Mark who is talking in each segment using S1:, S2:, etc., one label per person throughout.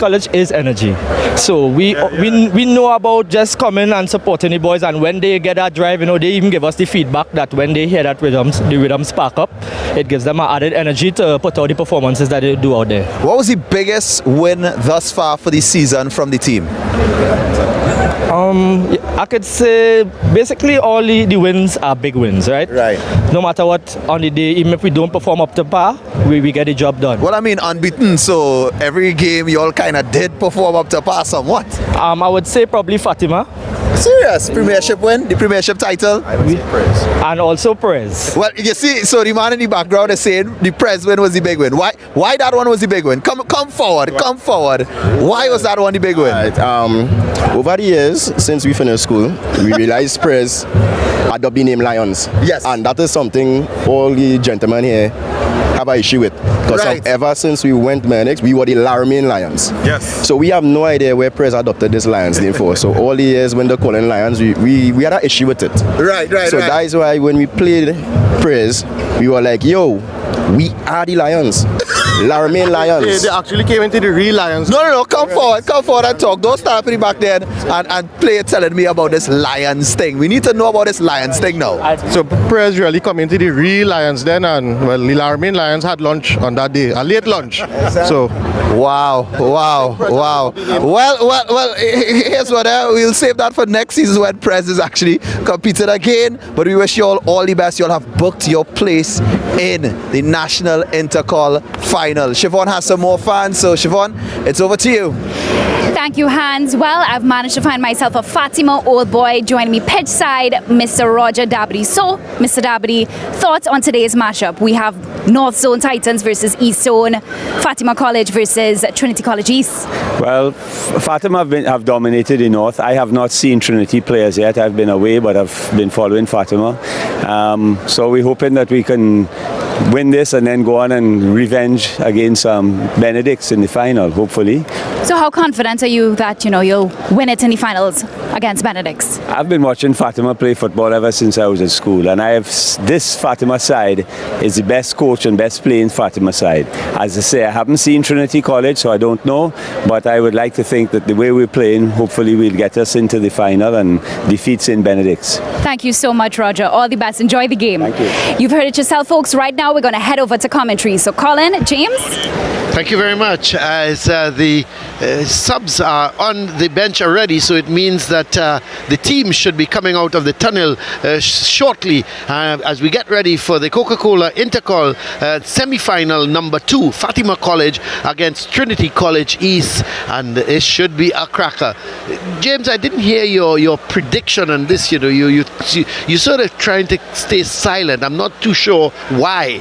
S1: College is energy. So we know about just coming and supporting the boys, and when they get that drive, they even give us the feedback that when they hear that the rhythm spark up, it gives them an added energy to put out the performances that they do out there.
S2: What was the biggest win thus far for this season from the team?
S1: I could say basically all the wins are big wins, right?
S2: Right.
S1: No matter what on the day, even if we don't perform up to par, we get the job done.
S2: Well, I mean, unbeaten, so every game you all kind of did perform up to par somewhat.
S1: I would say probably Fatima.
S2: Serious? Premiership win? The Premiership title?
S3: I would say Prez.
S1: And also Perez.
S2: Well, you see, so the man in the background is saying the Prez win was the big win. Why that one was the big win? Come forward. Why was that one the big win?
S3: Right, over the years, since we finished school, we realized Prez had the name Lions.
S2: Yes.
S3: And that is something all the gentlemen here have an issue with. Because
S2: Right.
S3: ever since we went Benedicts, we were the Laramie Lions.
S2: Yes.
S3: So we have no idea where Prez adopted this Lions name for. So all the years when they're calling Lions, we had an issue with it.
S2: Right.
S3: So that is why when we played Prez, we were like, yo, we are the Lions. Laramie Lions.
S4: They actually came into the real Lions.
S2: No, come forward and talk. Don't start putting back there and play telling me about this Lions thing. We need to know about this Lions thing now.
S4: So Prez really come into the real Lions then, and well, the Laramie Lions had lunch on that day, a late lunch. So
S2: Wow. Well, here's what we'll save that for next season when Prez is actually competing again. But we wish you all the best. You all have booked your place in the National INTERCOL final. Siobhan has some more fans, so Siobhan, it's over to you.
S5: Thank you, Hans. Well, I've managed to find myself a Fatima old boy joining me pitch side, Mr. Roger Dabry. So, Mr. Dabry, thoughts on today's matchup? We have North Zone Titans versus East Zone, Fatima College versus Trinity College East.
S6: Well, Fatima have dominated the North. I have not seen Trinity players yet. I've been away, but I've been following Fatima. So we're hoping that we can win this and then go on and revenge against Benedicts in the final, hopefully.
S5: So how confident are you that, you'll win it in the finals against Benedicts?
S6: I've been watching Fatima play football ever since I was at school, and this Fatima side is the best coach and best playing Fatima side. As I say, I haven't seen Trinity College, so I don't know, but I would like to think that the way we're playing, hopefully will get us into the final and defeat St. Benedict's.
S5: Thank you so much, Roger. All the best. Enjoy the game.
S6: Thank you.
S5: You've heard it yourself, folks. Right now, we're going to head over to commentary. So, Colin, James?
S7: Thank you very much. As the subs are on the bench already, so it means that the team should be coming out of the tunnel shortly as we get ready for the Coca-Cola INTERCOL semi-final number 2, Fatima College against Trinity College East, and it should be a cracker. James, I didn't hear your prediction on this. You sort of trying to stay silent. I'm not too sure why.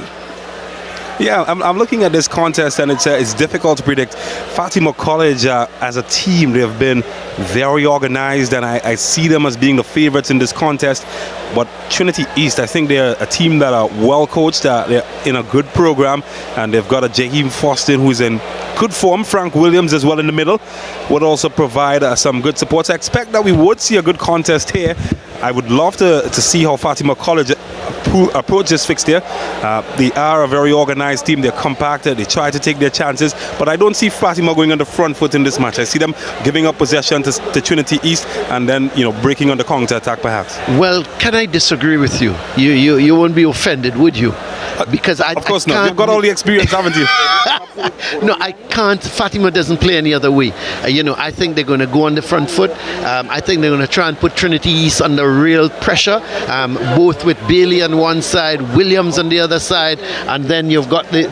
S8: Yeah, I'm looking at this contest, and it's difficult to predict. Fatima College, as a team, they have been very organized, and I see them as being the favorites in this contest. But Trinity East, I think they're a team that are well coached, they're in a good program, and they've got a Jaheim Foston who's in good form. Frank Williams as well in the middle would also provide some good support. So I expect that we would see a good contest here. I would love to see how Fatima College approach this fixture. They are a very organized team. They're compacted. They try to take their chances, but I don't see Fatima going on the front foot in this match. I see them giving up possession to Trinity East and then breaking on the counter attack perhaps.
S7: Well, can I disagree with you? You won't be offended, would you? Because
S8: of course not. You've got all the experience, haven't you?
S7: No, I can't. Fatima doesn't play any other way. I think they're going to go on the front foot. I think they're going to try and put Trinity East under real pressure, both with Bailey on one side, Williams on the other side, and then you've got the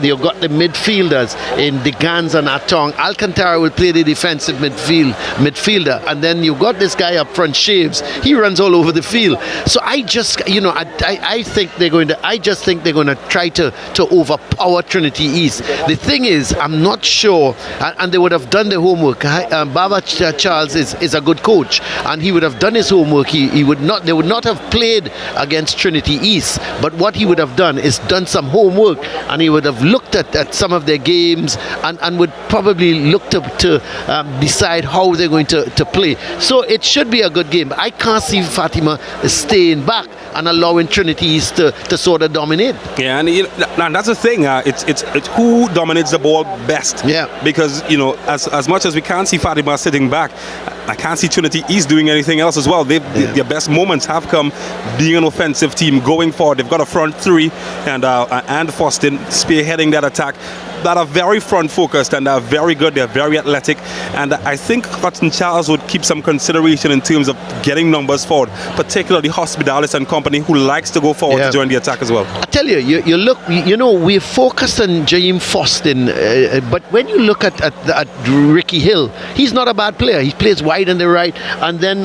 S7: midfielders in Degans and Atong. Alcantara will play the defensive midfielder, and then you've got this guy up front, Shaves. He runs all over the field. So I just, I think they're going to try to overpower Trinity East. The thing is, I'm not sure, and they would have done the homework. Baba Charles is a good coach, and he would have done his homework. They would not have played against Trinity East, but what he would have done is done some homework, and he would have looked at some of their games and would probably look to decide how they're going to play. So it should be a good game. I can't see Fatima staying back and allowing Trinity East to sort of dominate.
S8: Yeah, And that's the thing. It's who dominates the ball best.
S7: Yeah.
S8: Because as much as we can't see Fatima sitting back, I can't see Trinity East doing anything else as well. Their best moments have come being an offensive team, going forward. They've got a front three and Foston spearheading that attack that are very front focused and are very good. They're very athletic, and I think Hudson Charles would keep some consideration in terms of getting numbers forward, particularly Hospitalis and company, who likes to go forward to join the attack as well.
S7: I tell you, you look, we're focused on James Foston, but when you look at Ricky Hill, he's not a bad player. He plays wide on the right, and then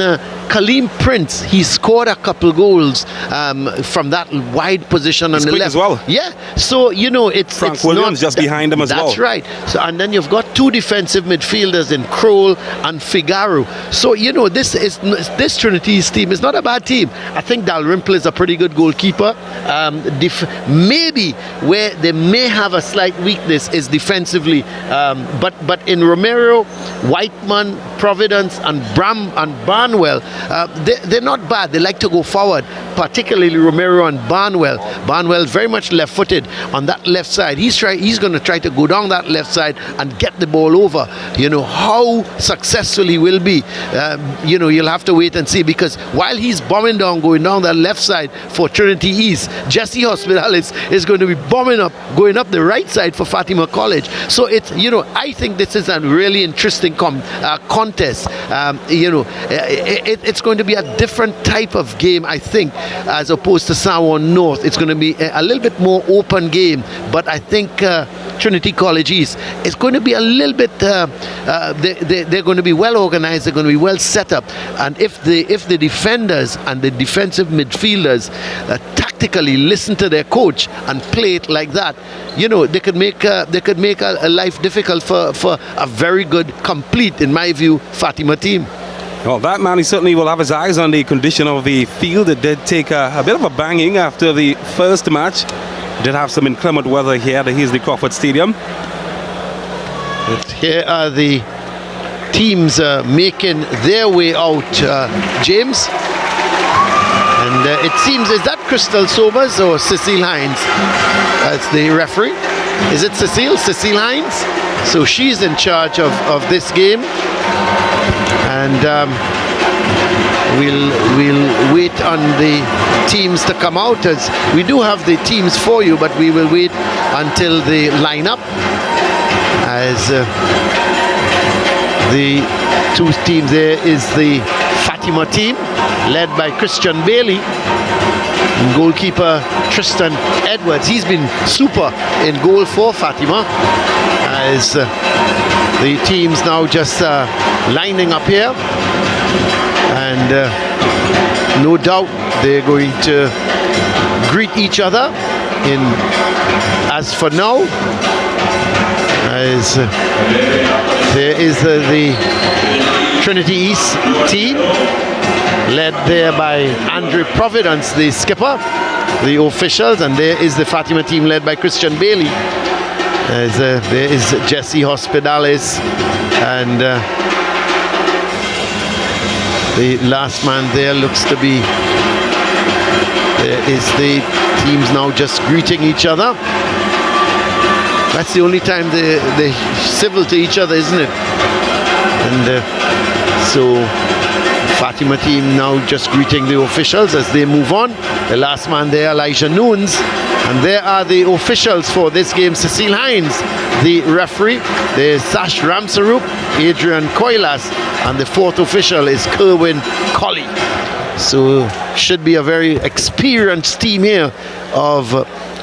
S7: Kaleem Prince, he scored a couple goals from that wide position on the left
S8: as well.
S7: Yeah, so it's
S8: Frank
S7: it's
S8: Williams
S7: not
S8: just behind him as well.
S7: That's right. So, and then you've got two defensive midfielders in Kroll and Figaro. So this Trinity's team is not a bad team. I think Dalrymple is a pretty good goalkeeper. Maybe where they may have a slight weakness is defensively, but in Romero, Whiteman, Providence and Barnwell, they're not bad. They like to go forward, particularly Romero and Barnwell. Barnwell very much left-footed on that left side. He's going to try to go down that left side and get the ball over. How successful he will be, you'll have to wait and see, because while he's bombing down, going down that left side for Trinity East, Jesse Hospitalis is going to be bombing up, going up the right side for Fatima College. So it's, I think this is a really interesting contest. It's going to be a different type of game, I think, as opposed to Sanborn North. It's going to be a little bit more open game, but I think Trinity College East is going to be a little bit, they're going to be well organized, they're going to be well set up, and if the defenders and the defensive midfielders tactically listen to their coach and play it like that, they could make a life difficult for a very good, complete, in my view, Fatima team.
S8: Well, that man, he certainly will have his eyes on the condition of the field. It did take a bit of a banging after the first match. Did have some inclement weather here at the Heasley Crawford Stadium.
S7: But here are the teams making their way out, James. And it seems, is that Crystal Sobers or Cecile Hines? That's the referee. Is it Cecile? Cecile Hines? So she's in charge of this game. And we'll wait on the teams to come out, as we do have the teams for you, but we will wait until the lineup, as the two teams. There is the Fatima team led by Christian Bailey, and goalkeeper Tristan Edwards. He's been super in goal for Fatima, as the teams now just lining up here, and no doubt they're going to greet each other in, as for now, as there is the Trinity East team led there by Andre Providence, the skipper, the officials, and there is the Fatima team led by Christian Bailey, as there is Jesse Hospitalis, and the last man there looks to be, there is the teams now just greeting each other. That's the only time they're civil to each other, isn't it? And so Fatima team now just greeting the officials as they move on. The last man there, Elijah Noons. And there are the officials for this game. Cecile Hines, the referee. There's Sash Ramsarup, Adrian Coilas, and the fourth official is Kerwin Colley. So should be a very experienced team here of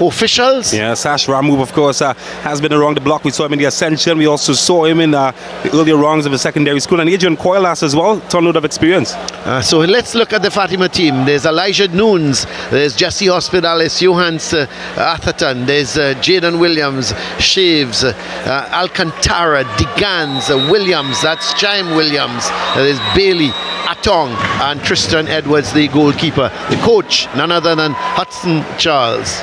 S7: officials.
S8: Yeah, Sash Ramu, of course, has been around the block. We saw him in the Ascension. We also saw him in the earlier rungs of the secondary school. And Adrian Coilas as well, ton load of experience. So
S7: let's look at the Fatima team. There's Elijah Noons, there's Jesse Hospitalis, Johans Atherton, there's Jaden Williams, Shaves, Alcantara, Digans, Williams, that's Chaim Williams, there's Bailey, Atong, and Tristan Edwards, the goalkeeper. The coach, none other than Hudson Charles.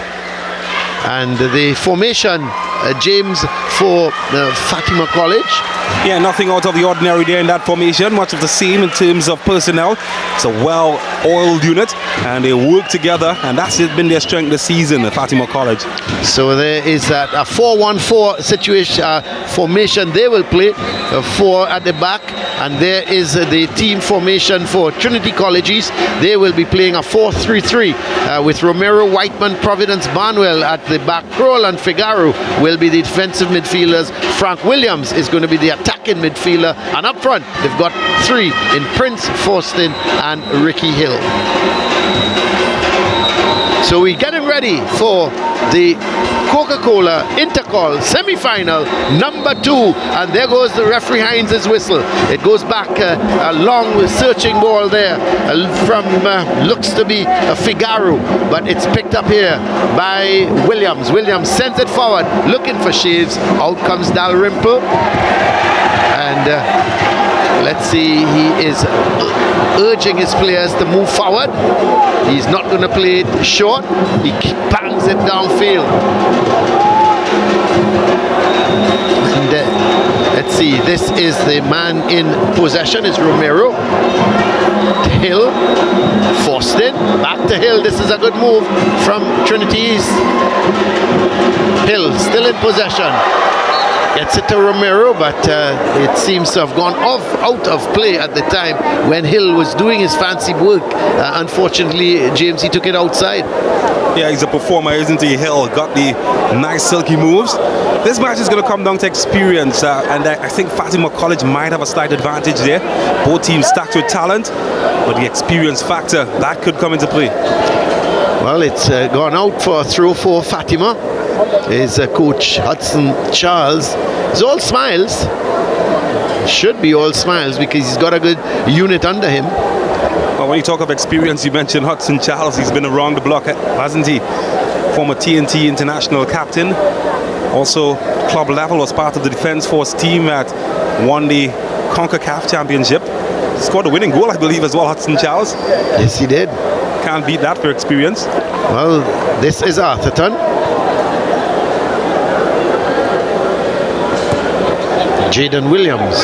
S7: And the formation James, for Fatima College?
S8: Yeah, nothing out of the ordinary there in that formation. Much of the same in terms of personnel. It's a well-oiled unit, and they work together, and that's been their strength this season at Fatima College.
S7: So there is a 4-1-4 situation formation they will play, 4 at the back, and there is the team formation for Trinity Colleges. They will be playing a 4-3-3 with Romero, Whiteman, Providence, Barnwell at the back. Kroll and Figaro will be the defensive midfielders. Frank Williams is going to be the attacking midfielder, and up front they've got 3 in Prince, Forston and Ricky Hill. So we're getting ready for the Coca-Cola Intercol semi-final number 2, and there goes the referee Hines' whistle. It goes back a long searching ball there from looks to be a Figaro, but it's picked up here by Williams. Williams sends it forward looking for Shaves. Out comes Dalrymple, and let's see, he is urging his players to move forward. He's not going to play it short. He bangs it downfield. And let's see, this is the man in possession, is Romero. To Hill, Forston, back to Hill. This is a good move from Trinity East. Hill still in possession. Gets it to Romero, but it seems to have gone out of play at the time when Hill was doing his fancy work. Unfortunately, James, he took it outside.
S8: Yeah, he's a performer, isn't he? Hill got the nice silky moves. This match is going to come down to experience, and I think Fatima College might have a slight advantage there. Both teams stacked with talent, but the experience factor, that could come into play.
S7: Well, it's gone out for a throw for Fatima. Is coach Hudson Charles. It's all smiles. Should be all smiles because he's got a good unit under him.
S8: Well, when you talk of experience, you mentioned Hudson Charles. He's been around the block, hasn't he? Former TNT international captain. Also, club level, was part of the Defence Force team that won the CONCACAF Championship. Scored a winning goal, I believe, as well, Hudson Charles.
S7: Yes, he did.
S8: Can't beat that for experience.
S7: Well, this is Arthurton. Jaden Williams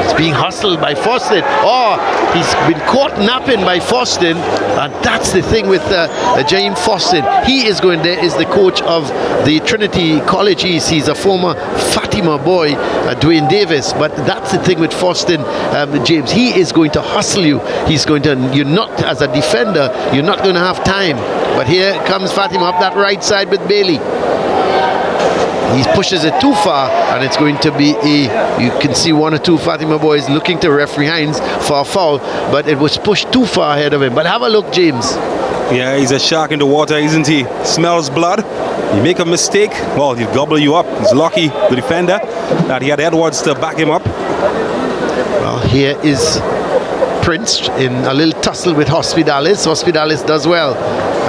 S7: is being hustled by Forston. Oh, he's been caught napping by Forston, and that's the thing with James Forston. He is going there, is the coach of the Trinity College East. He's a former Fatima boy, Dwayne Davis, but that's the thing with Forston, James. He is going to hustle you. He's going to, you're not, as a defender, you're not going to have time. But here comes Fatima up that right side with Bailey. He pushes it too far, and it's going to be you can see 1 or 2 Fatima boys looking to referee Hines for a foul, but it was pushed too far ahead of him. But have a look, James.
S8: Yeah, he's a shark in the water, isn't he? Smells blood. You make a mistake, well, he'll gobble you up. He's lucky, the defender, that he had Edwards to back him up.
S7: Well, here is Prince in a little tussle with Hospitalis. Hospitalis does well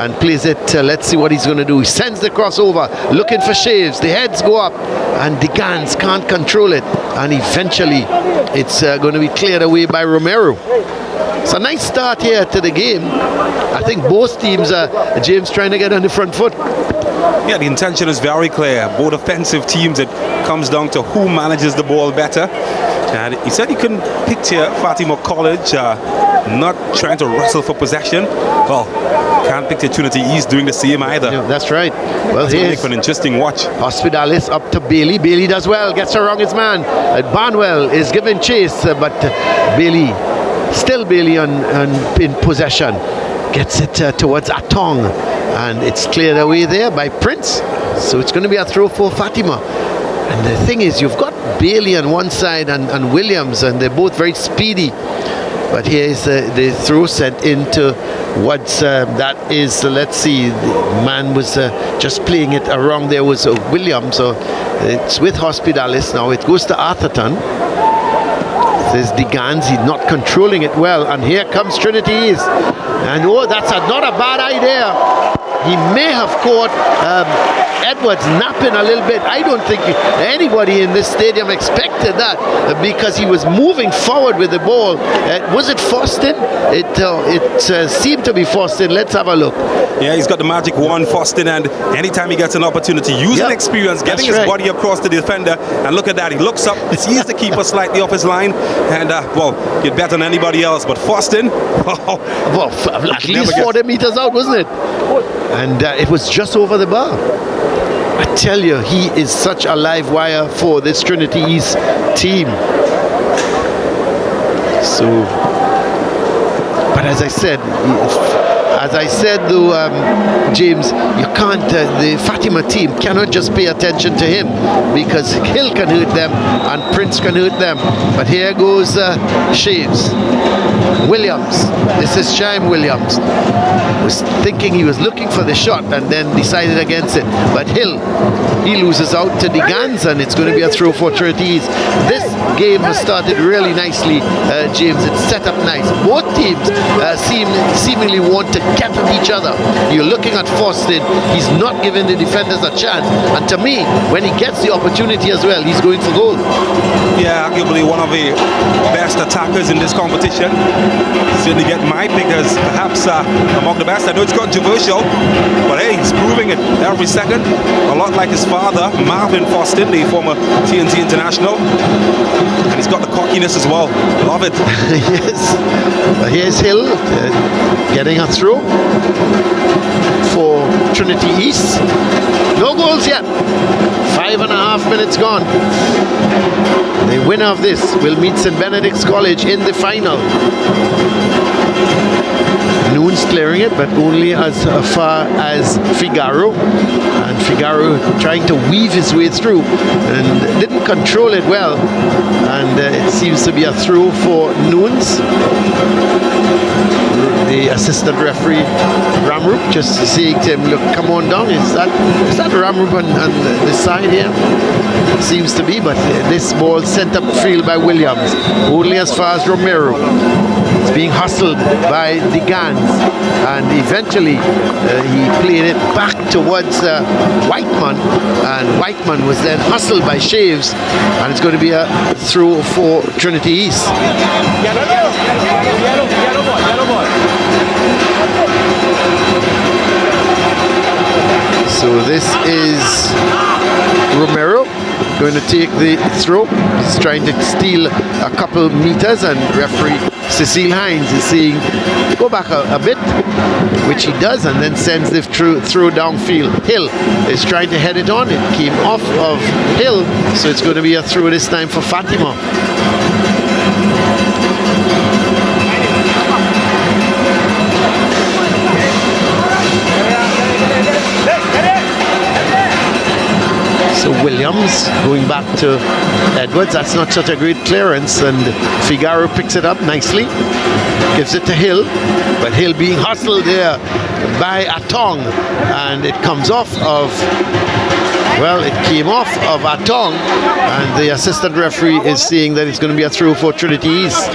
S7: and plays it. Let's see what he's going to do. He sends the crossover, looking for Shaves. The heads go up, and the Gans can't control it. And eventually, it's going to be cleared away by Romero. It's a nice start here to the game. I think both teams are, James, trying to get on the front foot.
S8: Yeah, the intention is very clear. Both offensive teams, it comes down to who manages the ball better. And he said he couldn't picture Fatima College not trying to wrestle for possession. Well, can't picture Trinity East doing the same either.
S7: Yeah, that's right. Well, here's
S8: an interesting watch.
S7: Hospitalis up to Bailey. Bailey does well, gets around his man. Barnwell is giving chase, but Bailey, still Bailey in possession. Gets it towards Atong, and it's cleared away there by Prince. So it's going to be a throw for Fatima. And the thing is, you've got Bailey on one side and Williams, and they're both very speedy. But here is the throw sent into what's that is, let's see, the man was just playing it around. There was Williams, so it's with Hospitalis now. It goes to Arthurton. There's Digans, he's not controlling it well, and here comes Trinity East. And oh, that's not a bad idea. he may have caught Edwards napping a little bit. I don't think anybody in this stadium expected that because he was moving forward with the ball. Was it Foston? It seemed to be Foston. Let's have a look.
S8: Yeah, he's got the magic wand, Foston, and anytime he gets an opportunity, using experience, getting his body across the defender, and look at that, he looks up, sees the keeper slightly off his line, and well, he'd bet on anybody else, but Foston,
S7: well, at least 40 meters out, wasn't it? And it was just over the bar. I tell you, he is such a live wire for this Trinity East team. So, but as I said though, James, you can't, the Fatima team cannot just pay attention to him because Hill can hurt them and Prince can hurt them. But here goes Shaves. Williams, this is Shime Williams. Was thinking he was looking for the shot and then decided against it. But Hill, he loses out to the Gans and it's going to be a throw for Trinity East. This game has started really nicely, James. It's set up nice. Both teams seemingly want to get at each other. You're looking at Foston, he's not giving the defenders a chance, and to me, when he gets the opportunity as well, he's going for goal.
S8: Yeah, arguably one of the best attackers in this competition. Certainly get my pick as perhaps among the best. I know it's controversial, but hey, he's proving it every second. A lot like his father, Marvin Foston, the former TNT international. And he's got the cockiness as well. Love it.
S7: Yes. Here's Hill getting a throw for Trinity East. No goals yet. 5.5 minutes gone. The winner of this will meet St. Benedict's College in the final. Noon's clearing it, but only as far as Figaro. And Figaro trying to weave his way through and didn't control it well. And it seems to be a throw for Noons. The assistant referee Ramrup just saying to him, look, come on down. Is that Ramrup on the side here? Seems to be, but this ball sent up field by Williams, only as far as Romero. It's being hustled by the Gans, and eventually he played it back towards Whiteman, and Whiteman was then hustled by Shaves, and it's going to be a throw for Trinity East. So this is Romero going to take the throw. He's trying to steal a couple meters, and referee Cecile Hines is saying go back a bit, which he does, and then sends the throw downfield. Hill is trying to head it on. It came off of Hill, so it's going to be a throw this time for Fatima. So Williams going back to Edwards. That's not such a great clearance, and Figaro picks it up nicely, gives it to Hill, but Hill being hustled there by Atong, and it comes off of, well, it came off of Atong, and the assistant referee is saying that it's going to be a throw for Trinity East.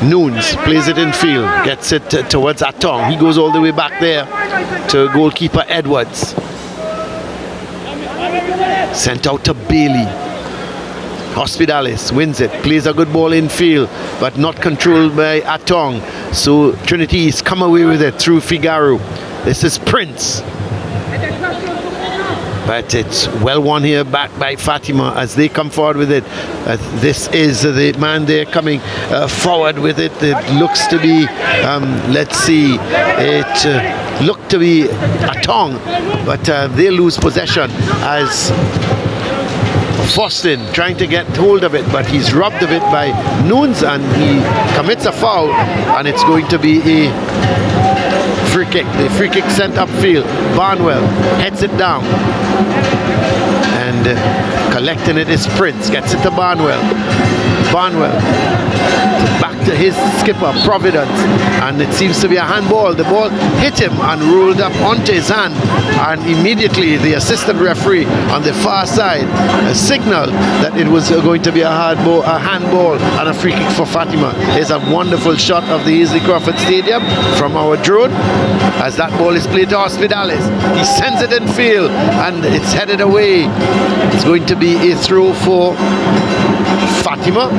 S7: Noons plays it in field, gets it towards Atong. He goes all the way back there to goalkeeper Edwards. Sent out to Bailey. Hospitalis wins it, plays a good ball in field, but not controlled by Atong. So Trinity East come away with it through Figaro. This is Prince. But it's well won here back by Fatima as they come forward with it. This is the man there coming forward with it. It looks to be, let's see, it looked to be Atong, but they lose possession as Foston trying to get hold of it, but he's robbed of it by Noons, and he commits a foul, and it's going to be a free kick. The free kick sent upfield. Barnwell heads it down, and collecting it is Prince. Gets it to Barnwell. Barnwell. Back to his skipper, Providence, and it seems to be a handball. The ball hit him and rolled up onto his hand, and immediately the assistant referee on the far side signaled that it was going to be a handball and a free kick for Fatima. Here's a wonderful shot of the Easley Crawford Stadium from our drone as that ball is played to Hospitalis. He sends it in field and it's headed away. It's going to be a throw for Fatima.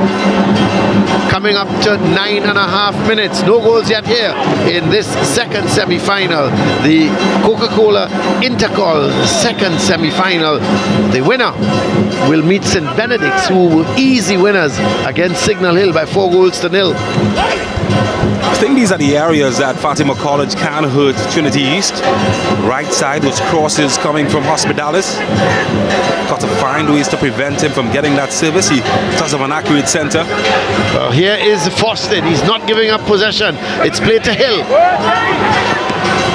S7: Coming up to 9.5 minutes. No goals yet here in this second semi-final. The Coca-Cola INTERCOL second semi-final. The winner will meet St. Benedict's, who were easy winners against Signal Hill by 4-0.
S8: I think these are the areas that Fatima College can hurt Trinity East. Right side, those crosses coming from Hospitalis. Got to find ways to prevent him from getting that service. He does have an accurate center.
S7: Here is Foston. He's not giving up possession. It's played to Hill.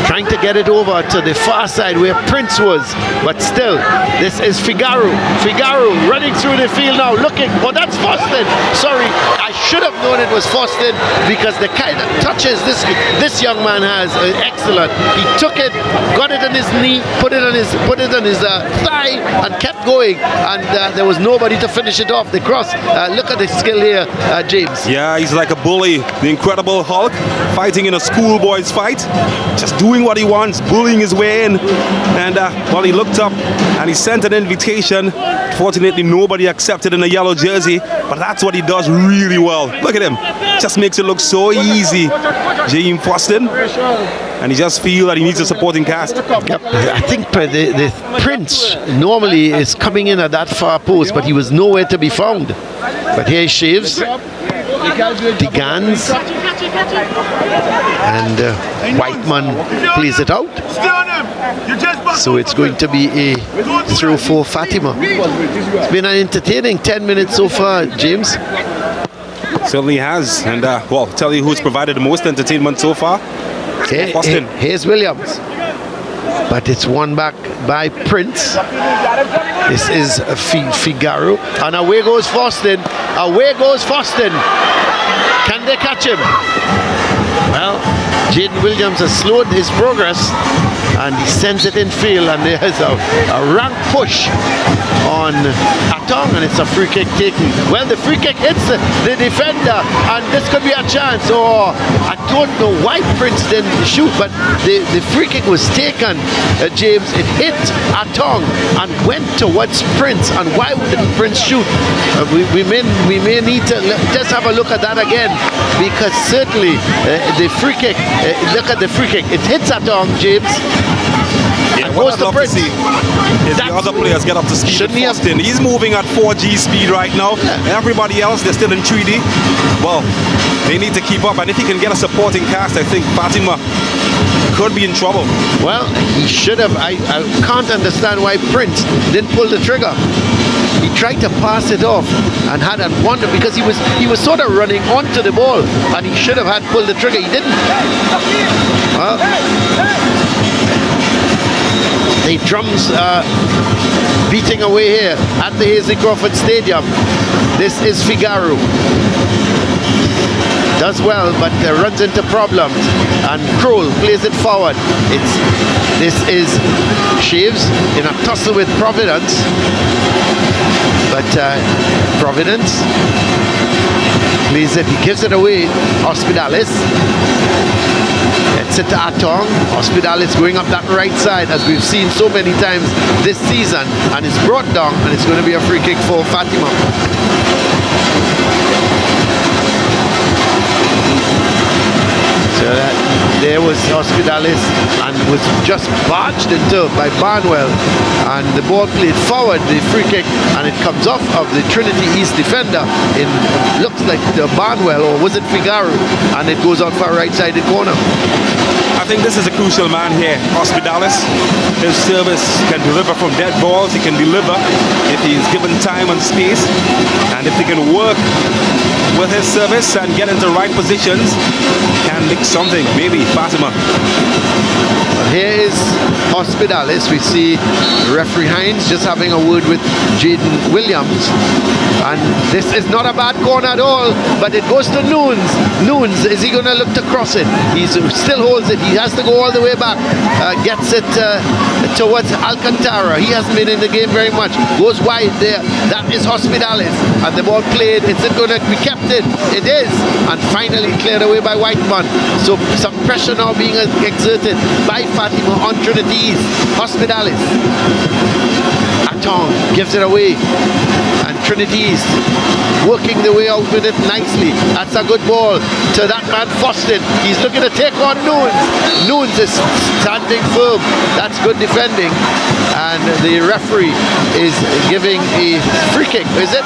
S7: Trying to get it over to the far side where Prince was, but still, this is Figaro. Figaro running through the field now, looking. Oh, that's Foston. Sorry, I should have known it was Foston because the kind of touches this young man has are excellent. He took it, got it on his knee, put it on his thigh, and kept going. And there was nobody to finish it off. The cross. Look at the skill here, James.
S8: Yeah, he's like a bully, the Incredible Hulk, fighting in a schoolboy's fight, just doing what he wants, bullying his way in. And well, he looked up and he sent an invitation. Fortunately, nobody accepted in a yellow jersey, but that's what he does really well. Look at him, just makes it look so easy. James Foston, and he just feels that he needs a supporting cast.
S7: Yep. I think the Prince normally is coming in at that far post, but he was nowhere to be found. But here he shaves. Digans and Whiteman plays it out. So it's going to be a throw for Fatima. It's been an entertaining 10 minutes so far, James.
S8: Certainly has. And well, tell you who's provided the most entertainment so far.
S7: Here's Williams. But it's won back by Prince. This is Figaro. And away goes Foston. Away goes Foston. Can they catch him? Well, Jaden Williams has slowed his progress and he sends it in field, and there's a rank push on Atong, and it's a free kick taken. Well, the free kick hits the defender, and this could be a chance. Or I don't know why Prince didn't shoot, but the free kick was taken, James. It hit Atong and went towards Prince, and why didn't Prince shoot? We may need to just have a look at that again, because certainly the free kick, look at the free kick, it hits Atong, James.
S8: Yeah, what I'd love to see is the other players get up to speed. He's moving at 4G speed right now. Everybody else, they're still in 3D. Well, they need to keep up, and if he can get a supporting cast, I think Fatima could be in trouble. Well,
S7: he should have. I can't understand why Prince didn't pull the trigger. He tried to pass it off and had a wonder, because he was sort of running onto the ball, and he should have had pulled the trigger. He didn't. Well, the drums are beating away here at the Easley Crawford Stadium. This is Figaro. Does well, but runs into problems. And Kroll plays it forward. This is Shaves in a tussle with Providence. But Providence plays it, he gives it away. Hospitalis. It's it to Atong. Hospitalis going up that right side, as we've seen so many times this season, and it's brought down, and it's going to be a free kick for Fatima. So there was Hospitalis, and was just barged into by Barnwell, and the ball played forward, the free kick, and it comes off of the Trinity East defender. It looks like Barnwell, or was it Figaro, and it goes out for a right-sided corner.
S8: I think this is a crucial man here, Hospitalis. His service can deliver from dead balls. He can deliver if he's given time and space, and if he can work with his service and get into right positions, can mix something. Maybe Fatima.
S7: Here is Hospitalis. We see referee Hines just having a word with Jaden Williams. And this is not a bad corner at all, but it goes to Nunes. Nunes, is he going to look to cross it? He still holds it. He has to go all the way back. Gets it towards Alcantara. He hasn't been in the game very much. Goes wide there. That is Hospitalis. And the ball played. Is it going to be kept in? It is. And finally cleared away by Whiteman. So some pressure now being exerted by Fatima on Trinity East. Hospitalis. Atong gives it away. And Trinity East working the way out with it nicely. That's a good ball to that man Foston. He's looking to take on Nunes. Nunes is standing firm. That's good defending. And the referee is giving a free kick, is it?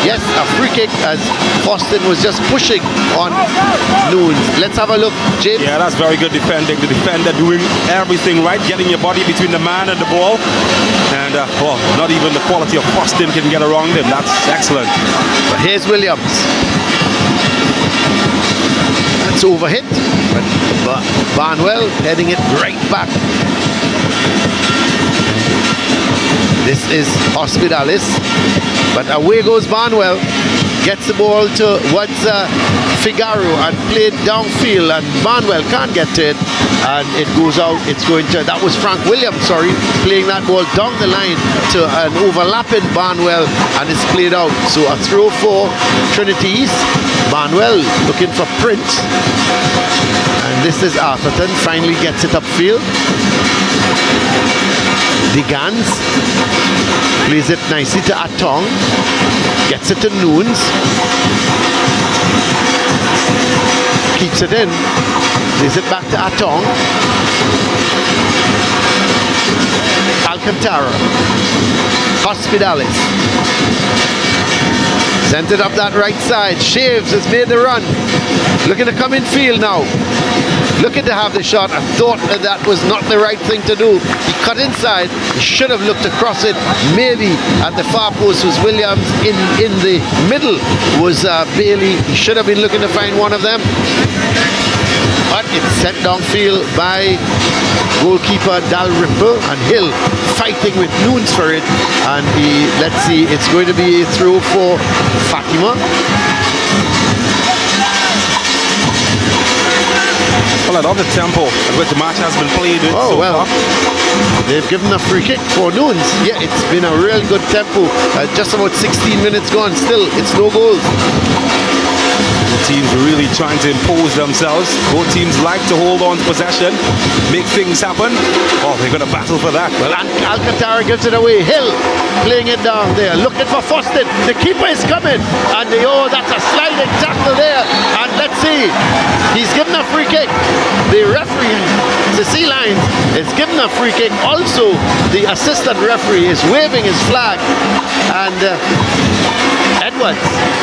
S7: Yes, a free kick as Foston was just pushing on Nunes. Let's have a look, James.
S8: Yeah, that's very good defending. The defender doing everything right, getting your body between the man and the ball. And, not even the quality of Foston can get around him. That's excellent.
S7: But here's Williams. That's overhit. But Barnwell heading it right back. This is Hospitalis. But away goes Barnwell. Gets the ball towards Figaro and played downfield, and Barnwell can't get to it, and it goes out. It's going to, that was Frank Williams, sorry, playing that ball down the line to an overlapping Barnwell, and it's played out. So a throw for Trinity East. Barnwell looking for Prince, and this is Arthurton, finally gets it upfield. Digans plays it nicely to Atong, gets it to Nunes, keeps it in, plays it back to Atong. Alcantara, Hospitalis, sent it up that right side. Shaves has made the run, looking to come in field now. Looking to have the shot. I thought that was not the right thing to do. He cut inside. He should have looked across it. Maybe at the far post was Williams. In the middle was Bailey. He should have been looking to find one of them. But it's sent downfield by goalkeeper Dal Ripple, and Hill fighting with Nunes for it. And let's see, it's going to be a throw for Fatima.
S8: Well, I love the tempo at which the match has been played in so far.
S7: They've given a free kick for Nunes. Yeah, it's been a real good tempo. Just about 16 minutes gone. Still, it's no goals.
S8: Both teams really trying to impose themselves. Both teams like to hold on to possession, make things happen. Oh, they're going to battle for that.
S7: Well, Alcantara gives it away. Hill playing it down there, looking for Foston. The keeper is coming, and that's a sliding tackle there. And let's see, he's given a free kick. The referee, the Sea Lions, is given a free kick. Also, the assistant referee is waving his flag, and Edwards,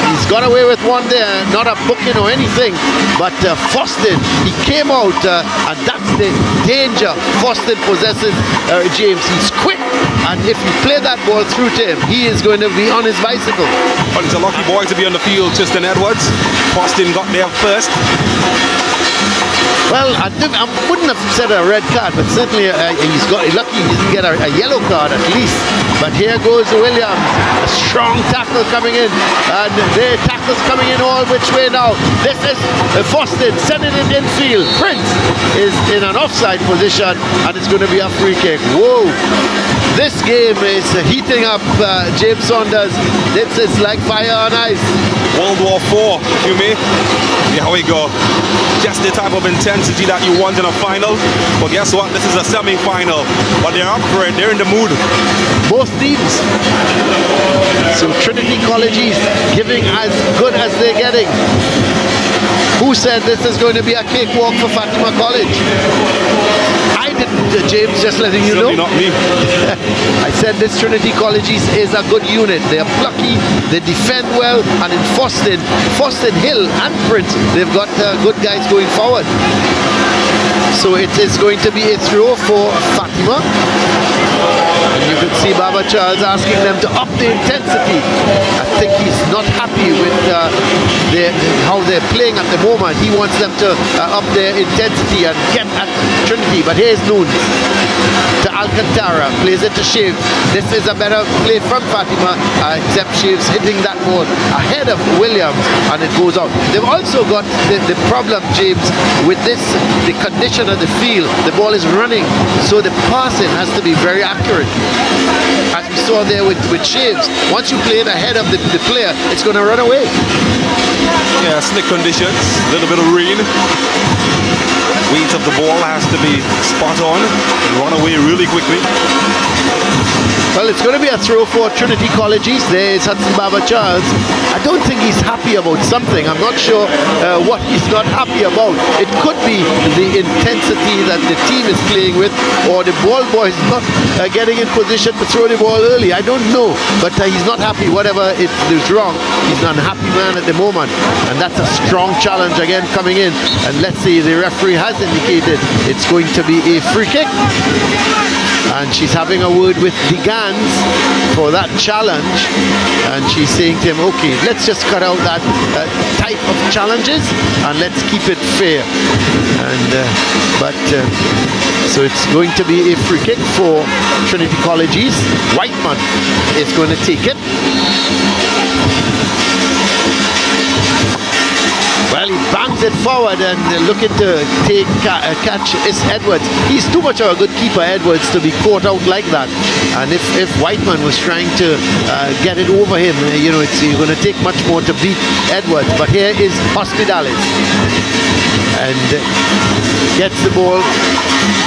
S7: he's got away with one there, not a booking or anything, but Foston, he came out, and that's the danger Foston possesses, James. He's quick, and if you play that ball through to him, he is going to be on his bicycle.
S8: But it's a lucky boy to be on the field, Tristan Edwards. Foston got there first.
S7: Well, I wouldn't have said a red card, but certainly he's got lucky he didn't get a yellow card at least. But here goes Williams, a strong tackle coming in, and the tackle's coming in all which way now. This is Foston sending it infield. Prince is in an offside position, and it's going to be a free kick. Whoa! This game is heating up, James Saunders. This is like fire on ice.
S8: World War IV, you may. Here we go. Just the type of intensity that you want in a final. But guess what? This is a semi-final. But they're up for it. They're in the mood.
S7: Both teams. So Trinity College East giving as good as they're getting. Who said this is going to be a cakewalk for Fatima College? I didn't, James, just letting you know.
S8: Certainly not me.
S7: I said this Trinity College East is a good unit. They're plucky, they defend well, and in Foston, Hill and Prince, they've got good guys going forward. So it is going to be a throw for Fatima. And you can see Baba Charles asking them to up the intensity. I think he's not happy with how they're playing at the moment. He wants them to up their intensity and get at Trinity. But here's Noon to Alcantara, plays it to Shaves. This is a better play from Fatima, except Shaves hitting that ball ahead of Williams, and it goes out. They've also got the problem, James, with this, the condition of the field. The ball is running, so the passing has to be very accurate. As we saw there with Shaves, once you play it ahead of the player, it's going to run away.
S8: Yeah, slick conditions, a little bit of rain. Weight of the ball has to be spot on and run away really quickly.
S7: Well, it's going to be a throw for Trinity College East. There is Hudson Baba Charles. I don't think he's happy about something. I'm not sure what he's not happy about. It could be the intensity that the team is playing with, or the ball boy is not getting in position to throw the ball early. I don't know, but he's not happy. Whatever it is wrong, he's an unhappy man at the moment, and that's a strong challenge again coming in. And let's see, the referee has indicated it's going to be a free kick. And she's having a word with DeGans for that challenge, and she's saying to him, okay, let's just cut out that type of challenges and let's keep it fair. And so it's going to be a free kick for Trinity College East. Whiteman is going to take it. Well, he bangs it forward and looking to catch is Edwards. He's too much of a good keeper, Edwards, to be caught out like that. And if Whiteman was trying to get it over him, you're going to take much more to beat Edwards. But here is Hospitales, and gets the ball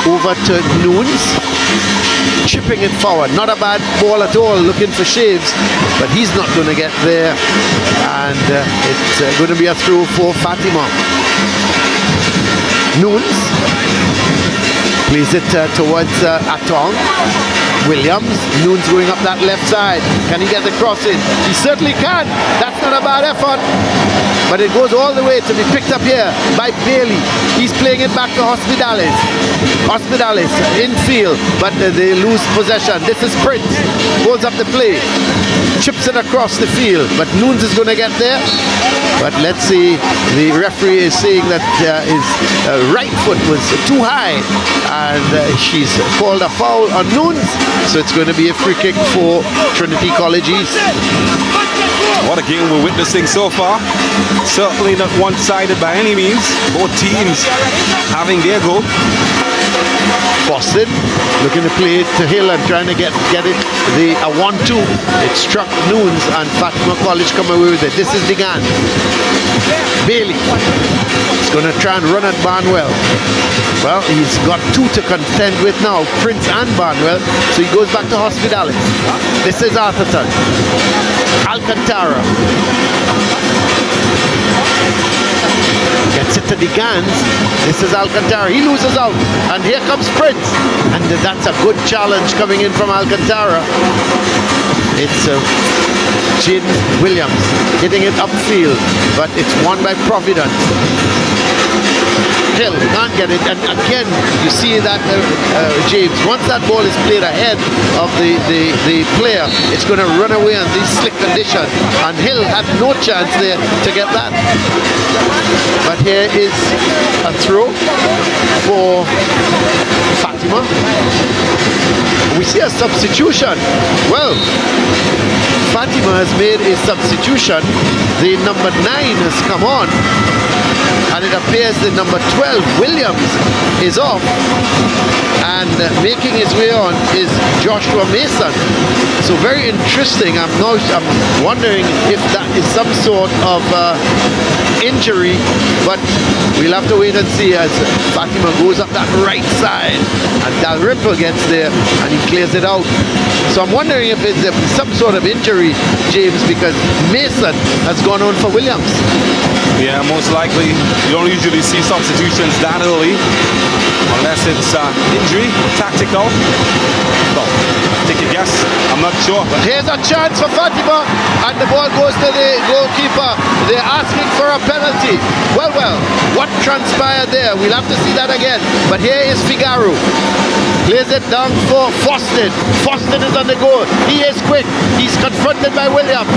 S7: over to Nunes, chipping it forward. Not a bad ball at all, looking for Shaves, but he's not going to get there, and it's going to be a throw for Fatima. Nunes plays it towards Atong. Williams, Nunes going up that left side. Can he get the cross in? He certainly can. That's not a bad effort. But it goes all the way to be picked up here by Bailey. He's playing it back to Hospitales. Hospitales infield, but they lose possession. This is Prince. Holds up the play. Chips it across the field. But Nunes is going to get there. But let's see. The referee is saying that his right foot was too high. And she's called a foul on Nunes. So it's going to be a free kick for Trinity College East.
S8: What a game we're witnessing so far. Certainly not one-sided by any means. Both teams having their go.
S7: Boston looking to play it to Hill and trying to get it a 1-2. It struck Nunes and Fatima College come away with it. This is DeGan. Bailey is going to try and run at Barnwell. Well, he's got two to contend with now, Prince and Barnwell, so he goes back to Hospitales. This is Atherton. Alcantara gets it to DeGans. This is Alcantara. He loses out, and here comes Prince, and that's a good challenge coming in from Alcantara. It's Jaden Williams hitting it upfield, but it's won by Providence. Hill can't get it, and again you see that James, once that ball is played ahead of the player, it's going to run away on these slick conditions, and Hill had no chance there to get that. But here is a throw for Fatima. We see a substitution. Well, Fatima has made a substitution. The number 9 has come on, and it appears the number 12, Williams, is off, and making his way on is Joshua Mason. So very interesting. I'm wondering if that is some sort of injury, but we'll have to wait and see as Fatima goes up that right side, and Dalrymple gets there and he clears it out. So I'm wondering if it's some sort of injury, James, because Mason has gone on for Williams.
S8: Yeah, most likely. You don't usually see substitutions that early, unless it's injury, tactical. Well, take a guess. I'm not sure.
S7: But here's a chance for Fatima, and the ball goes to the goalkeeper. They're asking for a penalty. Well, what transpired there? We'll have to see that again. But here is Figaro. Plays it down for Foston. Foston is on the goal. He is quick. He's confronted by Williams.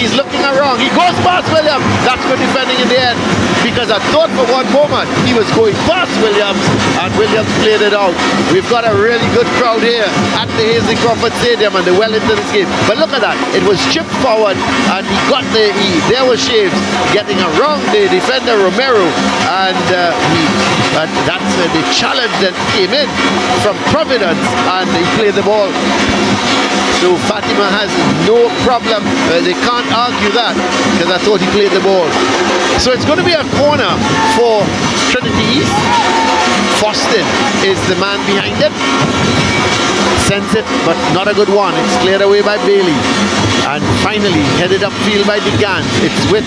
S7: He's looking around. He goes past Williams. That's good defending in the end. Because I thought for one moment he was going past Williams, and Williams played it out. We've got a really good crowd here at the Hazley Crawford Stadium, and they're well into this game. But look at that. It was chipped forward, and there was Shaves getting around the defender Romero, and that's the challenge that came in from Providence, and he played the ball. So Fatima has no problem. They can't argue that, because I thought he played the ball. So it's going to be a corner for Trinity East. Foston is the man behind it. Sends it, but not a good one. It's cleared away by Bailey. And finally, headed upfield by DeGan. It's with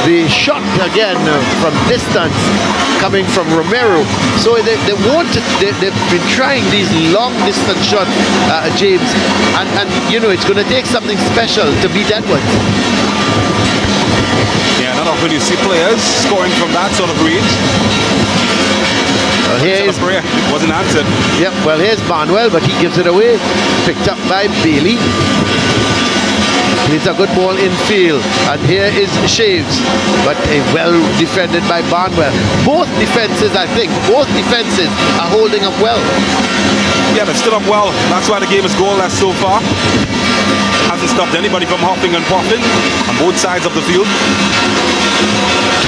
S7: the shot again from distance coming from Romero. So they've been trying these long distance shots, James. And you know, it's going to take something special to beat Edwards.
S8: Yeah, not often you see players scoring from that sort of range.
S7: Well, here is,
S8: it wasn't answered.
S7: Yep, well, here's Barnwell, but he gives it away. Picked up by Bailey. It's a good ball in field. And here is Shaves, but well defended by Barnwell. Both defenses are holding up well.
S8: Yeah, they're still up well. That's why the game is goalless so far. Hasn't stopped anybody from hopping and popping on both sides of the field.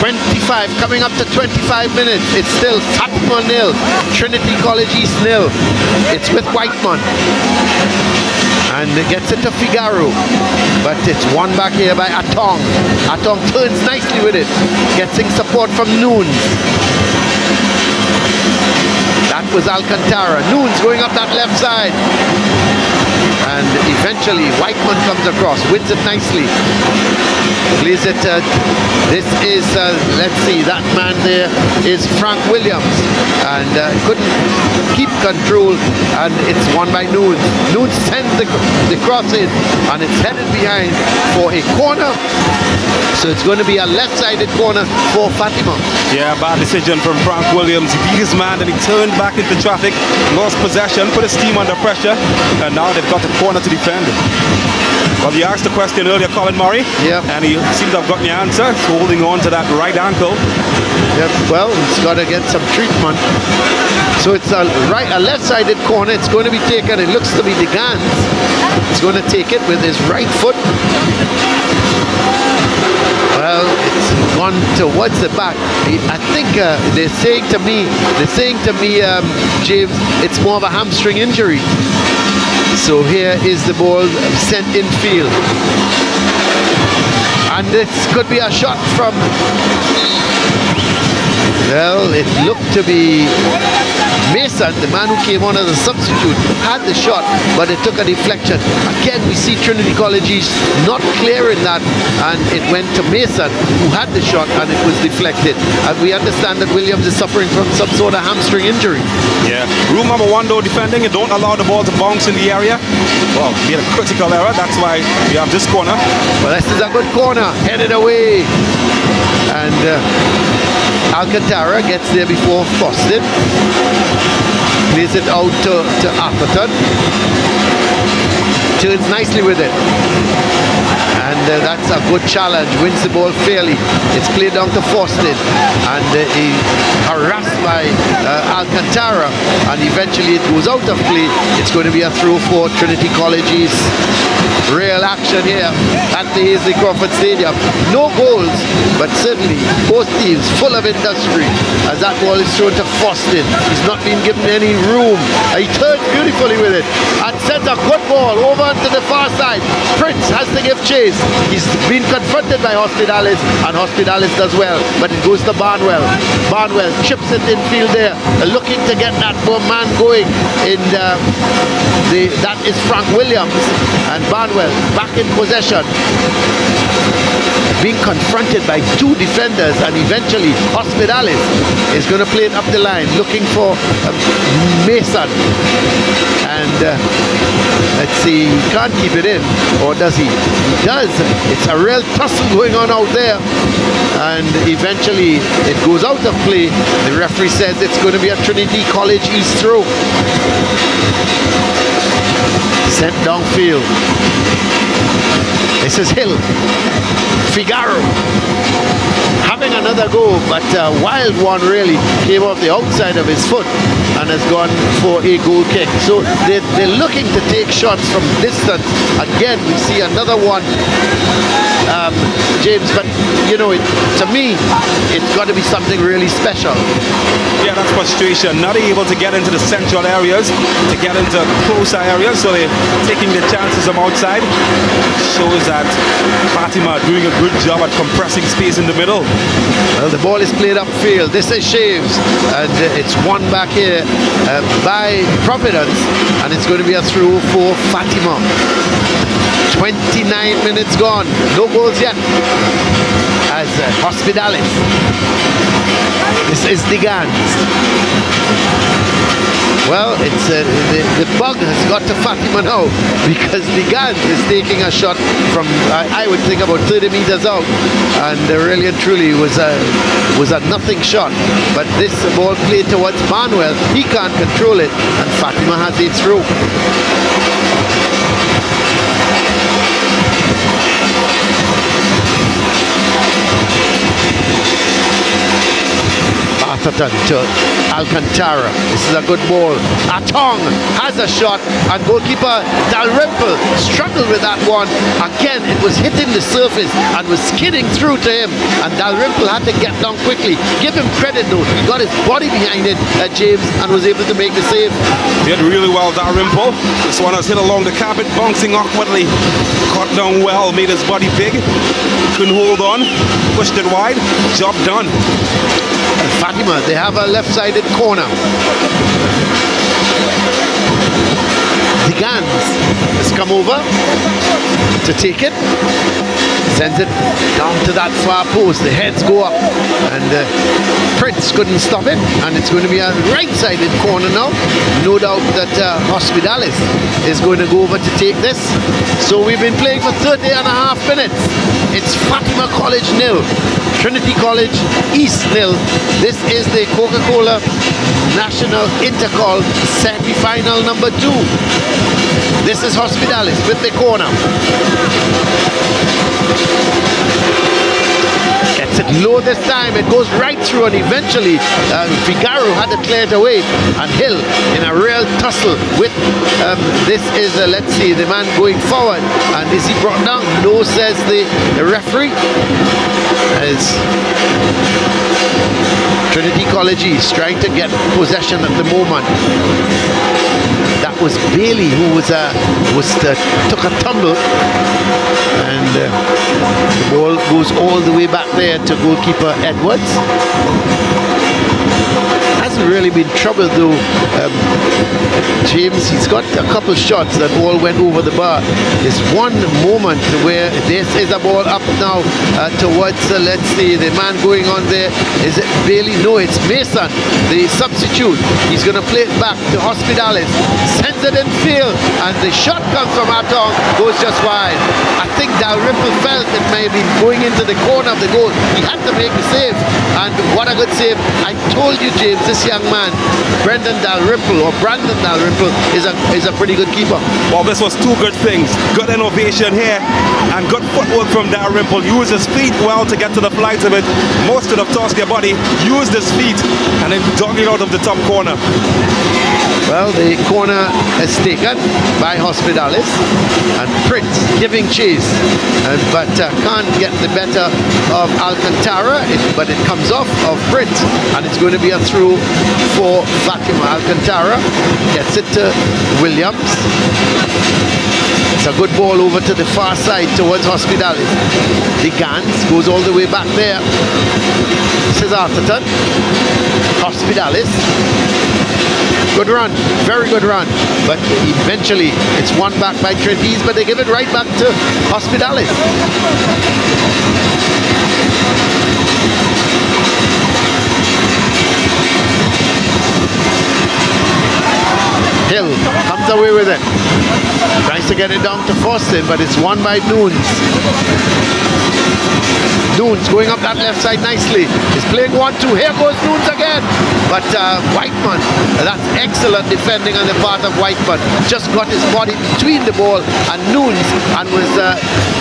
S7: 25, coming up to 25 minutes. It's still Fatima 0, Trinity College East 0. It's with Whiteman. And it gets it to Figaro. But it's won back here by Atong. Atong turns nicely with it. Getting support from Noons. That was Alcantara. Noons going up that left side. And eventually Whiteman comes across, wins it nicely. Plays it, this is, let's see, that man there is Frank Williams. And couldn't keep control, and it's won by Noons. Noons sends the cross in, and it's headed behind for a corner. So it's going to be a left-sided corner for Fatima.
S8: Yeah, bad decision from Frank Williams. He beat his man, and he turned back into traffic, lost possession, put his team under pressure, and now they've got a corner to defend. Well, you asked the question earlier, Colin Murray, and he seems to have gotten the answer. He's holding on to that right ankle.
S7: Yep, well, he's got to get some treatment. So it's a left-sided corner. It's going to be taken. It looks to be DeGan. He's going to take it with his right foot. Well, it's gone towards the back. I think they're saying to me, James, it's more of a hamstring injury. So here is the ball sent in field. And this could be a shot from, well, it looked to be Mason, the man who came on as a substitute, had the shot, but it took a deflection. Again, we see Trinity College East not clearing that, and it went to Mason, who had the shot, and it was deflected. And we understand that Williams is suffering from some sort of hamstring injury.
S8: Yeah. Rule number 1, though, defending, you don't allow the ball to bounce in the area. Well, made a critical error. That's why we have this corner.
S7: Well, this is a good corner, headed away. And Alcantara gets there before Foston. Plays it out to Atherton. Turns nicely with it. And that's a good challenge. Wins the ball fairly. It's played down to Foston. And he harassed by Alcantara. And eventually it goes out of play. It's going to be a throw for Trinity College East. Real action here at the Hazley Crawford Stadium. No goals, but certainly both teams full of industry as that ball is thrown to Foston. He's not been given any room. He turns beautifully with it and sends a good ball over to the far side. Prince has to give chase. He's been confronted by Hospitalis, and Hospitalis does well, but it goes to Barnwell. Barnwell chips it in field there, looking to get that man going. That is Frank Williams, and Barnwell back in possession, being confronted by 2 defenders, and eventually Hospitalis is going to play it up the line, looking for Mason. And let's see, he can't keep it in, or does he? He does. It's a real tussle going on out there, and eventually it goes out of play. The referee says it's going to be a Trinity College East throw. Sent downfield. This This is Hill. Figaro having another go, but a wild one really came off the outside of his foot and has gone for a goal kick. So they're looking to take shots from distance. Again, we see another one, James, but you know, to me, it's got to be something really special.
S8: Yeah, that's frustration. Not able to get into the central areas, to get into closer areas, so they're taking the chances from outside. Shows that Fatima doing a good job at compressing space in the middle.
S7: Well, the ball is played upfield. This is Shaves, and it's won back here by Providence, and it's going to be a throw for Fatima. 29 minutes gone, no goals yet. As Hospitalis. This is the Gans. Well, it's the bug has got to Fatima now, because the Gans is taking a shot from I would think about 30 meters out, and really and truly was a nothing shot. But this ball played towards Manuel, he can't control it, and Fatima has it through. Atherton to Alcantara. This is a good ball. Atong has a shot, and goalkeeper Dalrymple struggled with that one. Again, it was hitting the surface and was skidding through to him, and Dalrymple had to get down quickly. Give him credit though, he got his body behind it, James, and was able to make the save.
S8: Did really well, Dalrymple. This one has hit along the carpet, bouncing awkwardly. Caught down well, made his body big. Couldn't hold on, pushed it wide. Job done.
S7: Fatima, they have a left-sided corner. The Gans has come over to take it. Sends it down to that far post. The heads go up, and Prince couldn't stop it, and it's going to be a right-sided corner now. No doubt that Hospitalis is going to go over to take this. So we've been playing for 30 and a half minutes. It's Fatima College 0, Trinity College East 0. This is the Coca-Cola National Intercol semi-final number 2. This is Hospitalis with the corner. Gets it low this time. It goes right through, and eventually Figaro had to clear it away. And Hill in a real tussle with this is let's see, the man going forward. And is he brought down? No, says the referee. As Trinity College East trying to get possession at the moment. That was Bailey who took a tumble, and the ball goes all the way back there to goalkeeper Edwards. Hasn't really been troubled though, James. He's got a couple shots that all went over the bar. There's one moment where this is a ball up now towards let's see, the man going on there. Is it Bailey? No, it's Mason, the substitute. He's going to play it back to Hospitalis. Sends it in field, and the shot comes from Atong, goes just wide. I think Dalrymple felt it may be going into the corner of the goal. He had to make the save, and what a good save. I told you, James, this young man, Brandon Dalrymple, is a pretty good keeper.
S8: Well, this was two good things. Good innovation here, and good footwork from Dalrymple. Used his feet well to get to the flight of it. Most would have tossed their body, used his feet, and then dug it out of the top corner.
S7: Well, the corner is taken by Hospitalis, and Prince giving chase, but can't get the better of Alcantara, but it comes off of Prince, and it's going to be a throw for Fatima. Alcantara gets it to Williams. It's a good ball over to the far side towards Hospitalis. The Gans goes all the way back there. This is Atherton. Hospitalis. Good run, very good run, but eventually it's won back by Trinity, but they give it right back to Hospitalis. Hill comes away with it. Tries to get it down to Foston, but it's won by Nunes. Nunes going up that left side nicely. He's playing 1-2. Here goes Nunes again. But Whiteman, that's excellent defending on the part of Whiteman. Just got his body between the ball and Nunes and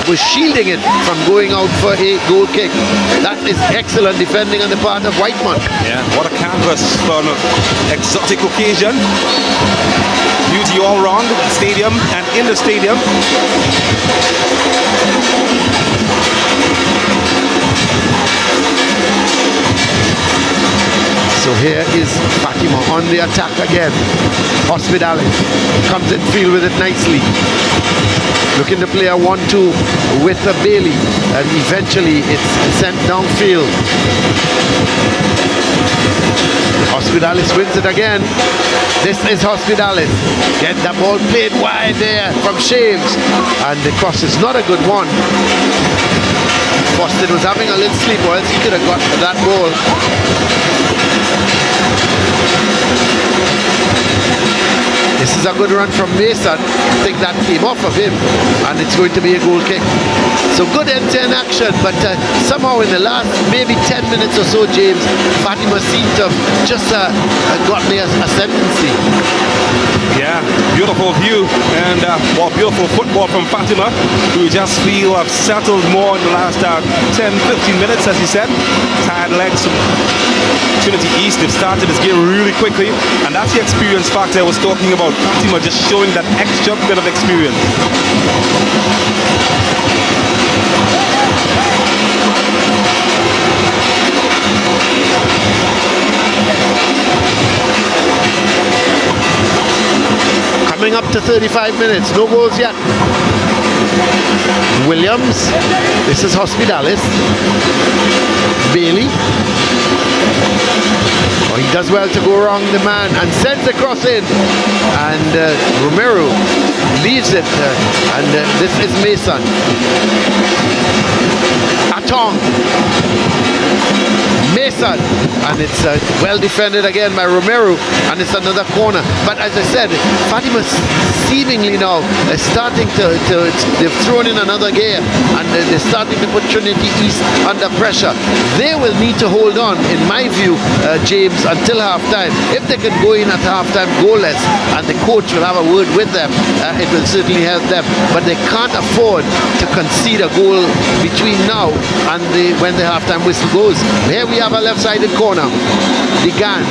S7: was shielding it from going out for a goal kick. That is excellent defending on the part of Whiteman.
S8: Yeah, what a canvas for an exotic occasion. Beauty all round the stadium and in the stadium.
S7: So here is Fatima on the attack again. Hospitalis comes in field with it nicely. Looking to play a 1-2 with Bailey, and eventually it's sent downfield. Hospitalis wins it again. This is Hospitalis. Get the ball played wide there from Shaves, and the cross is not a good one. Boston was having a little sleep, or else he could have got that ball. This is a good run from Mason. I think that came off of him, and it's going to be a goal kick. So good end-to-end action, but somehow in the last maybe 10 minutes or so, James, Fatima seemed to have just got the ascendancy.
S8: Yeah, beautiful view and beautiful football from Fatima, who just feel have settled more in the last 10-15 minutes, as he said. Tired legs. Trinity East, they've started this game really quickly, and that's the experience factor I was talking about. Fatima just showing that extra bit of experience.
S7: Coming up to 35 minutes, no goals yet. Williams, this is Hospitalis. Bailey. Oh, he does well to go around the man and sends the cross in. And Romero leaves it. And this is Mason. Atong. Mason, and it's well defended again by Romero, and it's another corner. But as I said, Fatima seemingly now is starting to they've thrown in another gear, and they're starting to put Trinity East under pressure. They will need to hold on, in my view, James, until halftime. If they can go in at halftime goalless, and the coach will have a word with them, it will certainly help them. But they can't afford to concede a goal between now and when the halftime whistle goes. Here we have a left-sided corner. Degan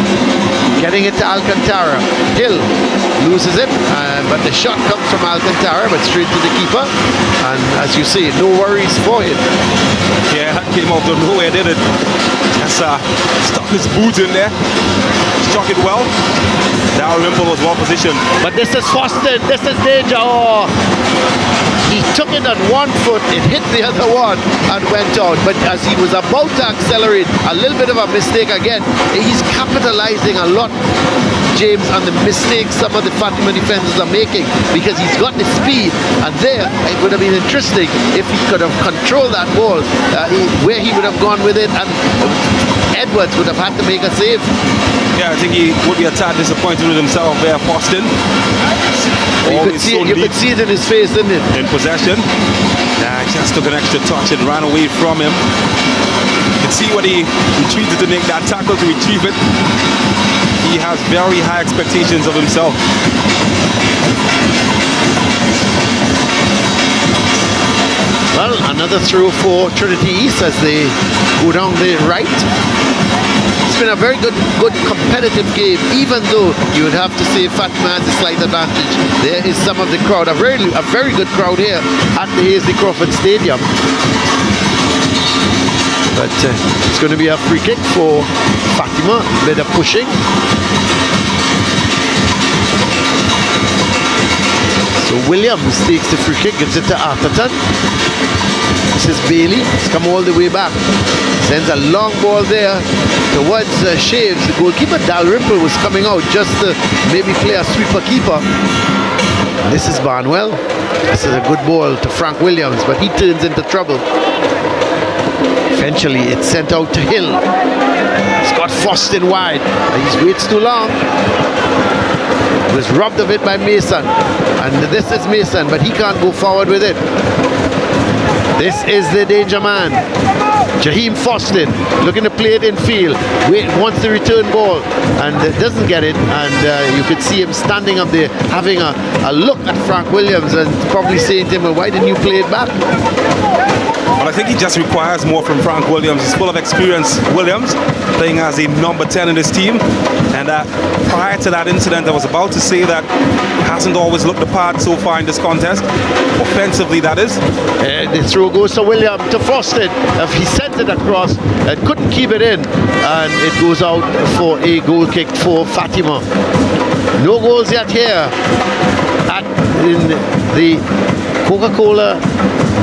S7: getting it to Alcantara. Hill loses it, but the shot comes from Alcantara, but straight to the keeper. And as you say, no worries for him.
S8: Yeah, that came out of nowhere, did it? Just stuck his boot in there. Struck it well. Dalrymple was well positioned.
S7: But this is Foston. This is danger. Oh. He took it on one foot, it hit the other one and went out. But as he was about to accelerate, a little bit of a mistake again. He's capitalizing a lot, James, on the mistakes some of the Fatima defenders are making, because he's got the speed. And there, it would have been interesting if he could have controlled that ball, where he would have gone with it, and Edwards would have had to make a save.
S8: Yeah, I think he would be a tad disappointed with himself there, Boston.
S7: You could see it in his face, didn't it?
S8: In possession. Yeah, just took an extra touch and ran away from him. You can see what he retreated to make that tackle to retrieve it. He has very high expectations of himself.
S7: Well, another throw for Trinity East as they go down the right. It's been a very good competitive game, even though you would have to say Fatima has a slight advantage. There is some of the crowd, a very good crowd here at the Hasely Crawford Stadium. But it's going to be a free kick for Fatima, bit of pushing. So Williams takes the free kick, gives it to Atherton. This is Bailey, he's come all the way back. Sends a long ball there towards Shaves. The goalkeeper Dalrymple was coming out just to maybe play a sweeper-keeper. This is Barnwell. This is a good ball to Frank Williams, but he turns into trouble. Eventually it's sent out to Hill. He's got Foston wide. He waits too long. Was robbed of it by Mason. And this is Mason, but he can't go forward with it. This is the danger man. Jaheim Fostin looking to play it in field. Wants the return ball and doesn't get it. And you could see him standing up there having a look at Frank Williams and probably saying to him, well, why didn't you play it back?
S8: Well, I think he just requires more from Frank Williams. He's full of experience. Williams playing as a number 10 in this team. And prior to that incident, I was about to say that hasn't always looked the part so far in this contest. Offensively, that is.
S7: The throw goes to William, to Fostin. He sent it across and couldn't keep it in. And it goes out for a goal kick for Fatima. No goals yet here in the Coca-Cola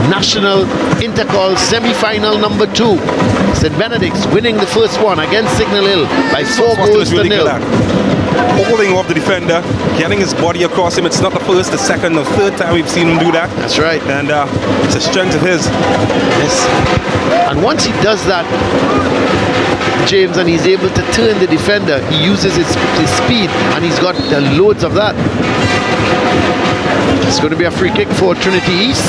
S7: National Intercol semi-final number 2. St. Benedict's winning the first one against Signal Hill by 4 goals to 0.
S8: Holding off the defender, getting his body across him. It's not the first, the second, or third time we've seen him do that.
S7: That's right.
S8: And it's a strength of his.
S7: Yes. And once he does that, James, and he's able to turn the defender, he uses his speed, and he's got loads of that. It's going to be a free kick for Trinity East.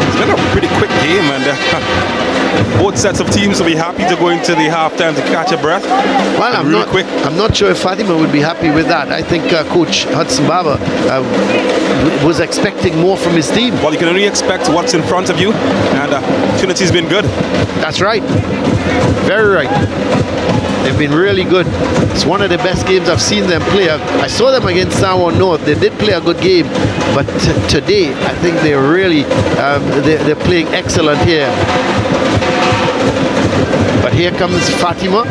S8: It's been a pretty quick game, and both sets of teams will be happy to go into the halftime to catch a breath.
S7: Well, I'm not sure if Fatima would be happy with that. I think Coach Hudson Baba was expecting more from his team.
S8: Well, you can only expect what's in front of you, and Trinity's been good.
S7: That's right. Very right. They've been really good. It's one of the best games I've seen them play. I saw them against Sanwan North. They did play a good game, but today I think they're really they're playing excellent here. But here comes Fatima.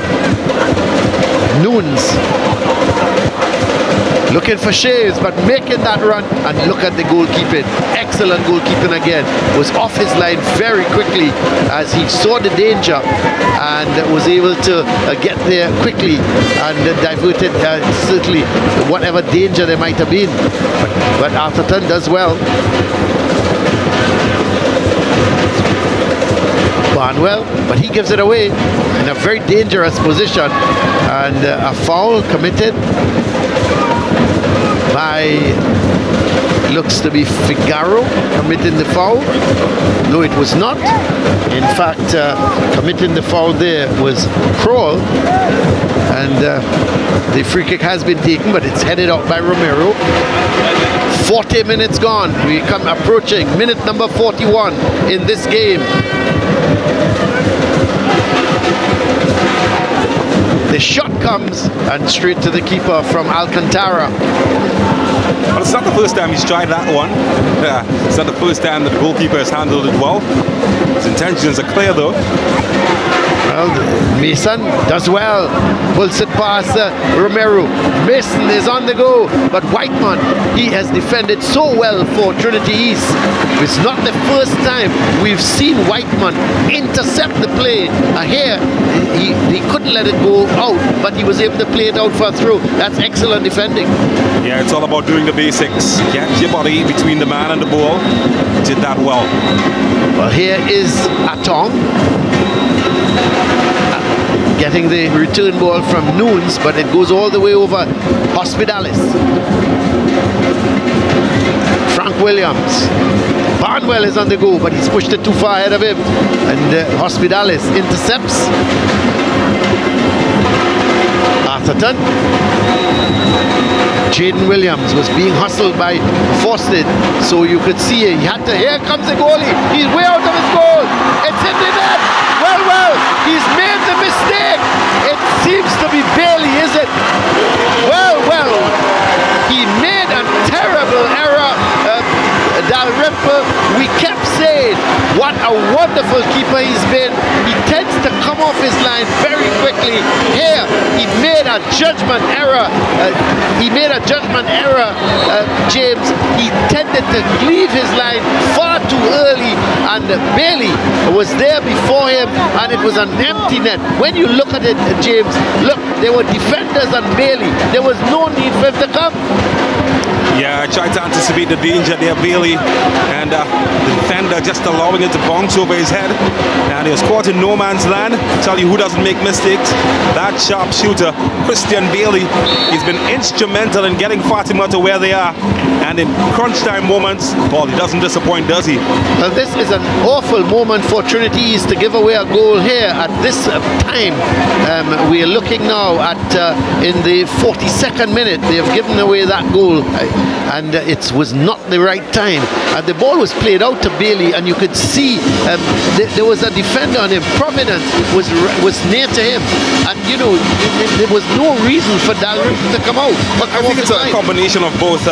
S7: Nunes looking for Shaves, but making that run, and look at the goalkeeping. Excellent goalkeeping again. Was off his line very quickly as he saw the danger and was able to get there quickly and diverted certainly whatever danger there might have been. But Atherton does well. Barnwell, but he gives it away in a very dangerous position, and a foul committed by, looks to be Figaro committing the foul. No, it was not. In fact, committing the foul there was Kroll, and the free kick has been taken, but it's headed out by Romero. 40 minutes gone. We come approaching minute number 41 in this game. The shot comes and straight to the keeper from Alcantara.
S8: But it's not the first time he's tried that one. It's not the first time that the goalkeeper has handled it well. His intentions are clear though.
S7: Well, Mason does well. Pulls it past Romero. Mason is on the go, but Whiteman, he has defended so well for Trinity East. It's not the first time we've seen Whiteman intercept the play. Here, he couldn't let it go out, but he was able to play it out for a throw. That's excellent defending.
S8: Yeah, it's all about doing the basics. Get your body between the man and the ball. Did that well.
S7: Well, here is Atong getting the return ball from Nunes, but it goes all the way over Hospitalis. Frank Williams. Barnwell is on the go, but he's pushed it too far ahead of him, and Hospitalis intercepts. Atherton. Jaden Williams was being hustled by Fostin, so you could see he had to. Here comes the goalie. He's way out of his goal. It's in the net. Well, he's made the mistake. It seems to be Bailey, is it? Well, he made a terrible error. Dalrymple, we kept saying what a wonderful keeper he's been. He tends to come off his line very quickly. Here, he made a judgment error. James. He tended to leave his line far too early, and Bailey was there before him, and it was an empty net. When you look at it, James, look, there were defenders on Bailey. There was no need for him to come.
S8: Yeah, Yeah, I tried to anticipate the danger there, Bailey, and the defender just allowing it to bounce over his head, and he was caught in no man's land. Tell you who doesn't make mistakes, that sharp shooter, Christian Bailey. He's been instrumental in getting Fatima to where they are, and in crunch time moments, well, he doesn't disappoint, does he?
S7: Well, this is an awful moment for Trinity East to give away a goal here at this time. We are looking now at in the 42nd minute. They have given away that goal, and it was not the right time. The ball was played out to Bailey, and you could see there was a defender on him. Providence was near to him, and you know there was no reason for Dalrymple to come out.
S8: I think it's a combination of both.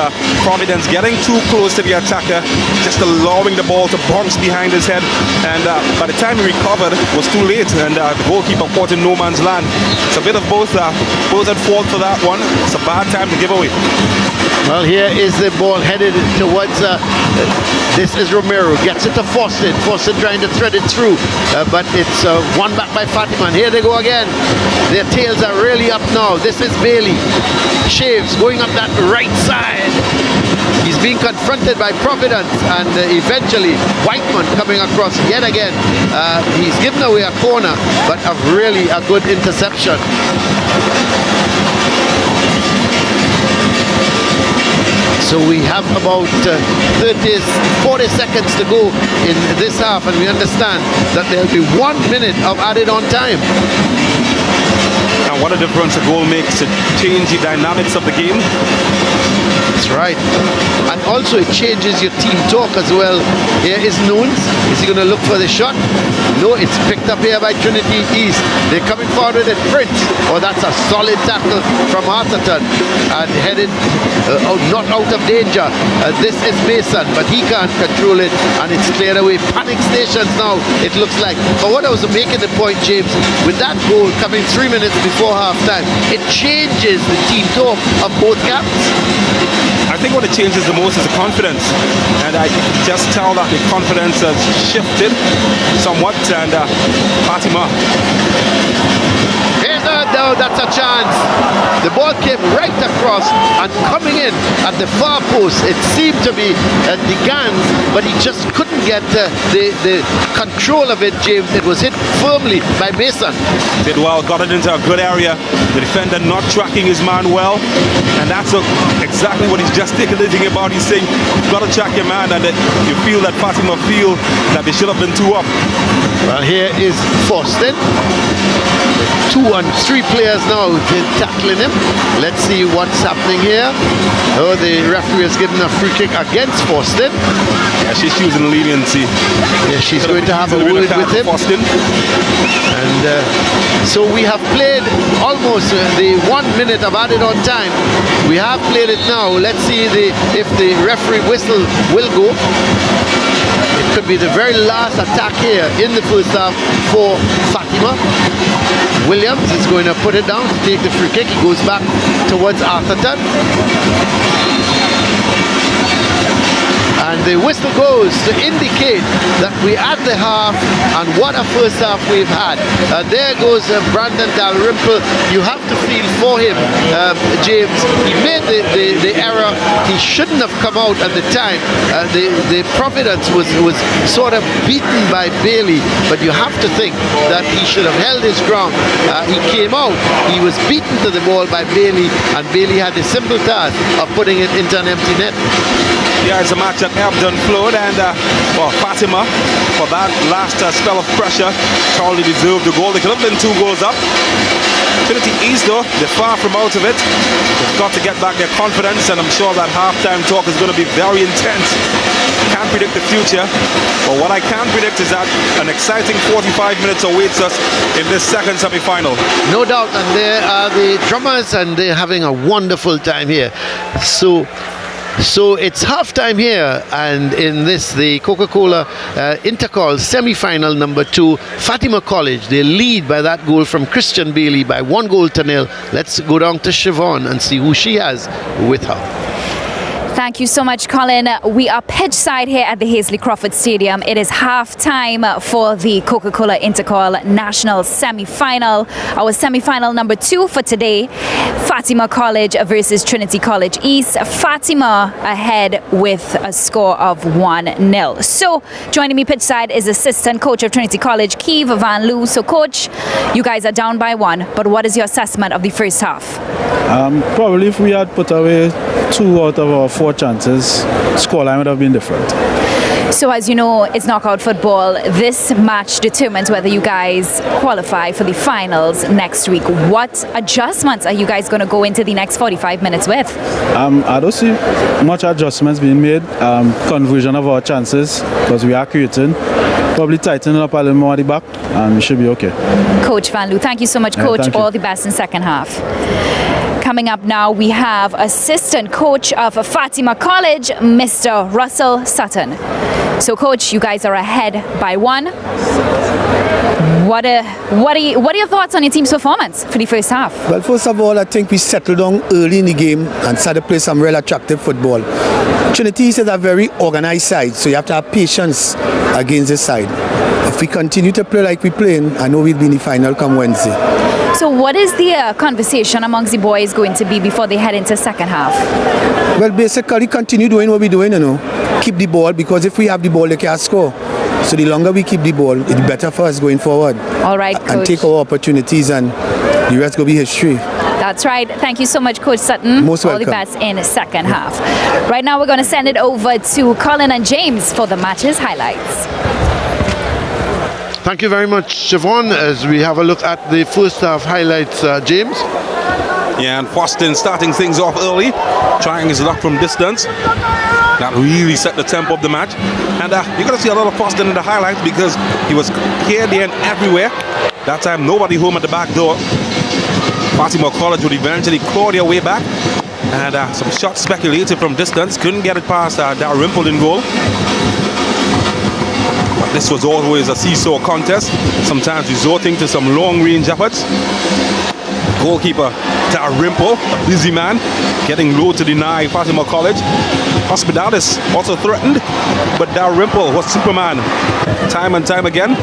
S8: Providence getting too close to the attacker, just allowing the ball to bounce behind his head, and by the time he recovered, it was too late, and the goalkeeper caught in no man's land. It's a bit of both. Both at fault for that one. It's a bad time to give away.
S7: Well, here is the ball headed towards, this is Romero, gets it to Fawcett. Fawcett trying to thread it through, but it's won back by Fatima. And here they go again. Their tails are really up now. This is Bailey. Shaves going up that right side. He's being confronted by Providence, and eventually Whiteman coming across yet again. He's given away a corner, but a really a good interception. So we have about 40 seconds to go in this half, and we understand that there'll be 1 minute of added on time.
S8: And what a difference a goal makes to change the dynamics of the game.
S7: That's right. And also it changes your team talk as well. Here is Nunes. Is he going to look for the shot? No, it's picked up here by Trinity East. They're coming forward with it. Prince. Oh, that's a solid tackle from Atherton. And headed not out of danger. This is Mason, but he can't control it. And it's cleared away. Panic stations now, it looks like. But what I was making the point, James, with that goal coming 3 minutes before half-time, it changes the team talk of both camps.
S8: I think what it changes the most is the confidence, and I just tell that the confidence has shifted somewhat, and Fatima.
S7: No, that's a chance. The ball came right across and coming in at the far post. It seemed to be the Gans, but he just couldn't get the control of it, James. It was hit firmly by Mason.
S8: Did well, got it into a good area. The defender not tracking his man well, and that's exactly what he's gesticulating about. He's saying, you've got to track your man, and you feel that Fatima feel that they should have been 2 up.
S7: Well, here is Fawcett. 2 and 3 players now tackling him. Let's see what's happening here. Oh, the referee has given a free kick against Fawcett.
S8: Yeah, she's choosing leniency.
S7: Yeah, she's going to have a word with him. And so we have played almost the 1 minute of added on time. We have played it now. Let's see if the referee whistle will go. It could be the very last attack here in the first half for Fatima. Williams is going to put it down to take the free kick. He goes back towards Atherton. And the whistle goes to indicate that we at the half, and what a first half we've had. There goes Brandon Dalrymple. You have to feel for him, James. He made the error. He shouldn't have come out at the time. The Providence was sort of beaten by Bailey, but you have to think that he should have held his ground. He came out. He was beaten to the ball by Bailey, and Bailey had the simple task of putting it into an empty net.
S8: Yeah, it's a match that ebbed and flowed, and Fatima, for that last spell of pressure, totally deserved the goal. They could have been 2 goals up. Trinity East, though, they're far from out of it. They've got to get back their confidence, and I'm sure that halftime talk is going to be very intense. Can't predict the future, but what I can predict is that an exciting 45 minutes awaits us in this second semi-final.
S7: No doubt, and there are the drummers, and they're having a wonderful time here. So it's halftime here, and in this, the Coca-Cola INTERCOL semi-final number 2, Fatima College, they lead by that goal from Christian Bailey by 1-0. Let's go down to Siobhan and see who she has with her.
S5: Thank you so much, Colin. We are pitch side here at the Hazley Crawford Stadium. It is half time for the Coca-Cola Intercol National Semi-Final. Our semi-final number 2 for today, Fatima College versus Trinity College East. Fatima ahead with a score of 1-0. So, joining me pitch side is assistant coach of Trinity College, Keith Van Loo. So, coach, you guys are down by 1, but what is your assessment of the first half?
S9: Probably if we had put away 2 out of our 4 chances, scoreline would have been different.
S5: So as you know, it's knockout football. This match determines whether you guys qualify for the finals next week. What adjustments are you guys going to go into the next 45 minutes with?
S9: I don't see much adjustments being made. Conversion of our chances, because we are creating. Probably tighten up a little more at the back, and we should be okay.
S5: Coach Van Loo, thank you so much, Coach.
S9: Thank you.
S5: All the best in second half. Coming up now, we have assistant coach of Fatima College, Mr. Russell Sutton. So, coach, you guys are ahead by 1. What are your thoughts on your team's performance for the first half?
S10: Well, first of all, I think we settled down early in the game and started to play some real attractive football. Trinity is a very organized side, so you have to have patience against this side. If we continue to play like we're playing, I know we'll be in the final come Wednesday.
S5: So what is the conversation amongst the boys going to be before they head into second half?
S10: Well, basically continue doing what we're doing, Keep the ball, because if we have the ball, they can't score. So the longer we keep the ball, it's better for us going forward.
S5: All right, Coach.
S10: And take our opportunities, and the rest will be history.
S5: That's right. Thank you so much, Coach Sutton.
S10: Most welcome.
S5: All the best in the second half. Right now, we're going to send it over to Colin and James for the match's highlights.
S7: Thank you very much, Siobhan, as we have a look at the first half highlights, James.
S8: Yeah, and Foston starting things off early, trying his luck from distance. That really set the tempo of the match. And you're going to see a lot of Foston in the highlights because he was here, there, and everywhere. That time, nobody home at the back door. Fatima College would eventually claw their way back. And some shots speculated from distance. Couldn't get it past Dalrymple in goal. But this was always a seesaw contest, sometimes resorting to some long-range efforts. Goalkeeper Dalrymple, a busy man, getting low to deny Fatima College. Hospitalis also threatened, but Dalrymple was Superman time and time again.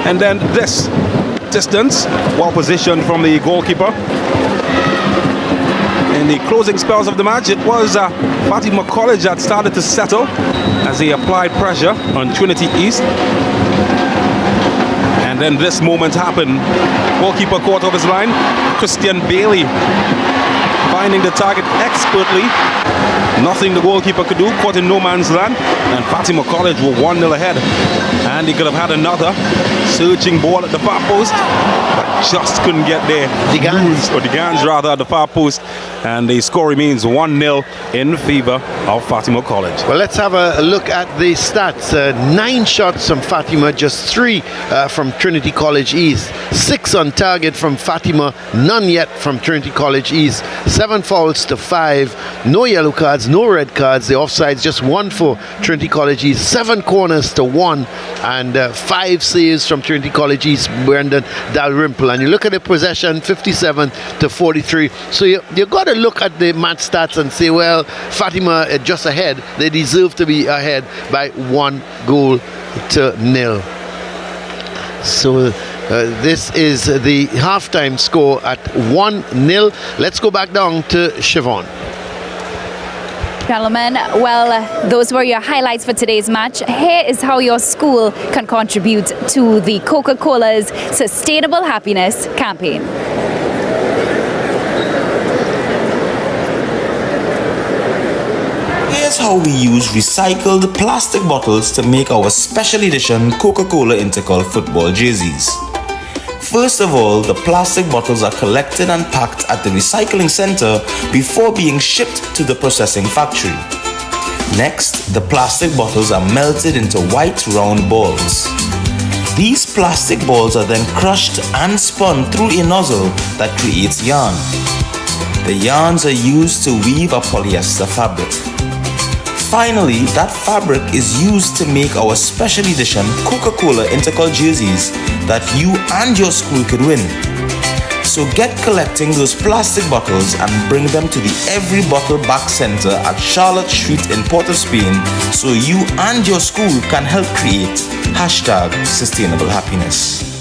S8: And then this distance, well positioned from the goalkeeper. In the closing spells of the match, it was Fatima College that started to settle as they applied pressure on Trinity East. And then this moment happened. Goalkeeper caught off his line. Christian Bailey finding the target expertly. Nothing the goalkeeper could do, caught in no man's land. And Fatima College were 1-0 ahead. And he could have had another searching ball at the far post, but just couldn't get there. The Gans rather at the far post. And the score remains 1-0 in favor of Fatima College.
S7: Well, let's have a look at the stats. 9 shots from Fatima, just 3 from Trinity College East. 6 on target from Fatima, none yet from Trinity College East. 7 fouls to 5. No yellow cards, no red cards. The offsides, just 1 for Trinity College East. 7 corners to 1. And 5 saves from Trinity College East, Brendan Dalrymple. And you look at the possession, 57 to 43. So you got to look at the match stats and say, well, Fatima just ahead. They deserve to be ahead by 1 goal to 0. So this is the halftime score at 1-0. Let's go back down to Siobhan.
S5: Gentlemen, well, those were your highlights for today's match. Here is how your school can contribute to the Coca-Cola's Sustainable Happiness campaign.
S11: Here's how we use recycled plastic bottles to make our special edition Coca-Cola Intercol football jerseys. First of all, the plastic bottles are collected and packed at the recycling center before being shipped to the processing factory. Next, the plastic bottles are melted into white round balls. These plastic balls are then crushed and spun through a nozzle that creates yarn. The yarns are used to weave a polyester fabric. Finally, that fabric is used to make our special edition Coca-Cola Intercol jerseys that you and your school could win. So get collecting those plastic bottles and bring them to the Every Bottle Back Center at Charlotte Street in Port of Spain so you and your school can help create #sustainable happiness.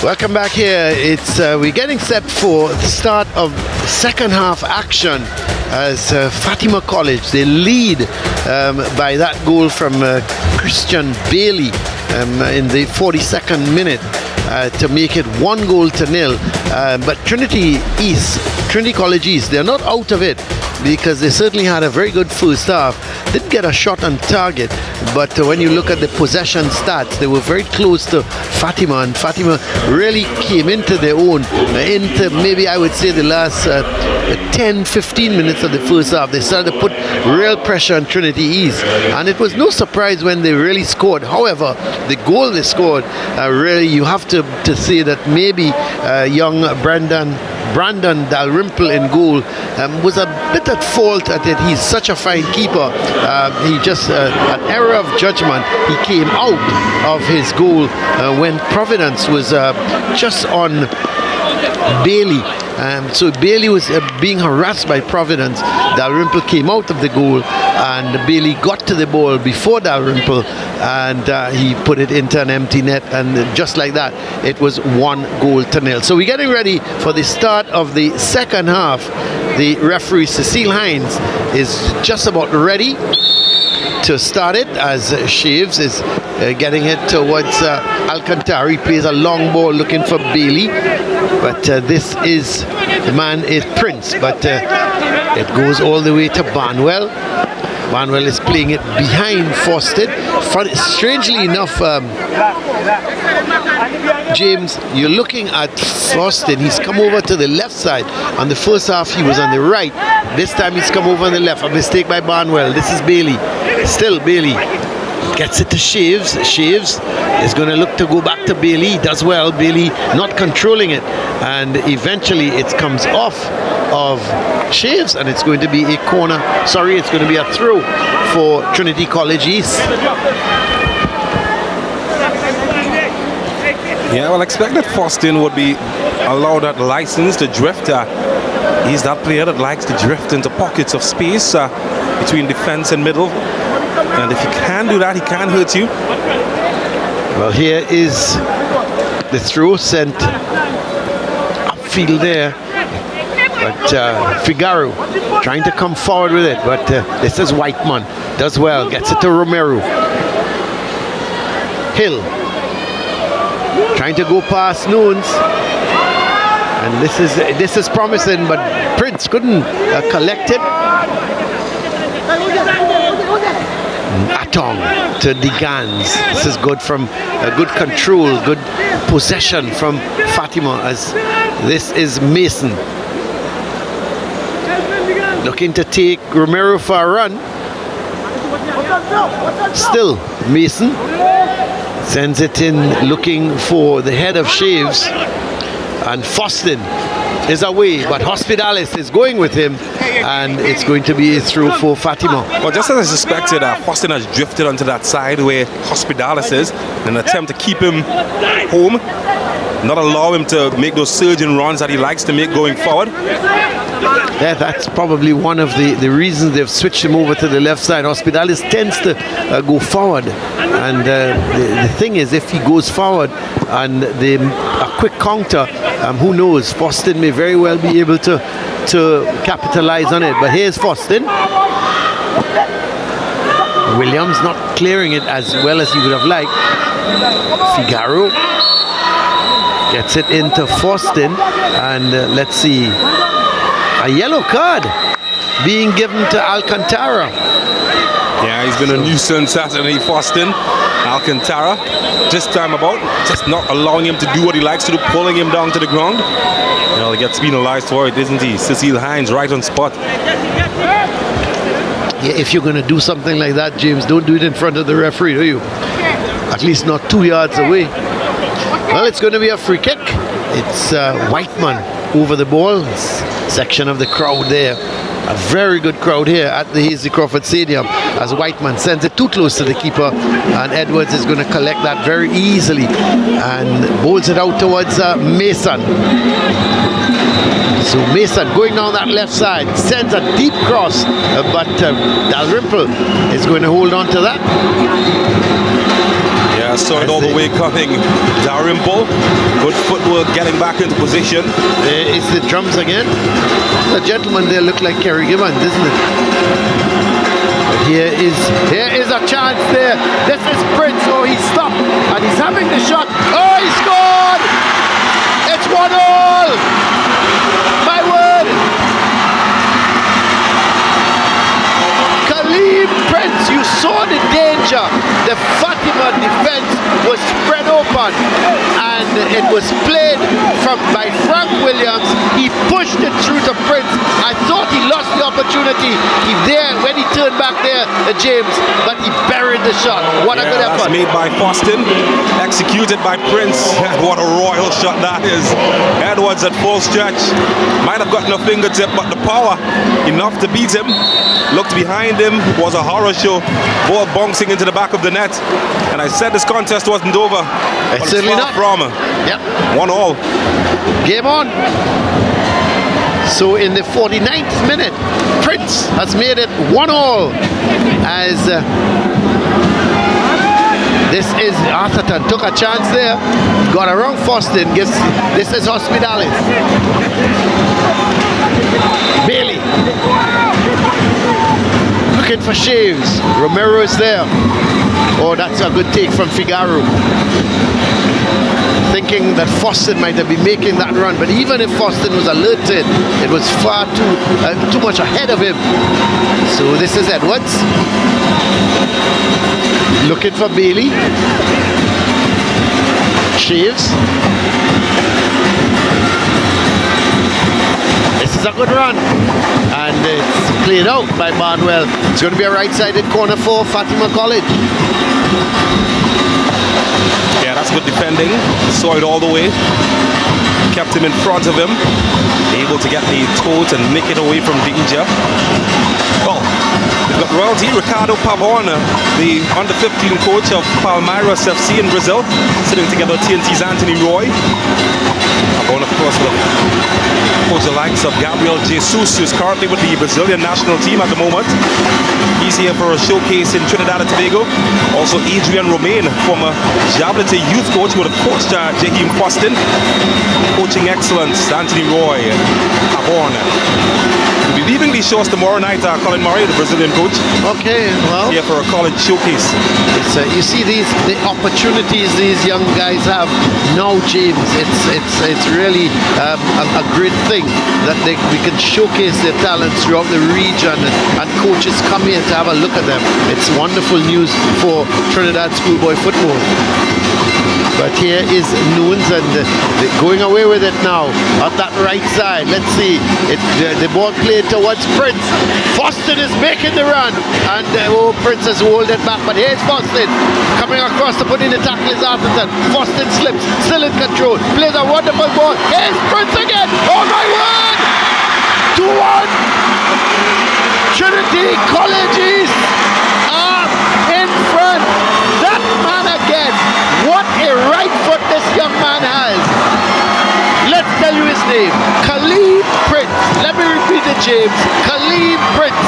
S7: Welcome back here. It's we're getting set for the start of second half action as Fatima College, they lead by that goal from Christian Bailey in the 42nd minute to make it 1-0. But Trinity College East, they're not out of it because they certainly had a very good first half. Didn't get a shot on target, but when you look at the possession stats, they were very close to Fatima, and Fatima really came into their own into maybe I would say the last 10-15 minutes of the first half. They started to put real pressure on Trinity East, and it was no surprise when they really scored. However, the goal they scored, really you have to say that maybe young Brandon Dalrymple in goal was a bit at fault at it. He's such a fine keeper. He just an error of judgment. He came out of his goal when Providence was just on Bailey. So Bailey was being harassed by Providence. Dalrymple came out of the goal and Bailey got to the ball before Dalrymple, and he put it into an empty net, and just like that it was 1-0. So we're getting ready for the start of the second half. The referee Cecile Hines is just about ready to start it as Shaves is getting it towards Alcantara. He plays a long ball looking for Bailey, but this is the man is Prince, but it goes all the way to Barnwell. Barnwell is playing it behind Fosted. Strangely enough, James, you're looking at Fosted. He's come over to the left side. On the first half, he was on the right. This time, he's come over on the left. A mistake by Barnwell. This is Bailey. Still Bailey. Gets it to Shaves. Shaves is going to look to go back to Bailey. He does well. Bailey not controlling it. And eventually, it comes off of Shaves, and it's going to be a corner. Sorry, it's going to be a throw for Trinity College East.
S8: Yeah, well, I expect that Faustin would be allowed that license to drift. He's that player that likes to drift into pockets of space between defense and middle. And if he can do that, he can hurt you.
S7: Well, here is the throw sent upfield there. But Figaro trying to come forward with it. But this is Whiteman. Does well. Gets it to Romero. Hill. Trying to go past Noons. And this is promising, but Prince couldn't collect it. Atong to Digans. This is good from good control, good possession from Fatima, as this is Mason. Looking to take Romero for a run. Still Mason. Sends it in looking for the head of Shaves. And Faustin is away, but Hospitalis is going with him, and it's going to be a throw for Fatima.
S8: Well, just as I suspected, Faustin has drifted onto that side where Hospitalis is in an attempt to keep him home, not allow him to make those surging runs that he likes to make going forward.
S7: Yeah, that's probably one of the reasons they've switched him over to the left side. Hospitalis tends to go forward, and the thing is, if he goes forward and a quick counter, who knows, Faustin may very well be able to capitalize on it. But here's Faustin. Williams not clearing it as well as he would have liked. Figaro gets it into Faustin, and let's see, a yellow card being given to Alcantara.
S8: Yeah, he's been a nuisance, Saturday, Faustin. Alcantara, this time about, just not allowing him to do what he likes to do, pulling him down to the ground. You know, he gets penalized for it, isn't he? Cecile Hines right on spot.
S7: Yeah, if you're going to do something like that, James, don't do it in front of the referee, do you? At least not 2 yards away. Well, it's going to be a free kick. It's Whiteman over the ball. Section of the crowd there. A very good crowd here at the Hasely Crawford Stadium, as Whiteman sends it too close to the keeper, and Edwards is going to collect that very easily and bowls it out towards Mason. So Mason going down that left side sends a deep cross, but Dalrymple is going to hold on to that.
S8: Yeah, Yeah, I saw it all the way coming. Dalrymple, good footwork, getting back into position.
S7: It's the drums again. The gentleman there look like Kerry Gibbons, isn't it? But here is a chance there. This is Prince. Oh, he stopped and he's having the shot. Oh, he scored! It's 1-1. My word. Khalid Prince, you saw the danger. The Fatima defense was spread open and it was played by Frank Williams. He pushed it through to Prince. I thought he lost the opportunity when he turned back there, James, but he buried the shot. What a good effort.
S8: That's made by Boston, executed by Prince. What a royal shot that is. Edwards at full stretch. Might have gotten a fingertip, but the power enough to beat him. Looked behind him, was a horror show. Ball bouncing into the back of the net. And I said this contest wasn't over.
S7: It's certainly not.
S8: From 1-1.
S7: Game on. So in the 49th minute, Prince has made it 1-1 as this is Atherton took a chance there, got around Foston. This is Hospitalis. Bailey looking for Shaves. Romero is there. Oh, that's a good take from Figaro. Thinking that Foston might have been making that run, but even if Foston was alerted, it was far too much ahead of him. So this is Edwards looking for Bailey. Shaves. This is a good run, and it's played out by Barnwell. It's going to be a right-sided corner for Fatima College.
S8: Yeah, that's good defending. Saw it all the way. Kept him in front of him. Able to get the tote and make it away from danger. Well, we've got royalty. Ricardo Pavon, the under-15 coach of Palmeiras FC in Brazil, sitting together with TNT's Anthony Roy. Pavon, of course, will coach the likes of Gabriel Jesus, who's currently with the Brazilian national team at the moment. He's here for a showcase in Trinidad and Tobago. Also, Adrian Romain, former Jablite youth coach, who would have coached Jaheim Foston. Coaching excellence, Anthony Roy, Pavon. We'll be leaving these shows tomorrow night. Colin Murray, the Brazilian coach.
S7: Okay, well,
S8: here for a college showcase.
S7: You see the opportunities these young guys have now, James. It's really a great thing that we can showcase their talents throughout the region, and coaches come here to have a look at them. It's wonderful news for Trinidad schoolboy football. But here is Nunes, and they're going away with it now at that right side. Let's see. The ball played towards Prince. Foston is making the run, and Prince has rolled it back. But here's Foston coming across to put in the tackle is Atherton. Foston slips, still in control. Plays a wonderful ball. Here's Prince again. Oh my word! 2-1. Trinity Colleges are in front. That man again. What a right foot this young man has. Let's tell you his name. Khalid Prince. Let me repeat it, James. Khalid Prince.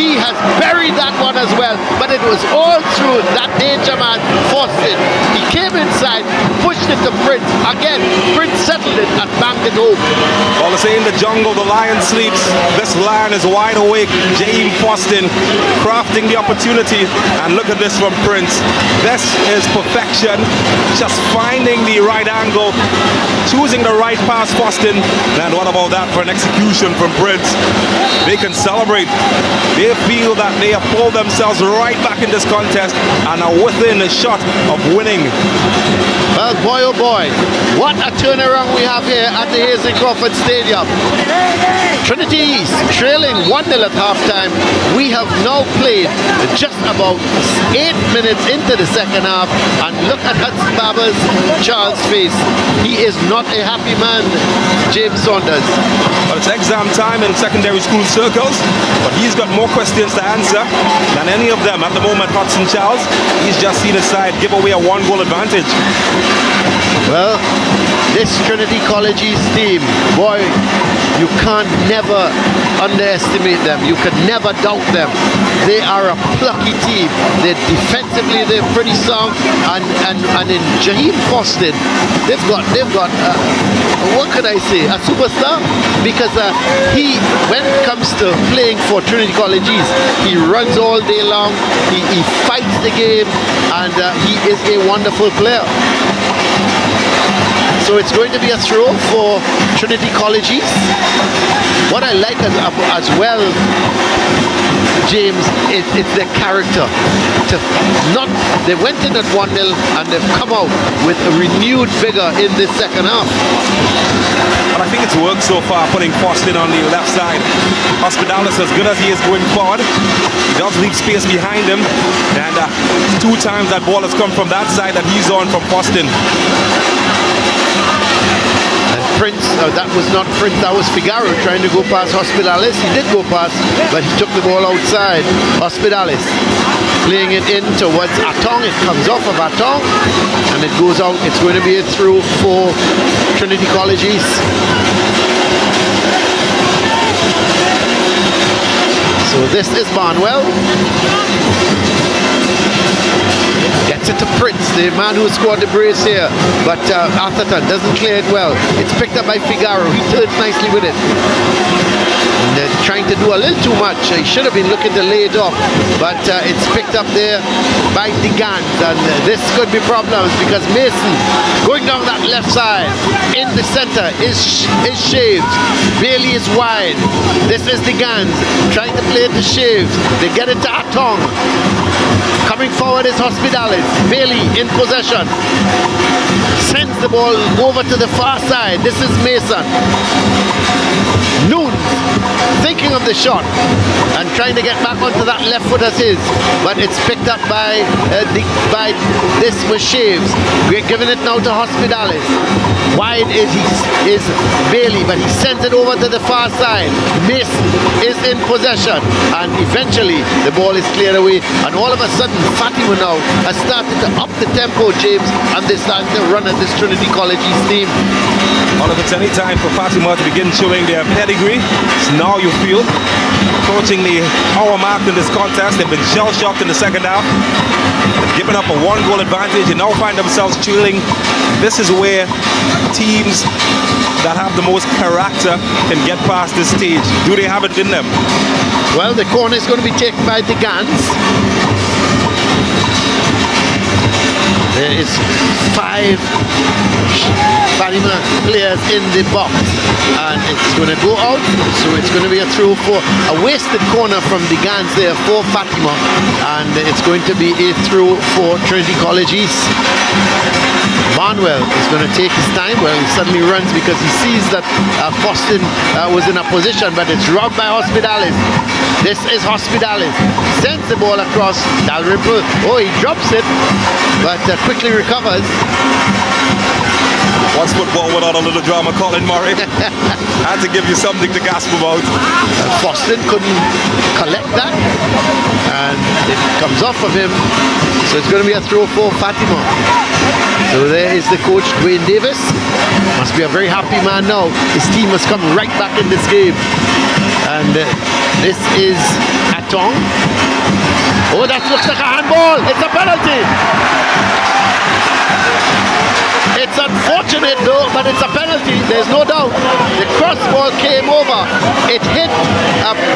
S7: He has buried that one as well, but it was all through that danger man, Foston. He came inside, pushed it to Prince. Again, Prince settled it and banged it home.
S8: Well, they say in the jungle, the lion sleeps. This lion is wide awake. Jaheim Foston crafting the opportunity. And look at this from Prince. This is perfection. Just finding the right angle, choosing the right pass, Foston. And what about that for an execution from Prince? They can celebrate. They feel that they have pulled themselves right back in this contest and are within a shot of winning.
S7: Well, boy, oh boy, what a turnaround we have here at the Hazen Crawford Stadium. Trinity East trailing 1-0 at halftime. We have now played just about 8 minutes into the second half, and look at Hudson Baba's Charles' face. He is not a happy man, James Saunders.
S8: Well, it's exam time in secondary school circles, but he's got more questions to answer than any of them. At the moment, Hudson Charles, he's just seen his side give away a 1-goal advantage.
S7: Well, this Trinity College East team, boy, you can't never underestimate them. You can never doubt them. They are a plucky team. Defensively they're pretty sound, and in Jaheim Foston, they've got what can I say, a superstar, because he, when it comes to playing for Trinity College East, he runs all day long, he fights the game, and he is a wonderful player. So it's going to be a throw for Trinity College East. What I like as well, James, it's their character. They went in at 1-0 and they've come out with a renewed vigor in this second half.
S8: But I think it's worked so far, putting Foston on the left side. Hospitalis, as good as he is going forward, he does leave space behind him, and 2 times that ball has come from that side that he's on from Foston.
S7: Prince, that was not Prince, that was Figaro trying to go past Hospitalis. He did go past, but he took the ball outside. Hospitalis playing it in towards Atong. It comes off of Atong and it goes out. It's going to be a through for Trinity College East. So this is Barnwell. Gets it to Prince, the man who scored the brace here, but Atherton doesn't clear it well. It's picked up by Figaro. He turns nicely with it. And they're trying to do a little too much. He should have been looking to lay it off, but it's picked up there by Digans, and this could be problems because Mason going down that left side in the center is Shaves. Bailey is wide. This is Digans trying to play it to Shaves. They get it to Atong. Coming forward is Hospitalis. Bailey in possession. Sends the ball over to the far side. This is Mason. Noon thinking of the shot and trying to get back onto that left foot as his, but it's picked up by this was Shaves. We're giving it now to Hospitalis. Wide is Bailey, but he sends it over to the far side. Mason is in possession, and eventually the ball is cleared away, and all of a sudden Fatima now has started to up the tempo, James, and they're starting to run at this Trinity College East team.
S8: Well, if it's any time for Fatima to begin showing their pedigree, it's now, you feel. Approaching the hour mark in this contest, they've been shell-shocked in the second half. They've given up a 1-goal advantage and now find themselves trailing. This is where teams that have the most character can get past this stage. Do they have it in them?
S7: Well, the corner is going to be taken by the Gans. There is 5 Fatima players in the box, and it's going to go out, so it's going to be a throw for a wasted corner from the Gans there for Fatima, and it's going to be a throw for Trinity College East. Barnwell is going to take his time. Well, he suddenly runs because he sees that Foston was in a position, but it's robbed by Hospitalis. This is Hospitalis. Sends the ball across. Dalrymple, oh, he drops it, but quickly recovers.
S8: What's football without a little drama, Colin Murray? I had to give you something to gasp about.
S7: Foston couldn't collect that, and it comes off of him. So it's going to be a throw for Fatima. So there is the coach, Dwayne Davis. Must be a very happy man now. His team has come right back in this game. And this is Atong. Oh, that looks like a handball. It's a penalty. It's unfortunate though, but it's a penalty, there's no doubt. The cross ball came over, it hit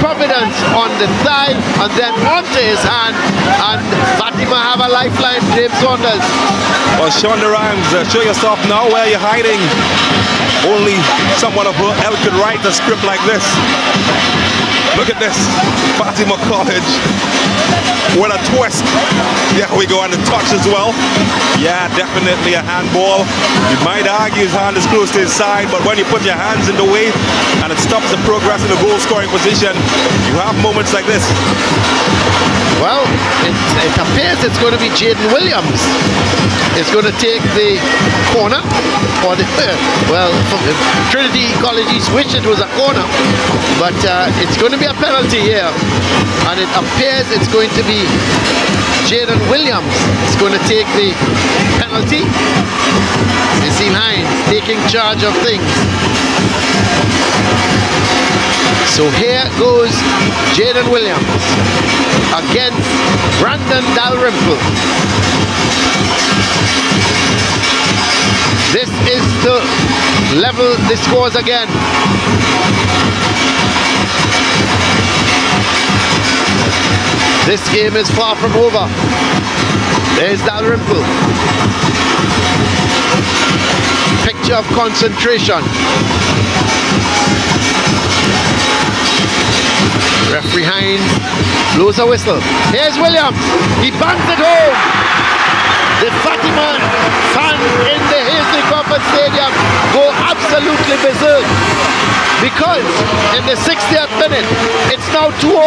S7: Providence on the thigh and then onto his hand, and Fatima have a lifeline, James Saunders.
S8: Well, Shonda Rhimes, show yourself now where you're hiding. Only someone of her ilk could write a script like this. Look at this, Fatima College with a twist. Yeah, we go on the touch as well. Yeah, definitely a handball. You might argue his hand is close to his side, but when you put your hands in the way and it stops the progress in the goal scoring position, you have moments like this.
S7: Well, it appears it's going to be Jaden Williams. It's going to take the corner, or the, well, Trinity College East wish it was a corner, but it's going to be a penalty here, and it appears it's going to be Jaden Williams is going to take the penalty. Nassim Hines taking charge of things. So here goes Jaden Williams against Brandon Dalrymple. This is to level the scores again. This game is far from over. There's Dalrymple. Picture of concentration. Referee Hines blows a whistle. Here's Williams. He bangs it home. The Fatima fans in the Hazley Crawford Stadium go absolutely berserk because in the 60th minute it's now 2-2.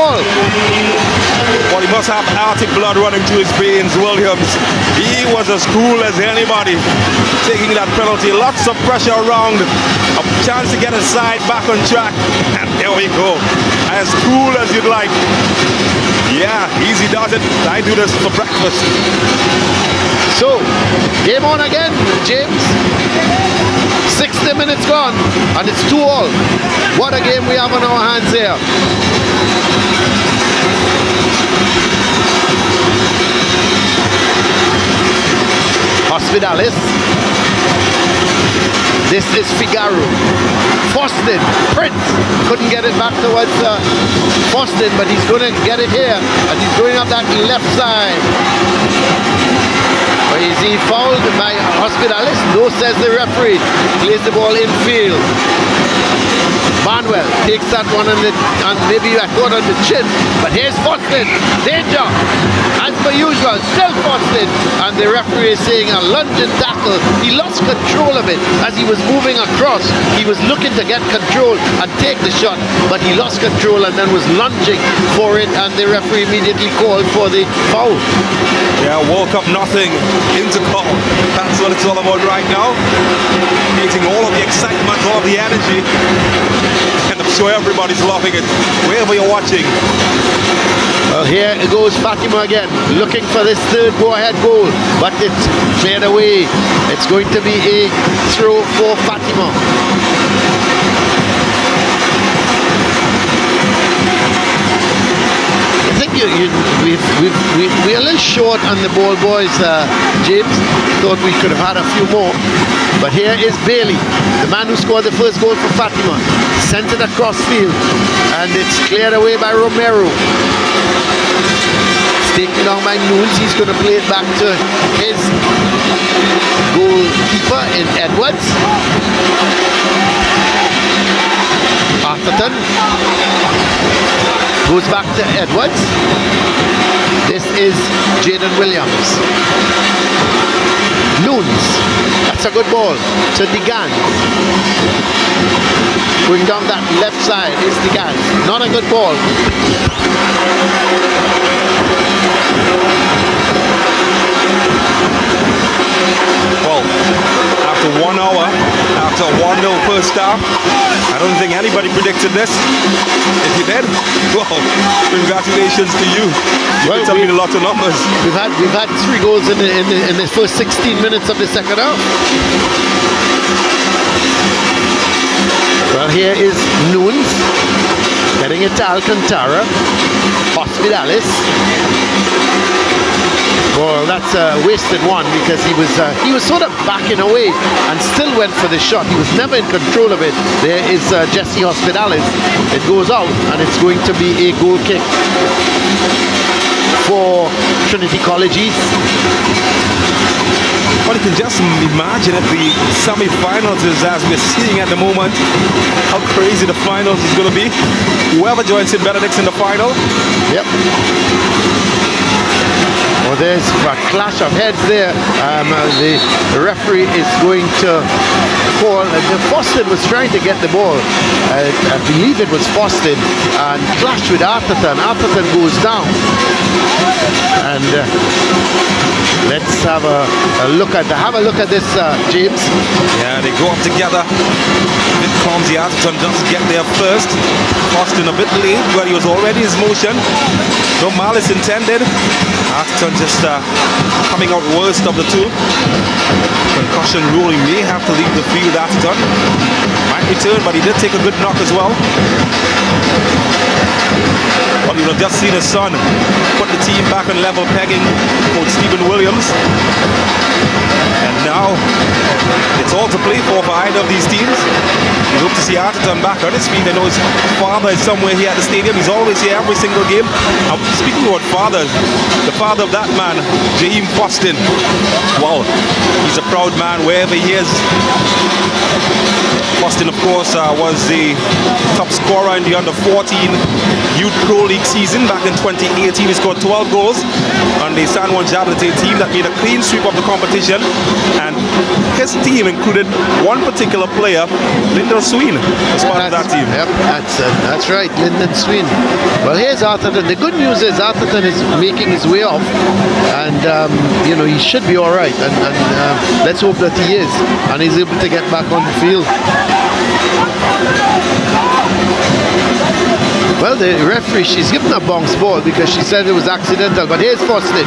S8: Well, he must have Arctic blood running through his veins, Williams. He was as cool as anybody taking that penalty. Lots of pressure around, a chance to get his side back on track, and there we go. As cool as you'd like. Yeah, easy does it. I do this for breakfast.
S7: So, game on again, James. 60 minutes gone, and it's 2-2. What a game we have on our hands here. Hospitalis. This is Figaro. Foston, Prince, couldn't get it back towards Foston, but he's going to get it here, and he's going up that left side. Is he fouled by Hospitalis? No, says the referee. Plays the ball infield. Barnwell takes that one and maybe I thought on the chin, but here's Foston. Danger! As per usual, still Foston, and the referee is saying a lunging tackle. He lost control of it as he was moving across. He was looking to get control and take the shot, but he lost control and then was lunging for it, and the referee immediately called for the foul.
S8: Yeah, World Cup nothing. INTERCOL. That's what it's all about right now. Creating all of the excitement, all of the energy. And I'm sure everybody's loving it, wherever you're watching.
S7: Well, here goes Fatima again, looking for this third go-ahead goal, but it's cleared away. It's going to be a throw for Fatima. I think we're a little short on the ball, boys. James thought we could have had a few more, but here is Bailey, the man who scored the first goal for Fatima, sent it across field, and it's cleared away by Romero. It's taken down by Nunes. He's going to play it back to his goalkeeper in Edwards. Atherton goes back to Edwards. This is Jaden Williams. Nunes. That's a good ball to Digans. Going down that left side is Digans. Not a good ball.
S8: Well, after 1 hour, after a 1-0 first half, I don't think anybody predicted this. If you did, well, congratulations to you. You're telling me a lot of numbers.
S7: We've had 3 goals in the first 16 minutes of the second half. Well, here is Nunes getting it to Alcantara. Hospitalis. Well, that's a wasted one because he was sort of backing away and still went for the shot. He was never in control of it. There is Jesse Hospitalis. It goes out and it's going to be a goal kick for Trinity College East.
S8: Well, you can just imagine if the semi-finals is as we're seeing at the moment, how crazy the finals is going to be. Whoever joins St. Benedict's in the final.
S7: Yep. Well, there's a clash of heads there. The referee is going to call. Foston was trying to get the ball. I believe it was Foston, and clashed with Atherton. Atherton goes down. And Let's have a look at this, James.
S8: Yeah, they go up together. A bit clumsy. Atherton doesn't get there first. Austin a bit late, but he was already in his motion. No malice intended. Atherton just coming out worst of the two. Concussion rule, he may have to leave the field. Atherton might return, but he did take a good knock as well. But we have just seen his son put the team back on level pegging with Stephen Williams. And now it's all to play for either of these teams. We hope to see Atherton back on his feet. I know his father is somewhere here at the stadium. He's always here every single game. Speaking about fathers, the father of that man, Jaheim Fostin. Wow, he's a proud man wherever he is. Fostin, of course, was the top scorer in the under-14 Youth Pro League season back in 2018. He scored 12 goals on the San Juan Jablete team that made a clean sweep of the competition. And his team included one particular player, Lyndon Sween, as part of that team.
S7: Yep, that's right, Lyndon Sween. Well, here's Atherton. The good news is Atherton is making his way off, and he should be all right. And let's hope that he is, and he's able to get back on the field. Well, the referee, she's given a bounce ball because she said it was accidental. But here's Fostin.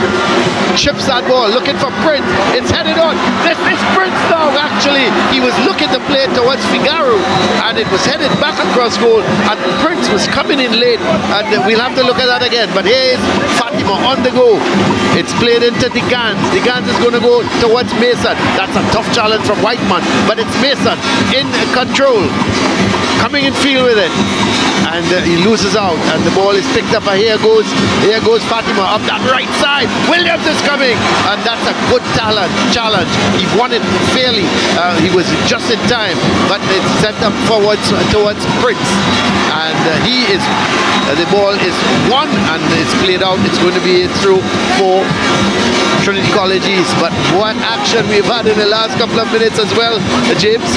S7: Chips that ball, looking for Prince. It's headed on. This is Prince now, actually. He was looking to play towards Figaro, and it was headed back across goal. And Prince was coming in late, and we'll have to look at that again. But here's Fatima on the go. It's played into the Gans. The Gans is going to go towards Mason. That's a tough challenge from Whiteman, but it's Mason in control. Coming in field with it, and he loses out, and the ball is picked up. And here goes Fatima up that right side. Williams is coming, and that's a good challenge. He won it fairly. He was just in time, but it's sent up forwards towards Prince, and the ball is won, and it's played out. It's going to be through for Trinity College East. But what action we've had in the last couple of minutes as well, James.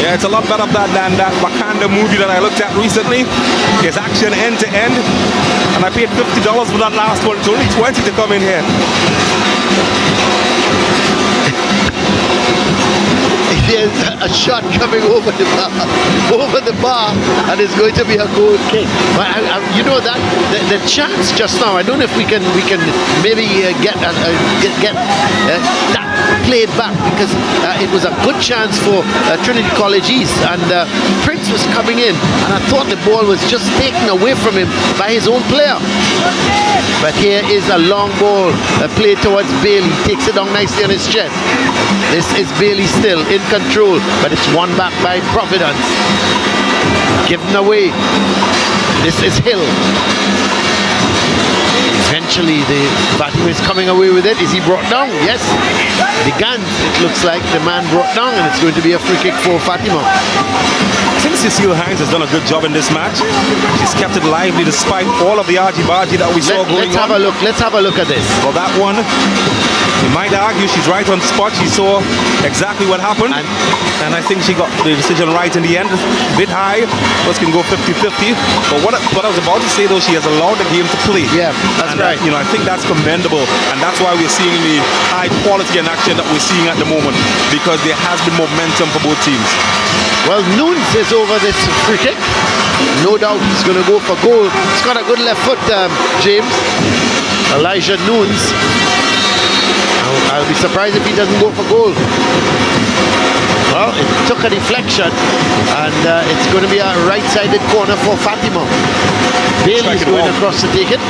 S8: Yeah, it's a lot better than that Wakanda movie that I looked at recently. It's action end to end, and I paid $50 for that last one. It's only $20 to come in here.
S7: There's a shot coming over the bar, and it's going to be a goal kick. But you know that the chance just now. I don't know if we can maybe get that played back, because it was a good chance for Trinity College East, and Prince was coming in, and I thought the ball was just taken away from him by his own player. But here is a long ball played towards Bailey. Takes it down nicely on his chest. This is Bailey still in control, but it's won back by Providence. Given away. This is Hill. Eventually the Fatima is coming away with it. Is he brought down? Yes. The Gans, it looks like the man brought down, and it's going to be a free kick for Fatima.
S8: I think Cecile Hines has done a good job in this match. She's kept it lively despite all of the argy-bargy that we saw going on.
S7: Let's have a look at this.
S8: Well, that one, you might argue she's right on spot. She saw exactly what happened, and I think she got the decision right in the end. A bit high, but can go 50-50. But what I was about to say, though, she has allowed the game to play.
S7: Yeah, that's right.
S8: I think that's commendable, and that's why we're seeing the high quality and action that we're seeing at the moment, because there has been momentum for both teams.
S7: Well, Nunes is over this free kick. No doubt he's going to go for goal. He's got a good left foot, James. Elijah Nunes. I'll be surprised if he doesn't go for goal. Well, it took a deflection, and it's going to be a right-sided corner for Fatima. Bailey is going across to take it.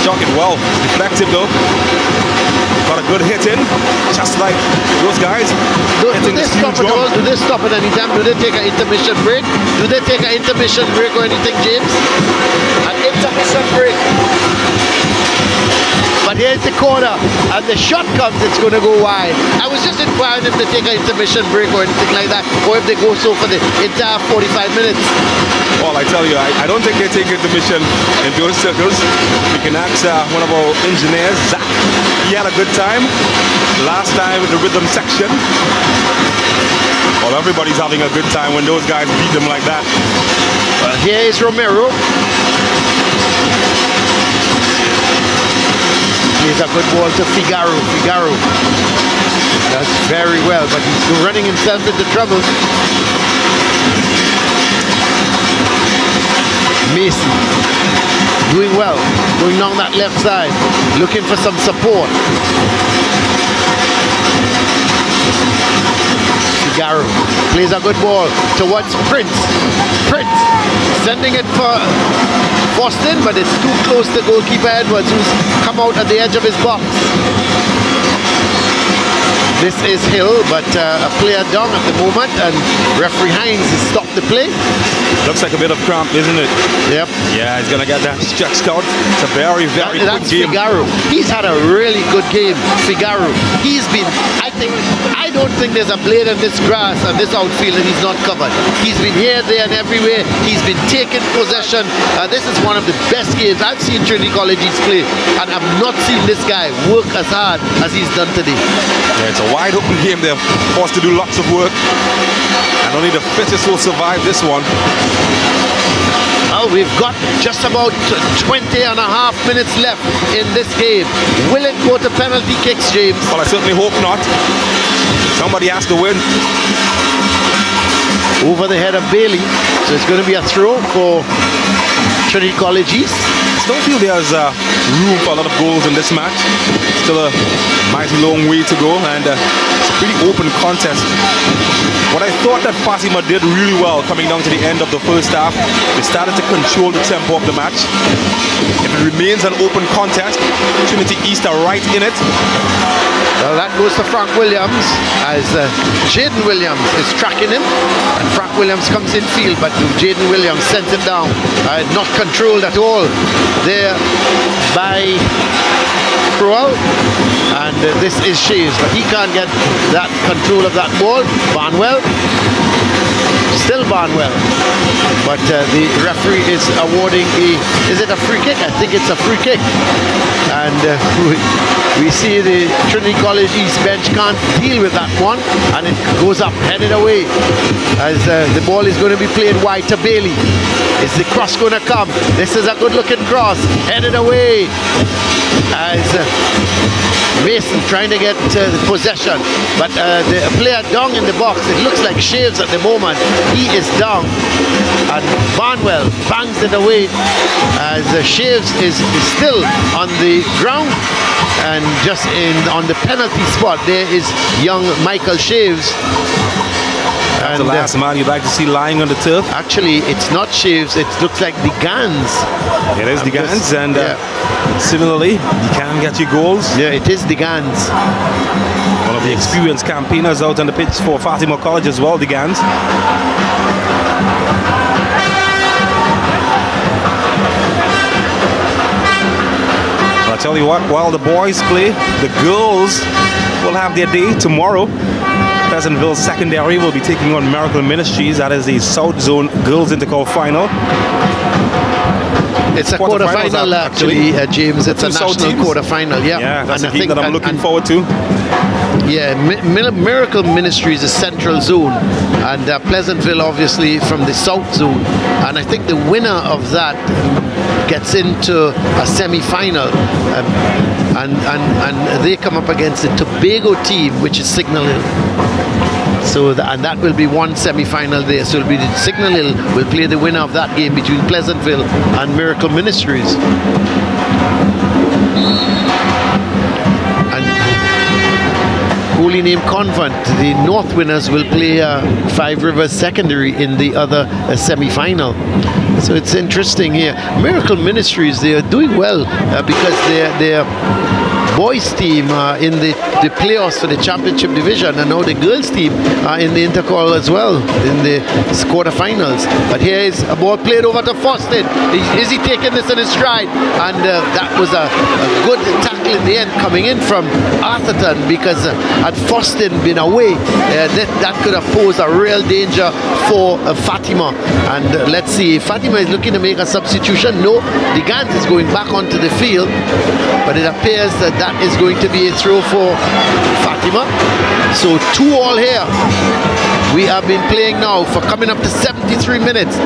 S8: Struck it well. Deflected though. Got a good hit in, just like those guys.
S7: Do they stop at all? Do they stop at any time? Do they take an intermission break? Do they take an intermission break or anything, James? An intermission break. But here's the corner, and the shot comes, it's going to go wide. I was just inquiring if they take an intermission break or anything like that, or if they go so for the entire 45 minutes.
S8: Well, I tell you, I don't think they take intermission in those circles. We can ask one of our engineers, Zach. He had a good time last time with the rhythm section. Well, everybody's having a good time when those guys beat them like that.
S7: Here is Romero. Plays a good ball to Figaro. Figaro does very well, but he's running himself into trouble. Mason doing well, going down that left side, looking for some support. Figaro plays a good ball towards Prince. Prince sending it for Boston, but it's too close to goalkeeper Edwards, who's come out at the edge of his box. This is Hill, but a player down at the moment, and referee Hines has stopped the play.
S8: Looks like a bit of cramp, isn't it?
S7: Yep.
S8: Yeah, he's going to get that stretched out. It's a very quick game.
S7: Figaro. He's had a really good game, Figaro. He's been, I don't think there's a blade in this grass and this outfield that he's not covered. He's been here, there, and everywhere. He's been taking possession. This is one of the best games I've seen Trinity Colleges play, and I've not seen this guy work as hard as he's done today.
S8: Yeah, it's a wide open game. They're forced to do lots of work, and only the fittest will survive this one.
S7: Well, we've got just about 20 and a half minutes left in this game. Will it go to penalty kicks, James?
S8: Well, I certainly hope not. Somebody has to win.
S7: Over the head of Bailey, so it's going to be a throw for Trinity College East.
S8: I still feel there's room for a lot of goals in this match. Still a mighty long way to go, and it's a pretty open contest. What I thought that Fatima did really well coming down to the end of the first half, they started to control the tempo of the match. If it remains an open contest, Trinity East are right in it.
S7: Well, that goes to Frank Williams as Jaden Williams is tracking him, and Frank Williams comes in field, but Jaden Williams sends him down, not controlled at all there by Crowell, and this is Shaves, but he can't get that control of that ball. Barnwell, still Barnwell, but the referee is awarding is it a free kick? I think it's a free kick, and we see the Trinity College East bench can't deal with that one, and it goes up, headed away, as the ball is going to be played wide to Bailey. Is the cross going to come? This is a good looking cross, headed away, as Mason trying to get the possession, but the player down in the box, it looks like Shaves at the moment, he is down, and Barnwell bangs it away as Shaves is still on the ground, and just on the penalty spot there is young Michael Shaves.
S8: That's the last man you'd like to see lying on the turf.
S7: Actually, it's not Shaves, it looks like the Gans.
S8: It is the Gans, and similarly, you can get your goals.
S7: Yeah, it is the Gans.
S8: One of the experienced campaigners out on the pitch for Fatima College as well, the Gans. I'll tell you what, while the boys play, the girls will have their day tomorrow. Pleasantville Secondary will be taking on Miracle Ministries. That is the South Zone Girls INTERCOL final.
S7: It's a quarter-final actually, James. It's a national quarter-final.
S8: Yeah, that's a game that I'm looking forward to.
S7: Yeah, Miracle Ministries is Central Zone, and Pleasantville obviously from the South Zone. And I think the winner of that gets into a semi-final, and they come up against the Tobago team, which is Signal Hill. So and that will be one semi-final there. So it'll be the Signal Hill will play the winner of that game between Pleasantville and Miracle Ministries. And Holy Name Convent, the North winners, will play Five Rivers Secondary in the other semi-final. So it's interesting here. Miracle Ministries, they are doing well because they're boys team in the playoffs for the championship division, and now the girls team in the INTERCOL as well in the quarterfinals. But here is a ball played over to Foston. Is he taking this in his stride? And that was a good tackle in the end coming in from Atherton, because had Foston been away, that could have posed a real danger for Fatima. And let's see, Fatima is looking to make a substitution. No, the Gans is going back onto the field, but it appears that that is going to be a throw for Fatima. So 2-2 here. We have been playing now for coming up to 73 minutes.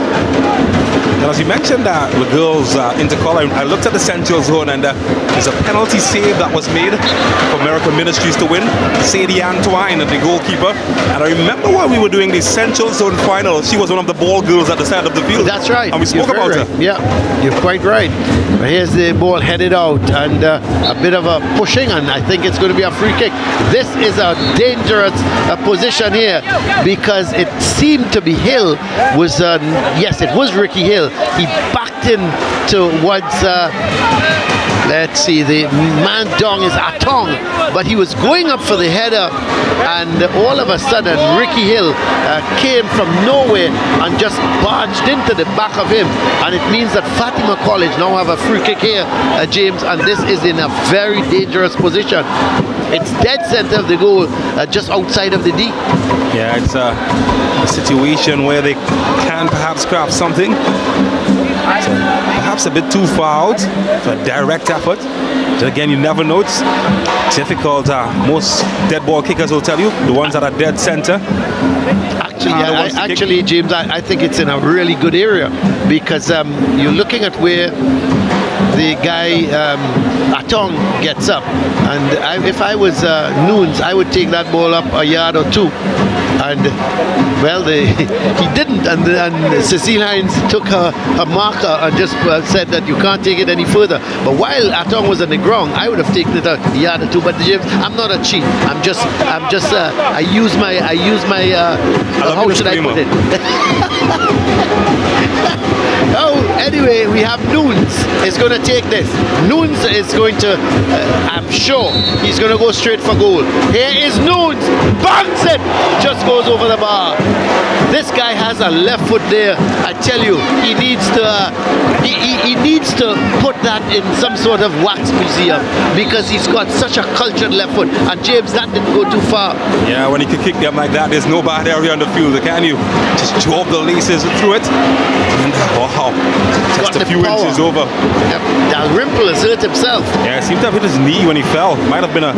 S8: And as you mentioned that the girls INTERCOL, I looked at the central zone, and there's a penalty save that was made for Miracle Ministries to win. Sadie Antoine, the goalkeeper. And I remember when we were doing the central zone final, she was one of the ball girls at the side of the field.
S7: That's right.
S8: And we spoke about her.
S7: Yeah, you're quite right. Here's the ball headed out, and a bit of a pushing, and I think it's going to be a free kick. This is a dangerous position here, because it seemed to be Hill was, yes, it was Ricky Hill. He backed in towards, let's see, the man dong is Atong, but he was going up for the header, and all of a sudden Ricky Hill came from nowhere and just barged into the back of him, and it means that Fatima College now have a free kick here, James, and this is in a very dangerous position. It's dead center of the goal, just outside of the D.
S8: Yeah, it's a situation where they can perhaps craft something. So perhaps a bit too far out for a direct effort. But again, you never know. It's difficult. Most dead ball kickers will tell you, the ones that are dead center.
S7: Actually, James, I think it's in a really good area, because you're looking at where the guy Atong gets up, and if I was Noons, I would take that ball up a yard or two, and well, he didn't, and Cecile Hines took her marker and just said that you can't take it any further. But while Atong was on the ground, I would have taken it a yard or two. But James, I'm not a cheat. I use my how should I put it? Oh, anyway, we have Noons is going to take this. Noons is going to, I'm sure, he's going to go straight for goal. Here is Noons, bangs it, just goes over the bar. This guy has a left foot there. I tell you, he needs to put that in some sort of wax museum, because he's got such a cultured left foot. And James, that didn't go too far.
S8: Yeah, when you can kick them like that, there's no bad area on the field, can you? Just drop the laces through it. And wow, just a few inches over.
S7: Yep. Dalrymple has hurt himself.
S8: Yeah, it seemed to have hit his knee when he fell. Might have been an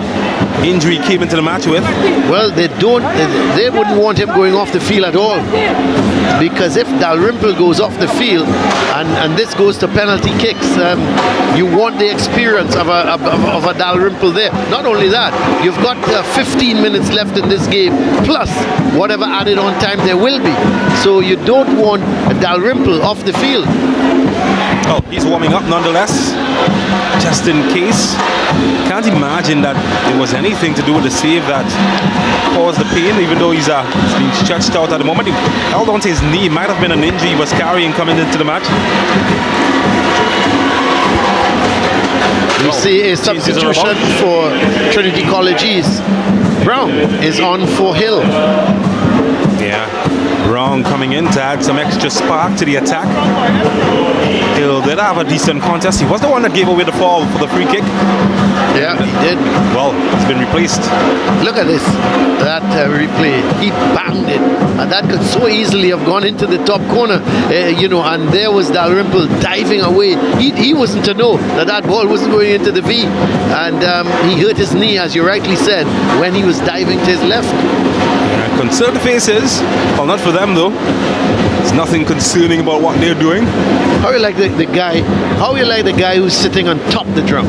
S8: injury he came into the match with.
S7: Well, they wouldn't want him going off the field at all, because if Dalrymple goes off the field and this goes to penalty kicks, you want the experience of a Dalrymple there. Not only that, you've got 15 minutes left in this game, plus whatever added on time there will be. So you don't want a Dalrymple off the field.
S8: Oh, he's warming up nonetheless, just in case. Can't imagine that there was anything to do with the save that caused the pain, even though he's being stretched out at the moment. He held on to his knee. Might have been an injury he was carrying coming into the match.
S7: We see a substitution for Trinity College East. Brown is on for Hill.
S8: Yeah, Brown coming in to add some extra spark to the attack. Hill did have a decent contest. He was the one that gave away the fall for the free kick.
S7: Yeah, he did.
S8: Well, it's been replaced.
S7: Look at this, that replay. He banged it, and that could so easily have gone into the top corner, and there was Dalrymple diving away. He wasn't to know that ball wasn't going into the V, and he hurt his knee, as you rightly said, when he was diving to his left.
S8: Yeah, concerned faces. Well, not for them though. There's nothing concerning about what they're doing.
S7: How you like the guy? How you like the guy who's sitting on top of the drum?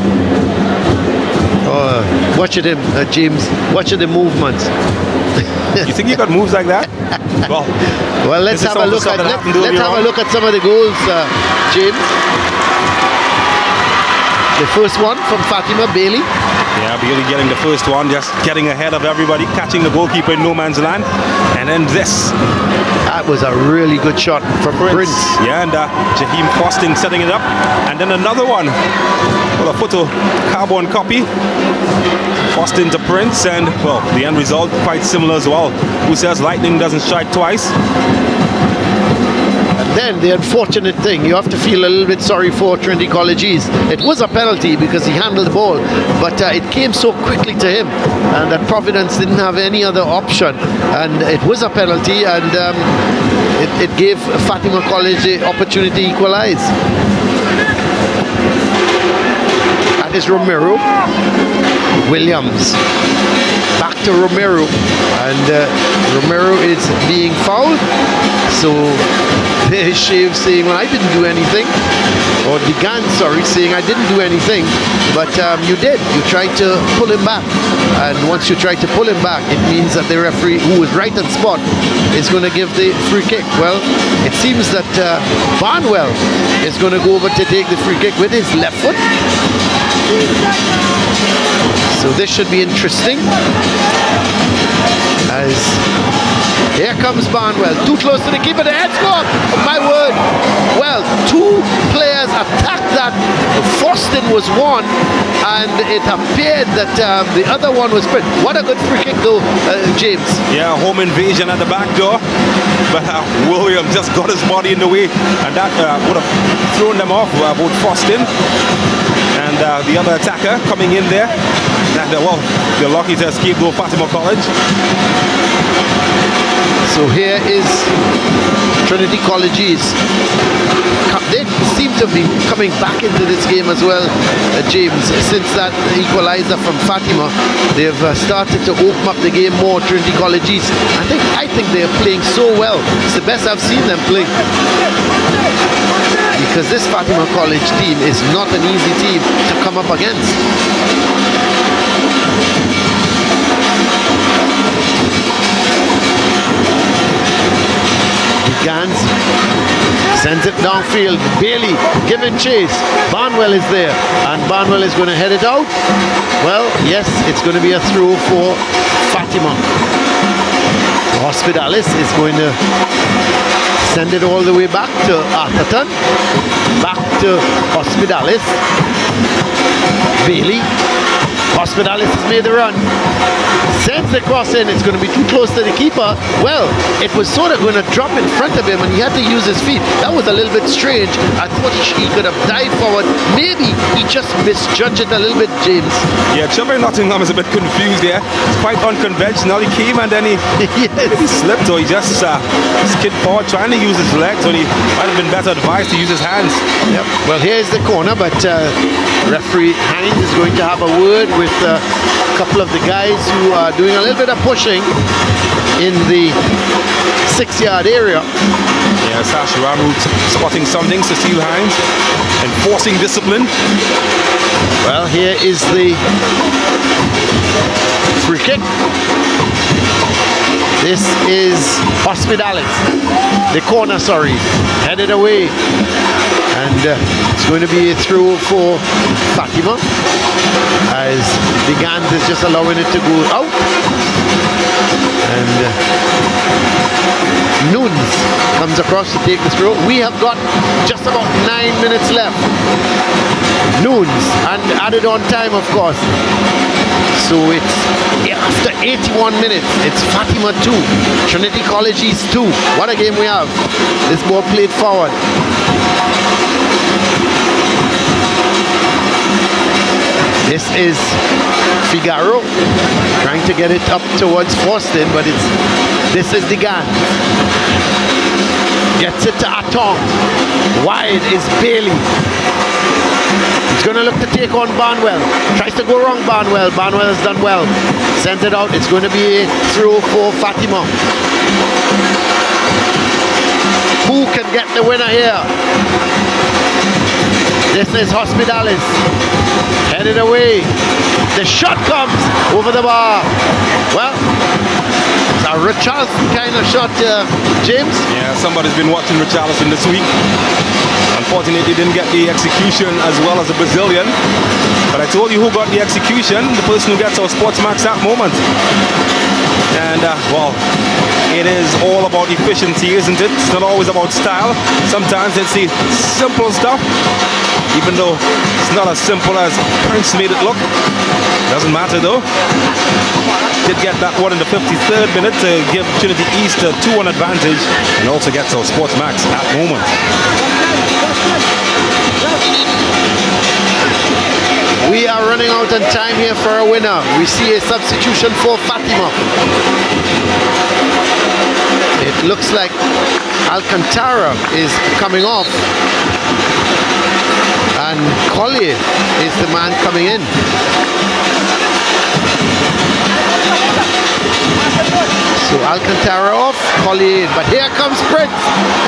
S7: Watching him, James. Watching the movements.
S8: You think you got moves like that?
S7: Well, let's have a look at some of the goals, James. The first one from Fatima Bailey.
S8: Yeah, Bailey getting the first one, just getting ahead of everybody, catching the goalkeeper in no man's land. And then this.
S7: That was a really good shot from Prince.
S8: Yeah, and Jaheim Fostin setting it up. And then another one. Well, a photo carbon copy. Fostin to Prince, and well, the end result quite similar as well. Who says lightning doesn't strike twice?
S7: Then the unfortunate thing, you have to feel a little bit sorry for Trinity College East. It was a penalty because he handled the ball, but it came so quickly to him, and that Providence didn't have any other option, and it was a penalty, and it gave Fatima College the opportunity to equalize. And that is Romero. Williams. Back to Romero. And Romero is being fouled. So there's Shave saying, well, I didn't do anything. Or Degan, sorry, saying I didn't do anything. But you did. You tried to pull him back. And once you try to pull him back, it means that the referee, who is right on spot, is going to give the free kick. Well, it seems that Barnwell is going to go over to take the free kick with his left foot. So this should be interesting. As here comes Barnwell, too close to the keeper, the head's go up. Oh, my word. Well, two players attacked that. Foston was one, and it appeared that the other one was split. What a good free kick though, James.
S8: Yeah, home invasion at the back door. But William just got his body in the way, and that would have thrown them off, both Foston and the other attacker coming in there. And, well, they're lucky to escape though, Fatima College.
S7: So here is Trinity College's. They seem to be coming back into this game as well, James. Since that equalizer from Fatima, they've started to open up the game more, Trinity College's. I think they're playing so well. It's the best I've seen them play. Because this Fatima College team is not an easy team to come up against. Gans sends it downfield. Bailey giving chase. Barnwell is there, and Barnwell is going to head it out. Well, yes, it's going to be a throw for Fatima. Hospitalis is going to send it all the way back to Atherton. Back to Hospitalis. Bailey. Hospitalis has made the run. Sends the cross in. It's going to be too close to the keeper. Well, it was sort of going to drop in front of him, and he had to use his feet. That was a little bit strange. I thought he could have dived forward. Maybe he just misjudged it a little bit, James.
S8: Yeah, Children Nottingham is a bit confused there. It's quite unconventional. He came and then he slipped, or he just skid forward trying to use his legs, or he might have been better advised to use his hands.
S7: Yep. Well, here's the corner, but referee Hines is going to have a word with a couple of the guys who are doing a little bit of pushing in the 6-yard area.
S8: Yeah, Sash Ramu spotting something, Cecile Hines, enforcing discipline.
S7: Well, here is the free kick. This is Hospitalis. The corner, sorry. Headed away. And it's going to be a throw for Fatima, as the Gans is just allowing it to go out. And Nunes comes across to take the throw. We have got just about 9 minutes left. Nunes, and added on time, of course. So it's after 81 minutes, it's Fatima 2, Trinity College is 2. What a game we have. This ball played forward. This is Figaro trying to get it up towards Forston, but this is Degan. Gets it to Atong. Wide is Bailey. He's going to look to take on Barnwell. Tries to go wrong, Barnwell. Barnwell has done well. Sends it out. It's going to be a throw for Fatima. Who can get the winner here? This is Hospitalis. Headed away. The shot comes over the bar. Well, it's a Richarlison kind of shot, James.
S8: Yeah, somebody's been watching Richarlison this week. Unfortunately, didn't get the execution as well as the Brazilian. But I told you who got the execution, the person who gets our sports max that moment. And, well, it is all about efficiency, isn't it? It's not always about style. Sometimes it's the simple stuff, even though it's not as simple as Prince made it look. Doesn't matter though. Did get that one in the 53rd minute to give Trinity East a 2-1 advantage, and also gets our sports max at the moment.
S7: We are running out of time here for a winner. We see a substitution for Fatima. It looks like Alcantara is coming off. and Collier is the man coming in. So Alcantara off, Collier in, but here comes Prince.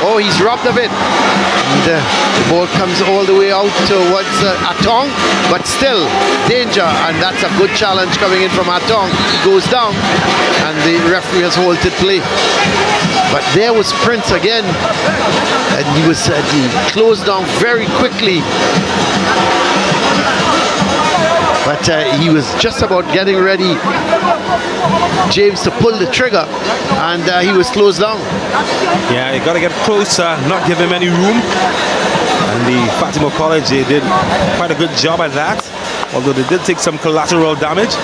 S7: Oh, he's robbed of it. And the ball comes all the way out towards Atong, but still danger, and that's a good challenge coming in from Atong. He goes down, and the referee has halted play. But there was Prince again, and he was he closed down very quickly. But he was just about getting ready, James, to pull the trigger, and he was closed down.
S8: Yeah, you got to get closer, not give him any room. And the Fatima College, they did quite a good job at that, although they did take some collateral damage.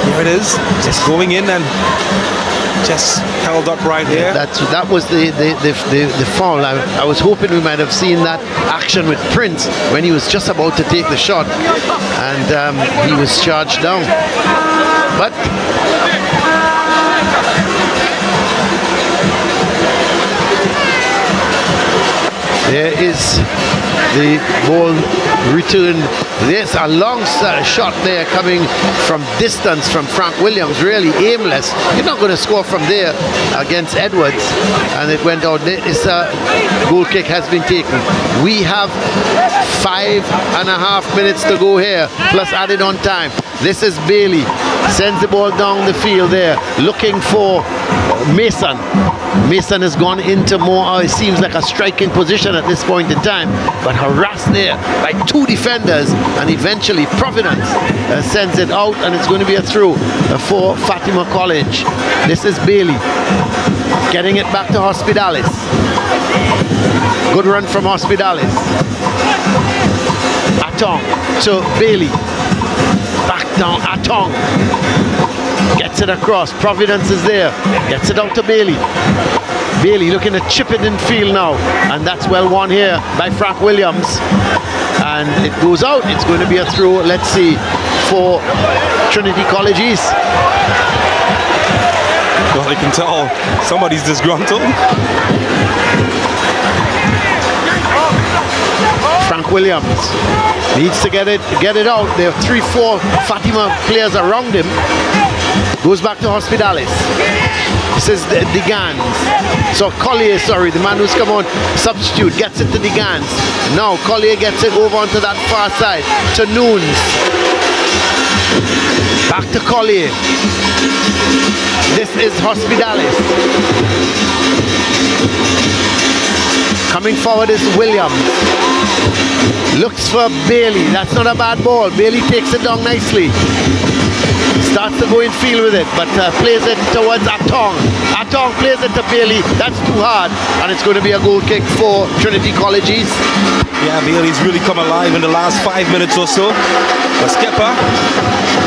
S8: Here it is, just going in and just held up right here.
S7: That was the foul. I was hoping we might have seen that action with Prince when he was just about to take the shot, and he was charged down. But there is the ball returned. There's a long shot there coming from distance from Frank Williams, really aimless. You're not going to score from there against Edwards, and it went out. This goal kick has been taken. We have 5.5 minutes to go here, plus added on time. This is Bailey, sends the ball down the field there, looking for Mason. Mason has gone into more, it seems like a striking position at this point in time, but harassed there by two defenders, and eventually Providence sends it out, and it's going to be a throw for Fatima College. This is Bailey getting it back to Hospitalis. Good run from Hospitalis. Atong to Bailey. Back down, Atong. Gets it across. Providence is there. Gets it out to Bailey. Bailey looking to chip it in field now. And that's well won here by Frank Williams. And it goes out. It's going to be a throw, let's see, for Trinity College East.
S8: Well, you can tell somebody's disgruntled.
S7: Frank Williams needs to get it out. There are 3-4 Fatima players around him. Goes back to Hospitalis. This is Digans. So Collier, sorry, the man who's come on substitute, gets it to Digans. Now Collier gets it over onto that far side to Noons. Back to Collier. This is Hospitalis. Coming forward is Williams. Looks for Bailey. That's not a bad ball. Bailey takes it down nicely. Starts to go in field with it, but plays it towards Atong. Atong plays it to Bailey. That's too hard, and it's going to be a goal kick for Trinity College East.
S8: Yeah, Bailey's really come alive in the last 5 minutes or so. The skipper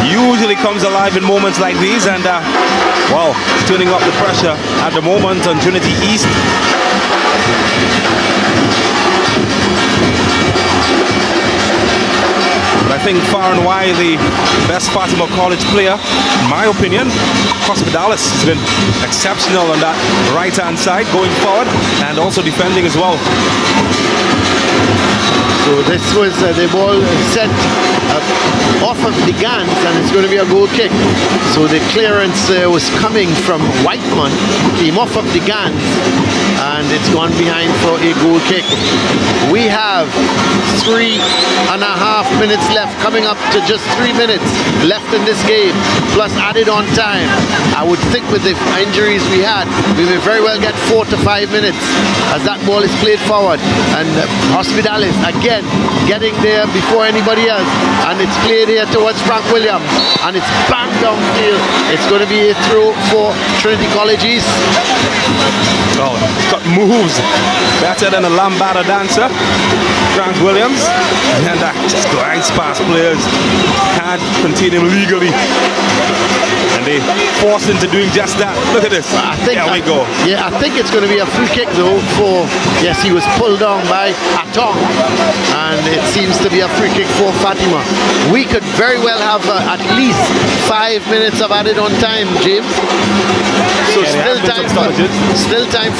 S8: usually comes alive in moments like these, and well, turning up the pressure at the moment on Trinity East. I think far and wide the best Fatima College player, in my opinion, Hospitalis, has been exceptional on that right-hand side, going forward and also defending as well.
S7: So this was the ball set off of the Gans, and it's going to be a goal kick. So the clearance was coming from Whiteman, came off of the Gans, and it's gone behind for a goal kick. We have 3.5 minutes left, coming up to just 3 minutes left in this game, plus added on time. I would think with the injuries we had, we may very well get 4 to 5 minutes as that ball is played forward. And Hospitalis again getting there before anybody else, and it's played here towards Frank Williams, and it's banged downfield. It's going to be a throw for Trinity College East.
S8: Oh, he's got moves better than a lambada dancer, Frank Williams, and that just glides past players, can't contain him legally. And And they forced into doing just that. Look at this. There we go.
S7: Yeah, I think it's going to be a free kick though for, yes, he was pulled down by Atong. And it seems to be a free kick for Fatima. We could very well have at least 5 minutes of added on time, James. So still time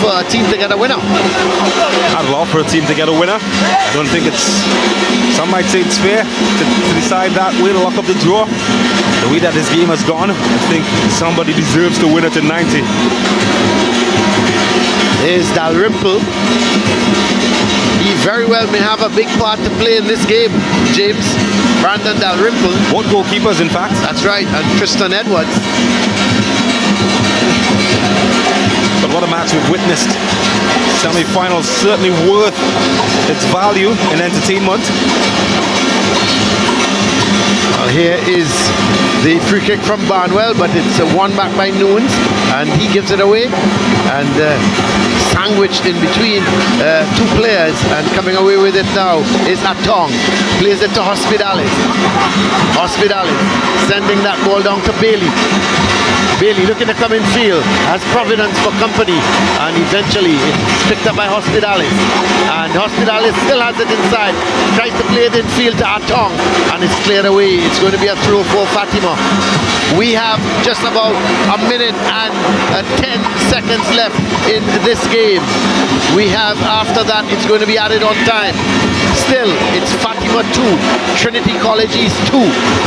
S7: for a team to get a winner.
S8: I'd love for a team to get a winner. I don't think it's, some might say it's fair to decide that way to lock up the draw. The way that this game has gone, I think somebody deserves to win it in 90.
S7: There's Dalrymple. He very well may have a big part to play in this game, James. Brandon Dalrymple.
S8: Both goalkeepers, in fact.
S7: That's right, and Tristan Edwards.
S8: But what a match we've witnessed. Semi-finals certainly worth its value in entertainment.
S7: Well, here is the free kick from Barnwell, but it's won back by Nunes, and he gives it away. And sandwiched in between two players, and coming away with it now is Atong. Plays it to Hospitalis. Hospitalis sending that ball down to Bailey. Bailey looking to come in field, has Providence for company, and eventually it's picked up by Hospitalis. And Hospitalis still has it inside, tries to play it in field to Atong, and it's cleared away. It's going to be a throw for Fatima. We have just about a minute and 10 seconds left in this game. We have, after that, it's going to be added on time. Still, it's Fatima 2, Trinity College East 2,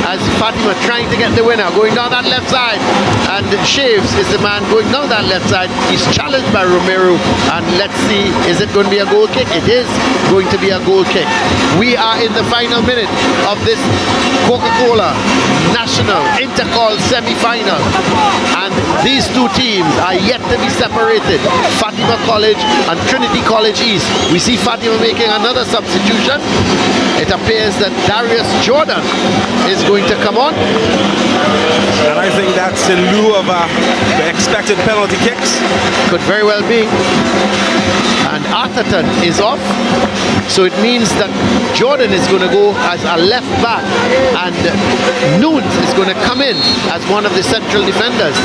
S7: as Fatima trying to get the winner, going down that left side, and Shaves is the man going down that left side. He's challenged by Romero, and let's see, is it going to be a goal kick? It is going to be a goal kick. We are in the final minute of this Coca-Cola National Intercol semi-final, and these two teams are yet to be separated. Fatima College and Trinity College East. We see Fatima making another substitution. It appears that Darius Jordan is going to come on.
S8: And I think that's in lieu of the expected penalty kicks.
S7: Could very well be. And Atherton is off. So it means that Jordan is going to go as a left back, and Nunes is going to come in as one of the central defenders.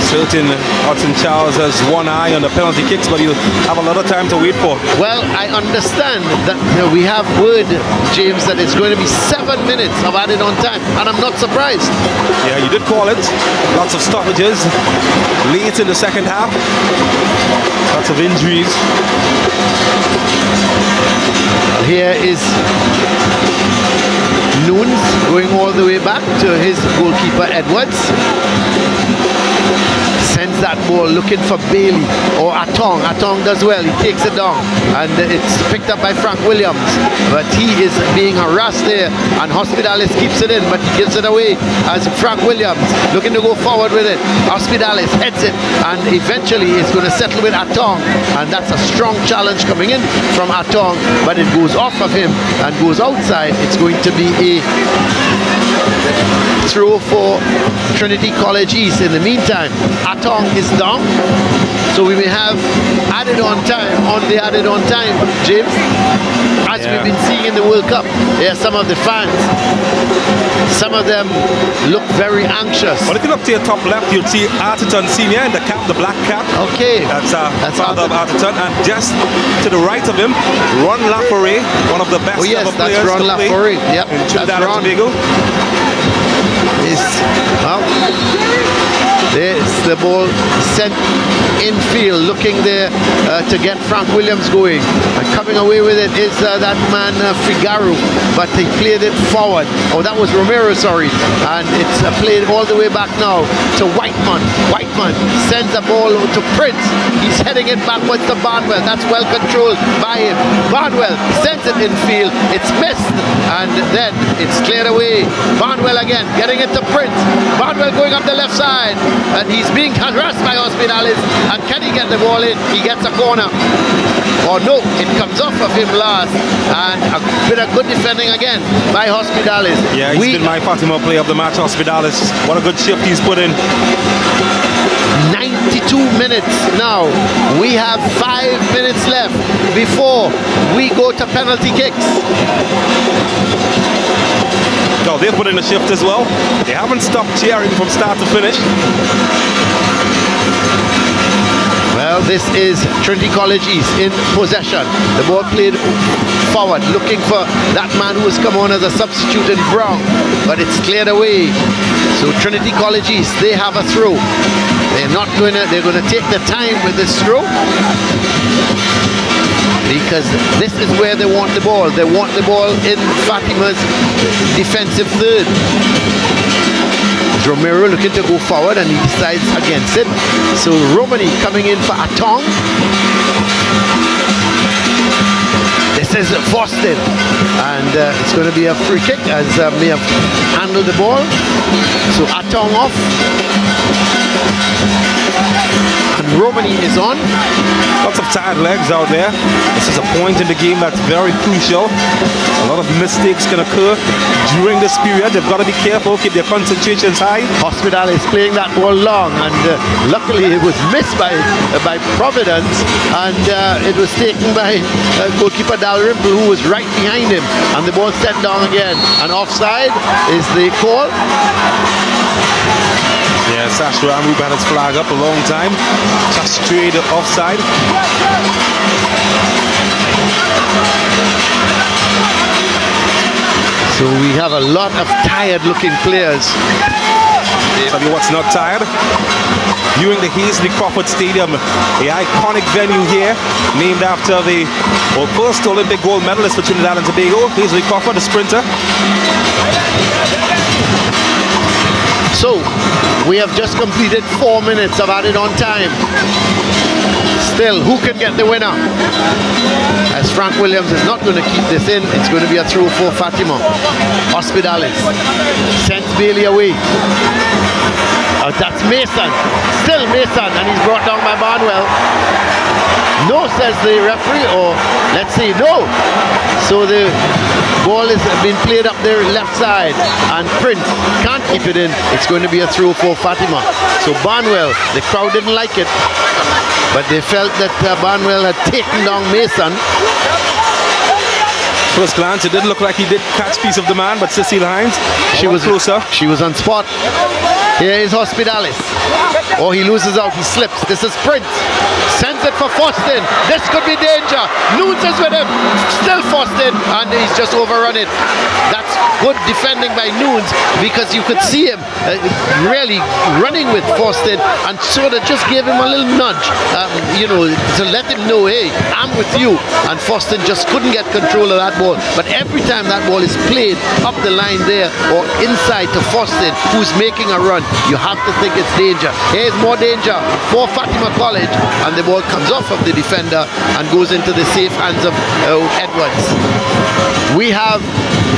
S8: Certain Hudson Charles has one eye on the penalty kicks, but he'll have a lot of time to wait for.
S7: Well, I understand that we have word, James, that it's going to be 7 minutes of added on time, and I'm not surprised.
S8: Yeah, you did call it. Lots of stoppages late in the second half. Lots of injuries.
S7: Here is Nunes going all the way back to his goalkeeper Edwards. Sends that ball looking for Bailey or Atong. Atong does well, he takes it down, and it's picked up by Frank Williams, but he is being harassed there, and Hospitalis keeps it in, but he gives it away as Frank Williams looking to go forward with it. Hospitalis heads it, and eventually it's going to settle with Atong, and that's a strong challenge coming in from Atong, but it goes off of him and goes outside. It's going to be a throw for Trinity College East. In the meantime, Atong is down, so we may have added on time on the added on time, James, as we've been seeing in the World Cup. Yeah, some of the fans, some of them look very anxious.
S8: Well, looking up to your top left, you'll see Atherton Senior in the cap, the black cap.
S7: Okay,
S8: that's father of Atherton, and just to the right of him, Ron Laforet, one of the best ever players.
S7: That's Ron Laforet. Yep,
S8: in Trinidad and Tobago.
S7: Well, there's the ball sent infield, looking there to get Frank Williams going. And coming away with it is that man Figaro, but he played it forward. Oh, that was Romero, sorry. And it's played all the way back now to Whiteman. Whiteman sends the ball to Prince. He's heading it backwards to Barnwell. That's well controlled by him. Barnwell sends it infield. It's missed, and then it's cleared away. Barnwell again, getting it to Prince. Barnwell going up the left side, and he's being harassed by Hospitalis, and can he get the ball in? He gets a corner. Or no, it comes off of him last, and a bit of good defending again by Hospitalis.
S8: Yeah, he's been my Fatima player of the match, Hospitalis. What a good shift he's put in.
S7: 92 minutes now. We have 5 minutes left before we go to penalty kicks.
S8: No, they've put in a shift as well. They haven't stopped cheering from start to finish.
S7: Well, this is Trinity College East in possession. The ball played forward, looking for that man who has come on as a substitute in Brown, but it's cleared away. So Trinity College East, they have a throw. They're going to take the time with this throw, because this is where they want the ball. They want the ball in Fatima's defensive third. Romero looking to go forward and he decides against it. So Romani coming in for Atong. This is Foston, and it's going to be a free kick as may have handled the ball. So Atong off. And Romani is on.
S8: Lots of tired legs out there. This is a point in the game that's very crucial. A lot of mistakes can occur during this period. They've got to be careful, keep their concentrations high.
S7: Hospital is playing that ball long, and luckily it was missed by Providence, and it was taken by goalkeeper Dalrymple, who was right behind him, and the ball set down again. And offside is the call.
S8: Yeah, Sash Ramroop had his flag up a long time. Just straight offside.
S7: So we have a lot of tired-looking players.
S8: Tell you what's not tired. Viewing the Hazley Crawford Stadium, the iconic venue here, named after the first Olympic gold medalist for Trinidad and Tobago, Hazley Crawford, the sprinter.
S7: So, we have just completed 4 minutes of added on time. Still, who can get the winner? As Frank Williams is not going to keep this in, it's going to be a throw for Fatima. Hospitalis sends Bailey away. That's Mason. Still Mason, and he's brought down by Barnwell. No, says the referee, or let's see, no. So the ball is being played up their left side, and Prince can't keep it in. It's going to be a throw for Fatima. So Barnwell, the crowd didn't like it, but they felt that Barnwell had taken down Mason.
S8: First glance, it didn't look like he did catch piece of the man, but Cecile Hines, she was closer.
S7: She was on spot. Here is Hospitalis. Oh, he loses out, he slips. This is Prince. Sends it for Foston. This could be danger. Nunes is with him. Still Foston, and he's just overrun it. That's good defending by Nunes, because you could see him really running with Foston, and sort of just gave him a little nudge, to let him know, hey, I'm with you. And Foston just couldn't get control of that ball. But every time that ball is played up the line there or inside to Foston, who's making a run, you have to think it's danger. Here's more danger for Fatima College, and the ball comes off of the defender and goes into the safe hands of Edwards. We have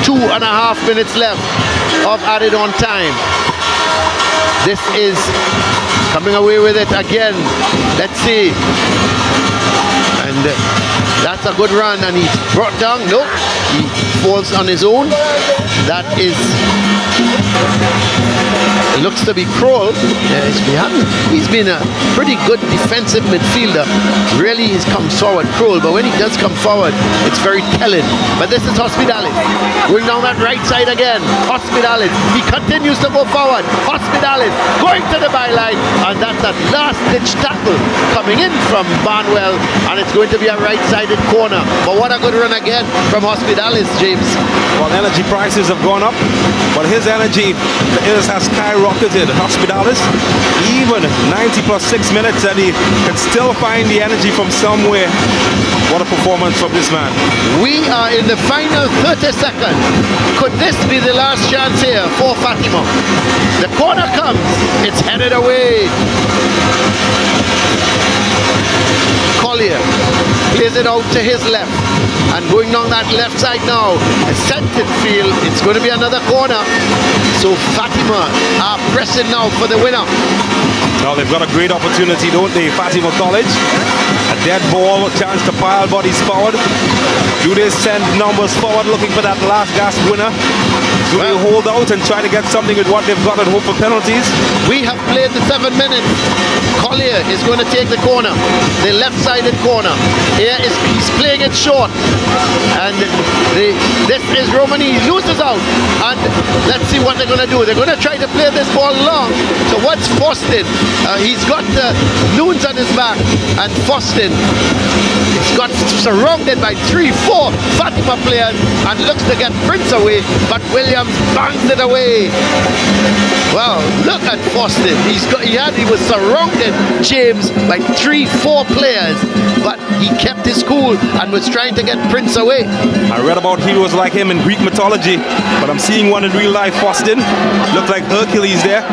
S7: 2.5 minutes left of added on time. This is coming away with it again. Let's see. And that's a good run, and he's brought down. Nope, he falls on his own. That is, it looks to be Kroll. He's been a pretty good defensive midfielder. Really, he's come forward, Kroll, but when he does come forward, it's very telling. But this is Hospitalis going down that right side again. Hospitalis, he continues to go forward. Hospitalis going to the byline, and that's that last-ditch tackle coming in from Barnwell, and it's going to be a right-sided corner. But what a good run again from Hospitalis, James.
S8: Well, energy prices have gone up, but his energy has skyrocketed. Hospitalis, even 90 plus 6 minutes, and he can still find the energy from somewhere. What a performance from this man.
S7: We are in the final 30 seconds. Could this be the last chance here for Fatima? The corner comes. It's headed away. Collier plays it out to his left, and going down that left side now, a centered field. It's going to be another corner. So Fatima are pressing now for the winner.
S8: Now they've got a great opportunity, don't they? Fatima College, a dead ball, chance to pile bodies forward. Do they send numbers forward looking for that last gasp winner? Do they hold out and try to get something with what they've got and hope for penalties?
S7: We have played the 7 minutes. Collier is going to take the corner, the left-sided corner. He's playing it short, and this is Romani. He loses out, and let's see what they're going to do. They're going to try to play this ball long. So what's Foston? He's got the loons on his back, and Foston is got surrounded by 3-4 Fatima players and looks to get Prince away, but Williams bangs it away. Well, look at Foston. He was surrounded, James, by 3-4 players, but he kept his cool and was trying to get Prince away.
S8: I read about heroes like him in Greek mythology, but I'm seeing one in real life. Foston looked like Hercules there.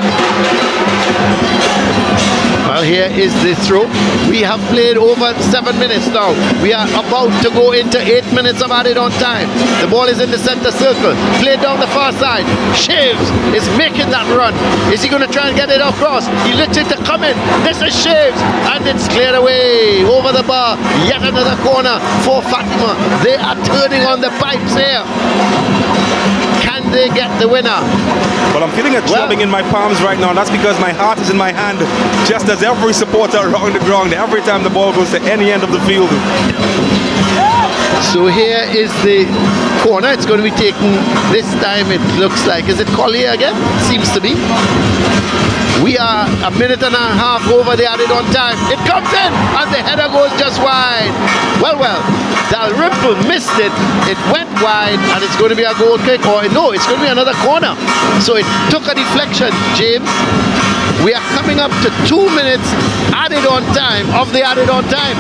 S7: Well, here is the throw. We have played over 7 minutes now. We are about to go into 8 minutes of added on time. The ball is in the center circle. Played down the far side. Shaves is making that run. Is he going to try and get it across? He lets it to come in. This is Shaves, and it's cleared away over the bar. Yet another corner for Fatima. They are turning on the pipes here. Can they get the winner?
S8: Well, I'm feeling a throbbing in my palms right now, and that's because my heart is in my hand, just as every supporter around the ground, every time the ball goes to any end of the field.
S7: So here is the corner. It's going to be taken this time. It looks like, is it Collier again? Seems to be. We are a minute and a half over the added on time. It comes in, and the header goes just wide. Well, Dalrymple missed it. It went wide, and it's going to be a goal kick. Or no, it's going to be another corner. So it took a deflection, James. We are coming up to 2 minutes added on time of the added on time.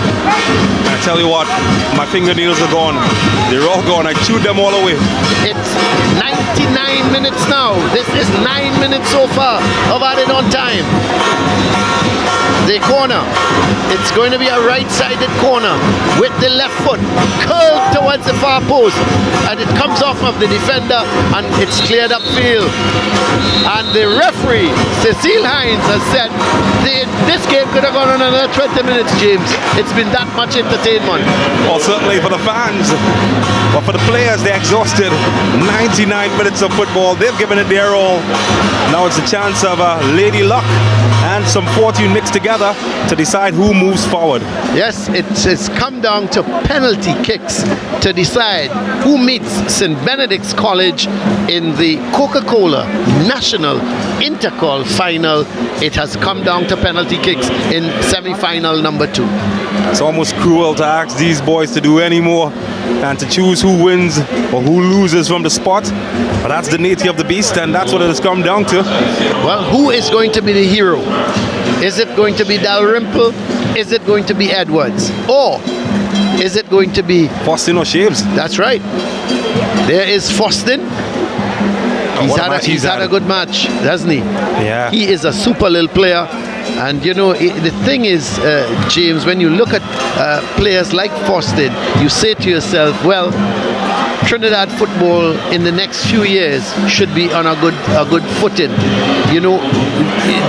S8: I tell you what, my fingernails are gone. They're all gone. I chewed them all away.
S7: It's 99 minutes now. This is 9 minutes so far of added on time. The corner. It's going to be a right-sided corner with the left foot curled towards the far post, and it comes off of the defender, and it's cleared upfield. And the referee, Cecile Hines, has said this game could have gone on another 20 minutes, James. It's been that much entertainment.
S8: Well, certainly for the fans, but for the players, they're exhausted. 99 minutes of football, they've given it their all. Now it's a chance of Lady Luck and some fortune mixed together to decide who moves forward.
S7: Yes, it's come down to penalty kicks to decide who meets St. Benedict's College in the Coca-Cola National INTERCOL final. It has come down to penalty kicks in semi-final number 2.
S8: It's almost cruel to ask these boys to do any more and to choose who wins or who loses from the spot. But that's the nature of the beast, and that's what it has come down to.
S7: Well, who is going to be the hero? Is it going to be Dalrymple? Is it going to be Edwards? Or is it going to be
S8: Foston or Shaves?
S7: That's right. There is Foston. He's had a good match, hasn't he?
S8: Yeah.
S7: He is a super little player. And you know, the thing is, James, when you look at players like Foston, you say to yourself, well, Trinidad football in the next few years should be on a good footing. You know,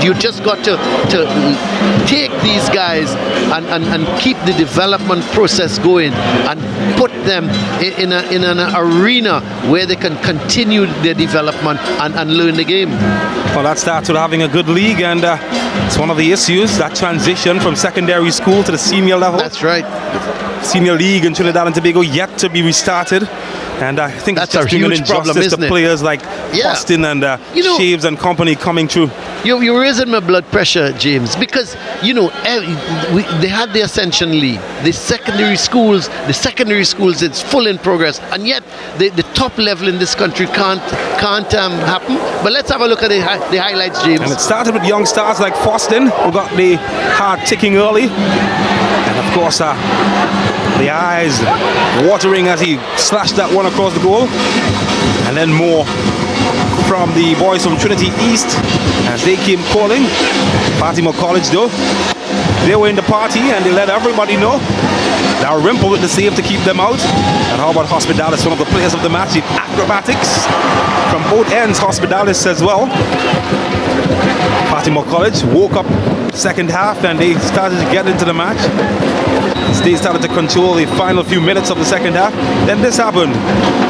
S7: you just got to take these guys and keep the development process going and put them in an arena where they can continue their development and learn the game.
S8: Well, that starts with having a good league, and it's one of the issues, that transition from secondary school to the senior level.
S7: That's right.
S8: Senior league in Trinidad and Tobago yet to be restarted. And I think
S7: that's
S8: it's just
S7: a huge
S8: an
S7: problem,
S8: injustice
S7: isn't
S8: to
S7: it?
S8: players like Foston and Shaves and company coming through.
S7: You're raising my blood pressure, James, because you know they had the Ascension League, the secondary schools, it's full in progress, and yet the top level in this country can't happen. But let's have a look at the highlights, James.
S8: And it started with young stars like Foston, who got the heart ticking early, and of course the eyes watering as he slashed that one across the goal. And then more from the boys from Trinity East as they came calling. Fatima College though, they were in the party and they let everybody know. Dalrymple with the save to keep them out. And how about Hospitalis, one of the players of the match, in acrobatics from both ends. Hospitalis as well. Fatima College woke up second half and they started to get into the match. as they started to control the final few minutes of the second half. Then this happened.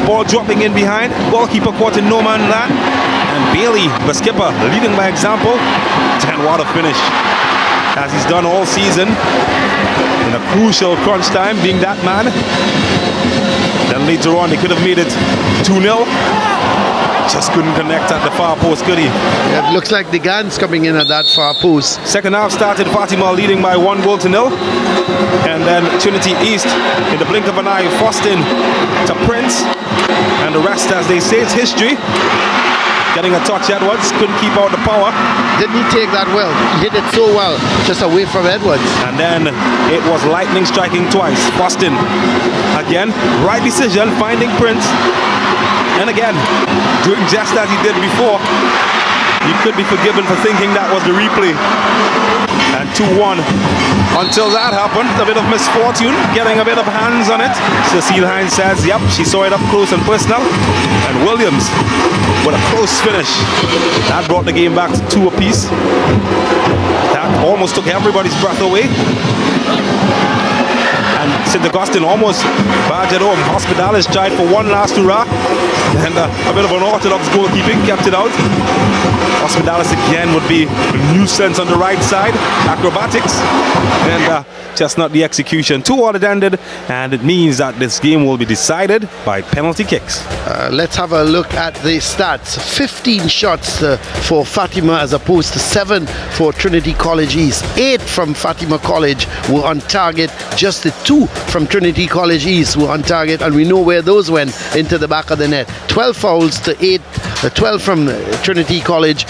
S8: Ball dropping in behind. Goalkeeper caught in no man land. And Bailey, the skipper, leading by example. And what a finish, as he's done all season. In a crucial crunch time, being that man. Then later on, they could have made it 2-0. Just couldn't connect at the far post, could he?
S7: Yeah, it looks like the Gans coming in at that far post.
S8: Second half started, Fatima leading by 1-0. And then Trinity East, in the blink of an eye, forced in to Prince. And the rest, as they say, it's history. Getting a touch, Edwards couldn't keep out the power.
S7: Didn't he take that well? He hit it so well, just away from Edwards.
S8: And then it was lightning striking twice. Boston again, right decision, finding Prince. And again, doing just as he did before. You could be forgiven for thinking that was the replay. And 2-1. Until that happened, a bit of misfortune, getting a bit of hands on it. Cecile Hines says, yep, she saw it up close and personal. And Williams with a close finish. That brought the game back to 2 apiece. That almost took everybody's breath away. And St. Augustine almost barged it home. Hospitalis tried for one last hurrah. And a bit of unorthodox goalkeeping kept it out. Hospitalis again would be a nuisance on the right side. Acrobatics. And just not the execution. 2-2 it ended. And it means that this game will be decided by penalty kicks.
S7: Let's have a look at the stats. 15 shots for Fatima as opposed to 7 for Trinity College East. 8 from Fatima College were on target. Just the 2 from Trinity College East were on target, and we know where those went, into the back of the net. 12 fouls to 8, 12 from Trinity College,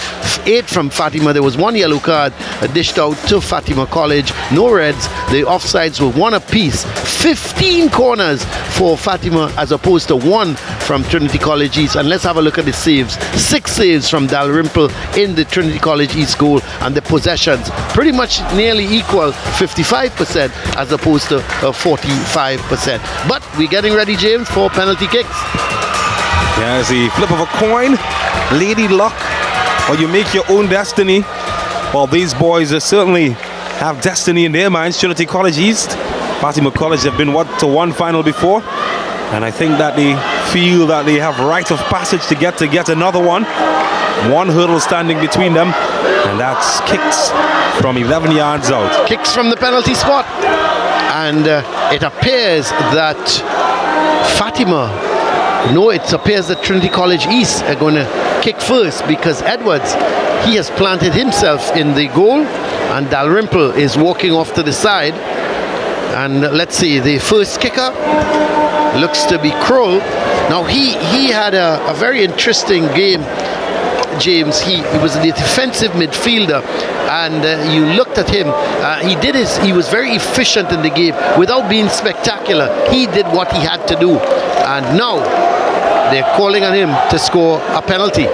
S7: 8 from Fatima. There was 1 yellow card dished out to Fatima College. No reds. The offsides were 1 apiece. 15 corners for Fatima as opposed to 1 from Trinity College East. And let's have a look at the saves. 6 saves from Dalrymple in the Trinity College East goal, and the possessions pretty much nearly equal, 55% as opposed to 45%. But we're getting ready, James, for penalty kicks.
S8: Yeah, it's the flip of a coin, lady luck, or you make your own destiny. Well, these boys certainly have destiny in their minds. Trinity College East, Fatima College have been to one final before, and I think that they feel that they have rite of passage to get another one. 1 hurdle standing between them, and that's kicks from 11 yards out.
S7: Kicks from the penalty spot, and it appears that it appears that Trinity College East are going to kick first, because Edwards, he has planted himself in the goal, and Dalrymple is walking off to the side. And let's see, the first kicker looks to be Kroll. Now he had a very interesting game, James. He was the defensive midfielder, and you looked at him, he was very efficient in the game without being spectacular. He did what he had to do, and now they're calling on him to score a penalty.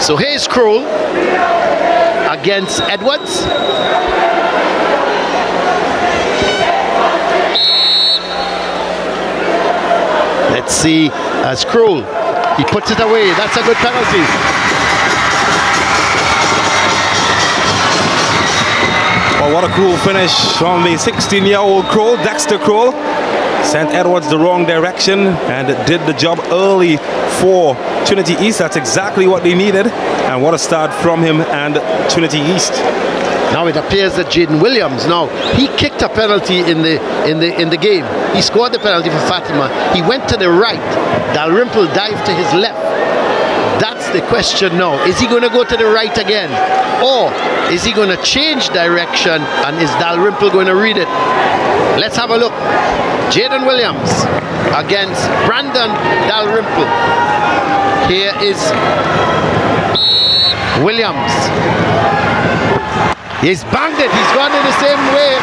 S7: So here's Kroll against Edwards. Let's see, as Kroll, he puts it away. That's a good penalty.
S8: Well, what a cool finish from the 16-year-old Kroll, Dexter Kroll. Sent Edwards the wrong direction and did the job early for Trinity East. That's exactly what they needed. And what a start from him and Trinity East.
S7: Now it appears that Jaden Williams, he kicked a penalty in the game. He scored the penalty for Fatima. He went to the right. Dalrymple dived to his left. That's the question now. Is he going to go to the right again? Or is he going to change direction, and is Dalrymple going to read it? Let's have a look. Jaden Williams against Brandon Dalrymple. Here is Williams. He's banged it. He's gone in the same way,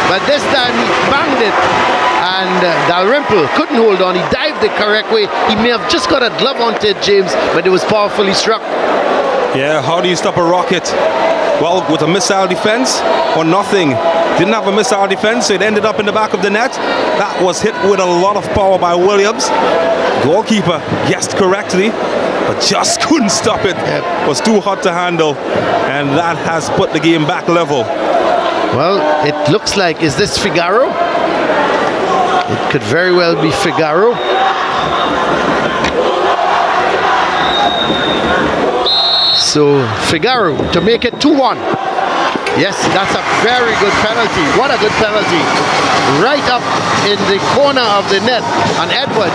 S7: but this time he banged it, and Dalrymple couldn't hold on. He dived the correct way. He may have just got a glove onto it, James, but it was powerfully struck.
S8: Yeah, how do you stop a rocket? Well, with a missile defense or nothing. Didn't have a missile defense, so it ended up in the back of the net. That was hit with a lot of power by Williams. Goalkeeper guessed correctly, but just couldn't stop it. It was too hot to handle, and that has put the game back level.
S7: Well, it looks like, is this Figaro? It could very well be Figaro. So Figaro to make it 2-1. Yes, that's a very good penalty. What a good penalty. Right up in the corner of the net. And Edwards,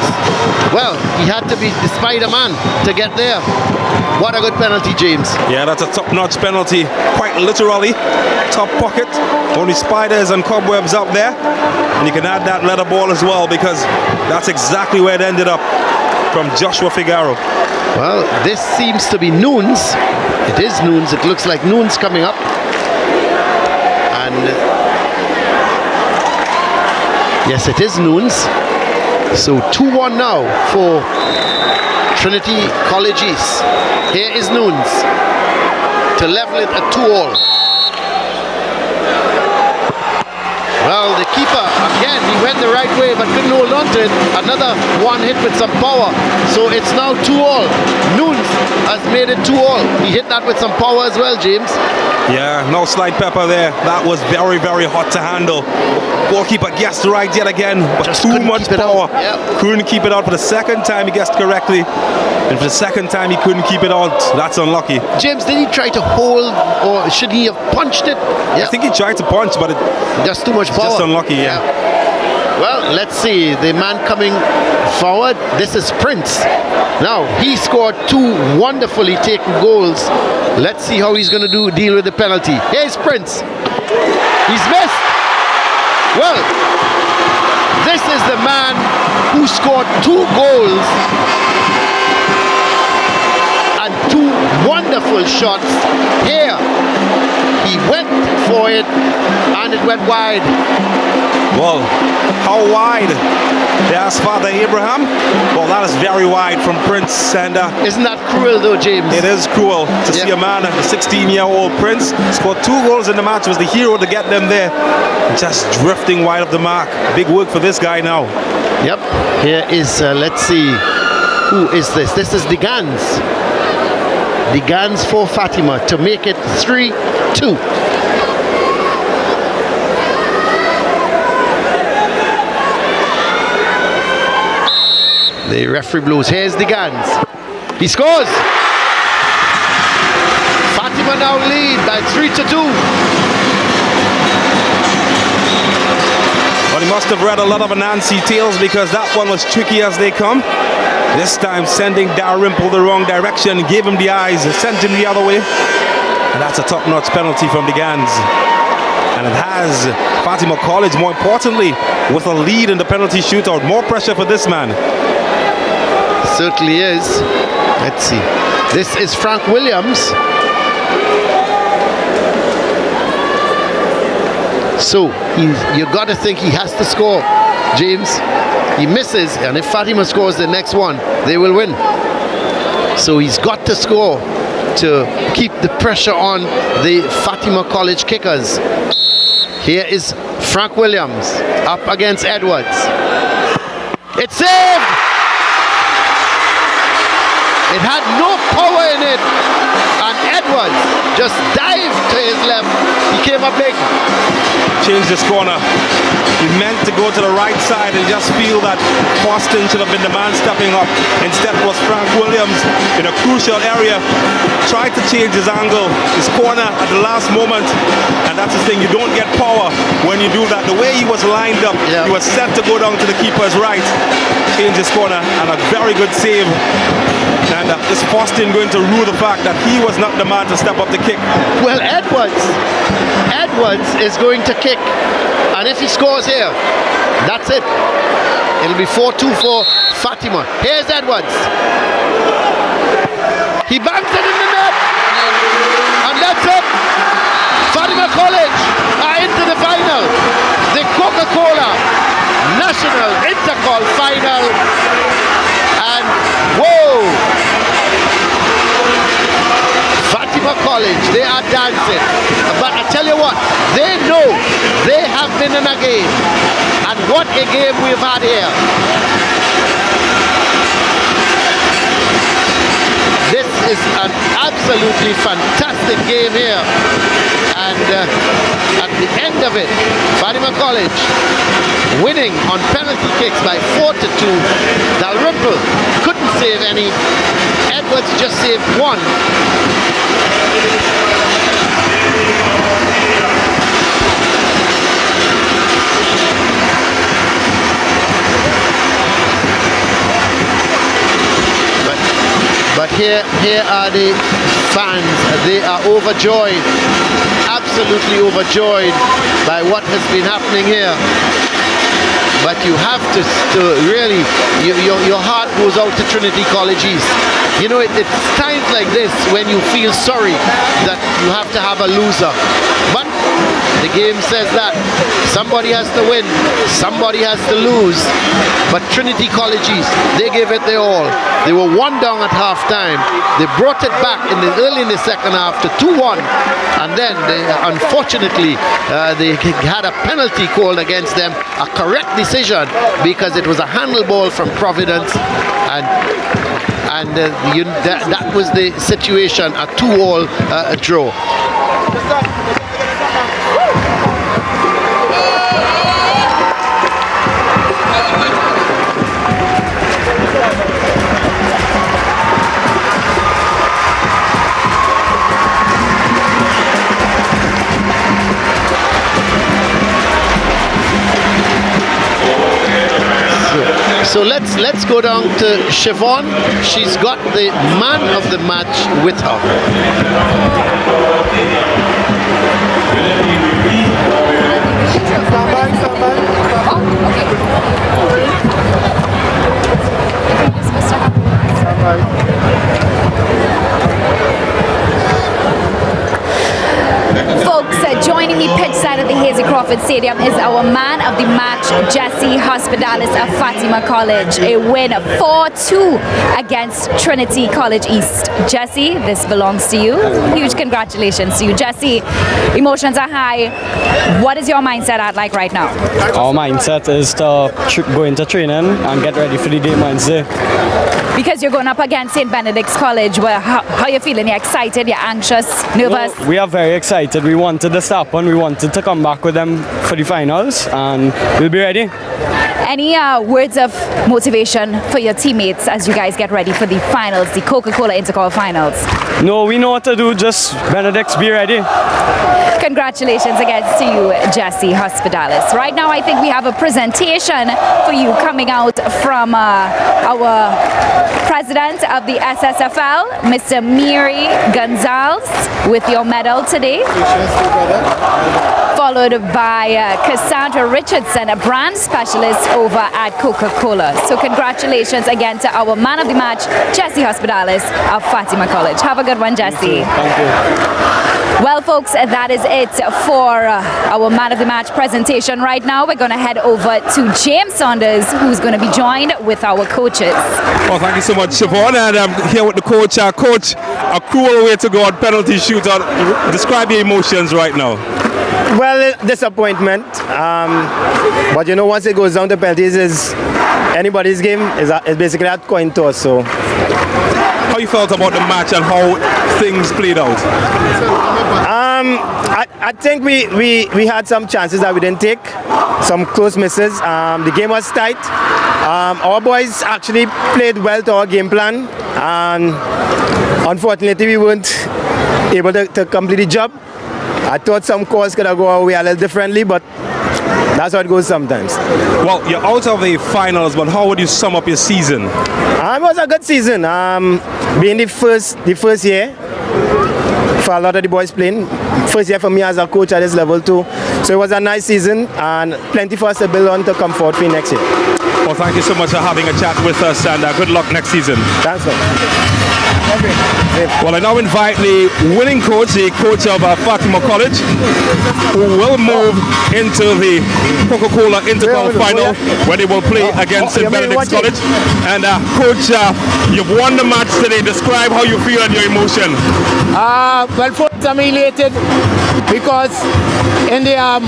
S7: well, he had to be the Spider-Man to get there. What a good penalty, James.
S8: Yeah, that's a top-notch penalty. Quite literally. Top pocket. Only spiders and cobwebs up there. And you can add that leather ball as well, because that's exactly where it ended up from Joshua Figaro.
S7: Well, this seems to be Nunes. It is Nunes. It looks like Nunes coming up. And yes, it is Nunes. So 2-1 now for Trinity College East. Here is Nunes to level it at 2-all. Well, the keeper, again, he went the right way but couldn't hold on to it. Another one hit with some power. So it's now 2-all. Nunes has made it 2-all. He hit that with some power as well, James.
S8: Yeah, no slight pepper there. That was very, very hot to handle. Goalkeeper guessed right yet again, but
S7: Just
S8: too
S7: couldn't
S8: much
S7: keep it
S8: power.
S7: out. Yep.
S8: Couldn't keep it out. For the second time he guessed correctly, and for the second time he couldn't keep it out. That's unlucky.
S7: James, did he try to hold, or should he have punched it?
S8: I think he tried to punch, but it
S7: just too much power.
S8: Just unlucky, yeah.
S7: Well, let's see. The man coming forward, this is Prince. Now, he scored 2 wonderfully taken goals. Let's see how he's going to deal with the penalty. Here's Prince. He's missed. Well, this is the man who scored 2 goals and 2 wonderful shots. Here, he went for it and it went wide.
S8: Well, how wide? They asked Father Abraham. Well, that is very wide from Prince. And
S7: isn't that cruel though, James?
S8: It is cruel to see a man, a 16-year-old Prince, scored 2 goals in the match, was the hero to get them there, just drifting wide of the mark. Big work for this guy now.
S7: Yep. Here is, let's see, who is this? This is Digans. Digans for Fatima to make it 3-2. The referee blows. Here's the Gans. He scores. Fatima now lead by 3-2.
S8: Well, he must have read a lot of Anansi tales, because that one was tricky as they come. This time sending Dalrymple the wrong direction, gave him the eyes, sent him the other way. And that's a top-notch penalty from the Gans. And it has Fatima College, more importantly, with a lead in the penalty shootout. More pressure for this man.
S7: Certainly is. Let's see. This is Frank Williams. So you got to think he has to score, James. He misses, and if Fatima scores the next one, they will win. So he's got to score to keep the pressure on the Fatima College kickers. Here is Frank Williams up against Edwards. It's saved! It had no power in it, and Edwards just dived to his left. He came up big.
S8: Changed his corner. He meant to go to the right side and just feel that Boston should have been the man stepping up. Instead it was Frank Williams in a crucial area. Tried to change his angle, his corner at the last moment. And that's the thing, you don't get power when you do that. The way he was lined up, he was set to go down to the keeper's right. Changed his corner, and a very good save. And is Boston going to rue the fact that he was not the man to step up the kick?
S7: Well, Edwards is going to kick, and if he scores here, that's it. It'll be 4-2 for Fatima. Here's Edwards. He bangs it in the net, and that's it. Fatima College are into the final. The Coca-Cola National Intercol final. And whoa! Fatima College, they are dancing. But I tell you what, they know they have been in a game. And what a game we've had here. This is an absolutely fantastic game here. And at the end of it, Fatima College winning on penalty kicks by 4-2. Dalrymple couldn't save any. Edwards just saved one. But here are the fans. They are overjoyed, absolutely overjoyed by what has been happening here. But you have to really, your heart goes out to Trinity College East. You know, it's times like this when you feel sorry that you have to have a loser. But the game says that somebody has to win, somebody has to lose. But Trinity College East, they gave it their all. They were 1 down at half time. They brought it back early in the second half to 2-1. And then, unfortunately, they had a penalty called against them, a correct decision, because it was a handle ball from Providence. And that was the situation, a 2-all draw. So let's go down to Siobhan. She's got the man of the match with her.
S5: Folks, joining me pitch side at the Hazy Crawford Stadium is our man of the match, Jesse Hospitalis of Fatima College. A win 4-2 against Trinity College East. Jesse, this belongs to you. Huge congratulations to you. Jesse, emotions are high. What is your mindset at like right now?
S12: Our mindset is to go into training and get ready for the game Wednesday.
S5: Because you're going up against St. Benedict's College, how are you feeling? You're excited? You're anxious? Nervous?
S12: No, we are very excited. We wanted this to happen. We wanted to come back with them for the finals, and we'll be ready.
S5: Any words of motivation for your teammates as you guys get ready for the finals, the Coca-Cola INTERCOL finals?
S12: No, we know what to do. Just Benedict's, be ready.
S5: Congratulations again to you, Jesse Hospitalis. Right now, I think we have a presentation for you coming out from our president of the SSFL, Mr. Miri Gonzalez, with your medal today. Followed by Cassandra Richardson, a brand specialist over at Coca-Cola. So congratulations again to our man of the match, Jesse Hospitalis of Fatima College. Have a good one, Jesse.
S12: Thank you.
S5: Well, folks, that is it for our man of the match presentation. Right now, we're going to head over to James Saunders, who's going to be joined with our coaches.
S8: Well, thank you so much, Siobhan. And I'm here with the coach. Coach, a cruel way to go on penalty shootout. Describe your emotions right now.
S13: Well, disappointment. But you know, once it goes down to penalties, is anybody's game. Is basically a coin toss. So,
S8: how you felt about the match and how things played out?
S13: I think we had some chances that we didn't take, some close misses. The game was tight. Our boys actually played well to our game plan, and unfortunately we weren't able to complete the job. I thought some calls could have gone our way a little differently, but that's how it goes sometimes.
S8: Well, you're out of the finals, but how would you sum up your season?
S13: It was a good season. Being the first year for a lot of the boys playing. First year for me as a coach at this level too. So it was a nice season and plenty for us to build on to come forward for next year.
S8: Well, thank you so much for having a chat with us, and good luck next season.
S13: Thanks, man.
S8: Well, I now invite the winning coach, the coach of Fatima College, who will move into the Coca-Cola INTERCOL final, where they will play against St. Benedict's College. And coach, you've won the match today. Describe how you feel and your emotion.
S14: Well, first I'm elated because in the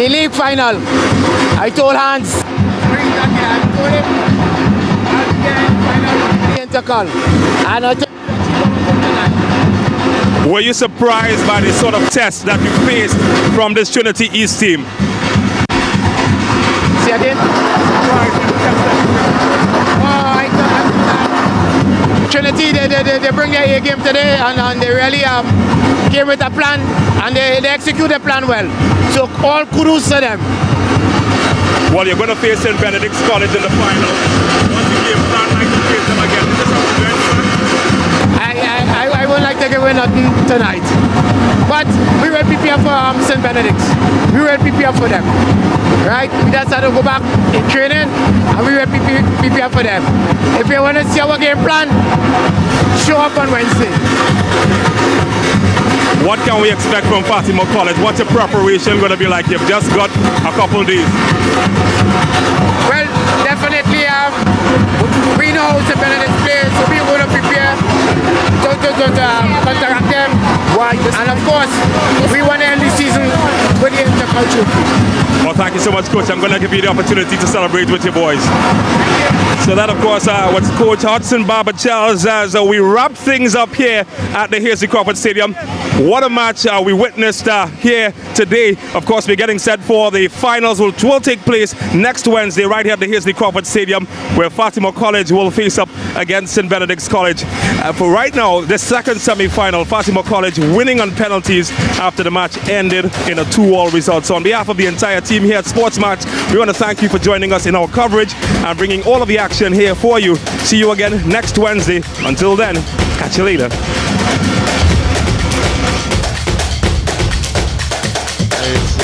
S14: league final, I told Hans, INTERCOL, and I
S8: Were you surprised by the sort of test that you faced from this Trinity East team?
S14: See again? Trinity, they bring their A game today, and they really came with a plan, and they execute the plan well. So all kudos to them.
S8: Well, you're going to face St. Benedict's College in the final. What's the game plan like to face them again? Is this something to anyone?
S14: I would like to give away nothing tonight. But we will prepare for St. Benedict's. We will prepare for them. Right? We just have to go back in training, and we will prepare for them. If you want to see our game plan, show up on Wednesday.
S8: What can we expect from Fatima College? What's your preparation going to be like? You've just got a couple days.
S14: Well, definitely we know how St. Benedict's plays, so we're going to prepare to counteract them. And of course, we want to end the season with the INTERCOL trophy.
S8: Well, thank you so much, Coach. I'm going to give you the opportunity to celebrate with your boys. So that, of course, was Coach Hudson Barber Charles as we wrap things up here at the Hasely Crawford Stadium. What a match we witnessed here today. Of course, we're getting set for the finals, which will take place next Wednesday right here at the Hasely Crawford Stadium, where Fatima College will face up against St. Benedict's College. For right now, the second semi-final, Fatima College winning on penalties after the match ended in a 2-2 result. So on behalf of the entire team here at Sports Match, we want to thank you for joining us in our coverage and bringing all of the action here for you. See you again next Wednesday. Until then, catch you later.
S4: It's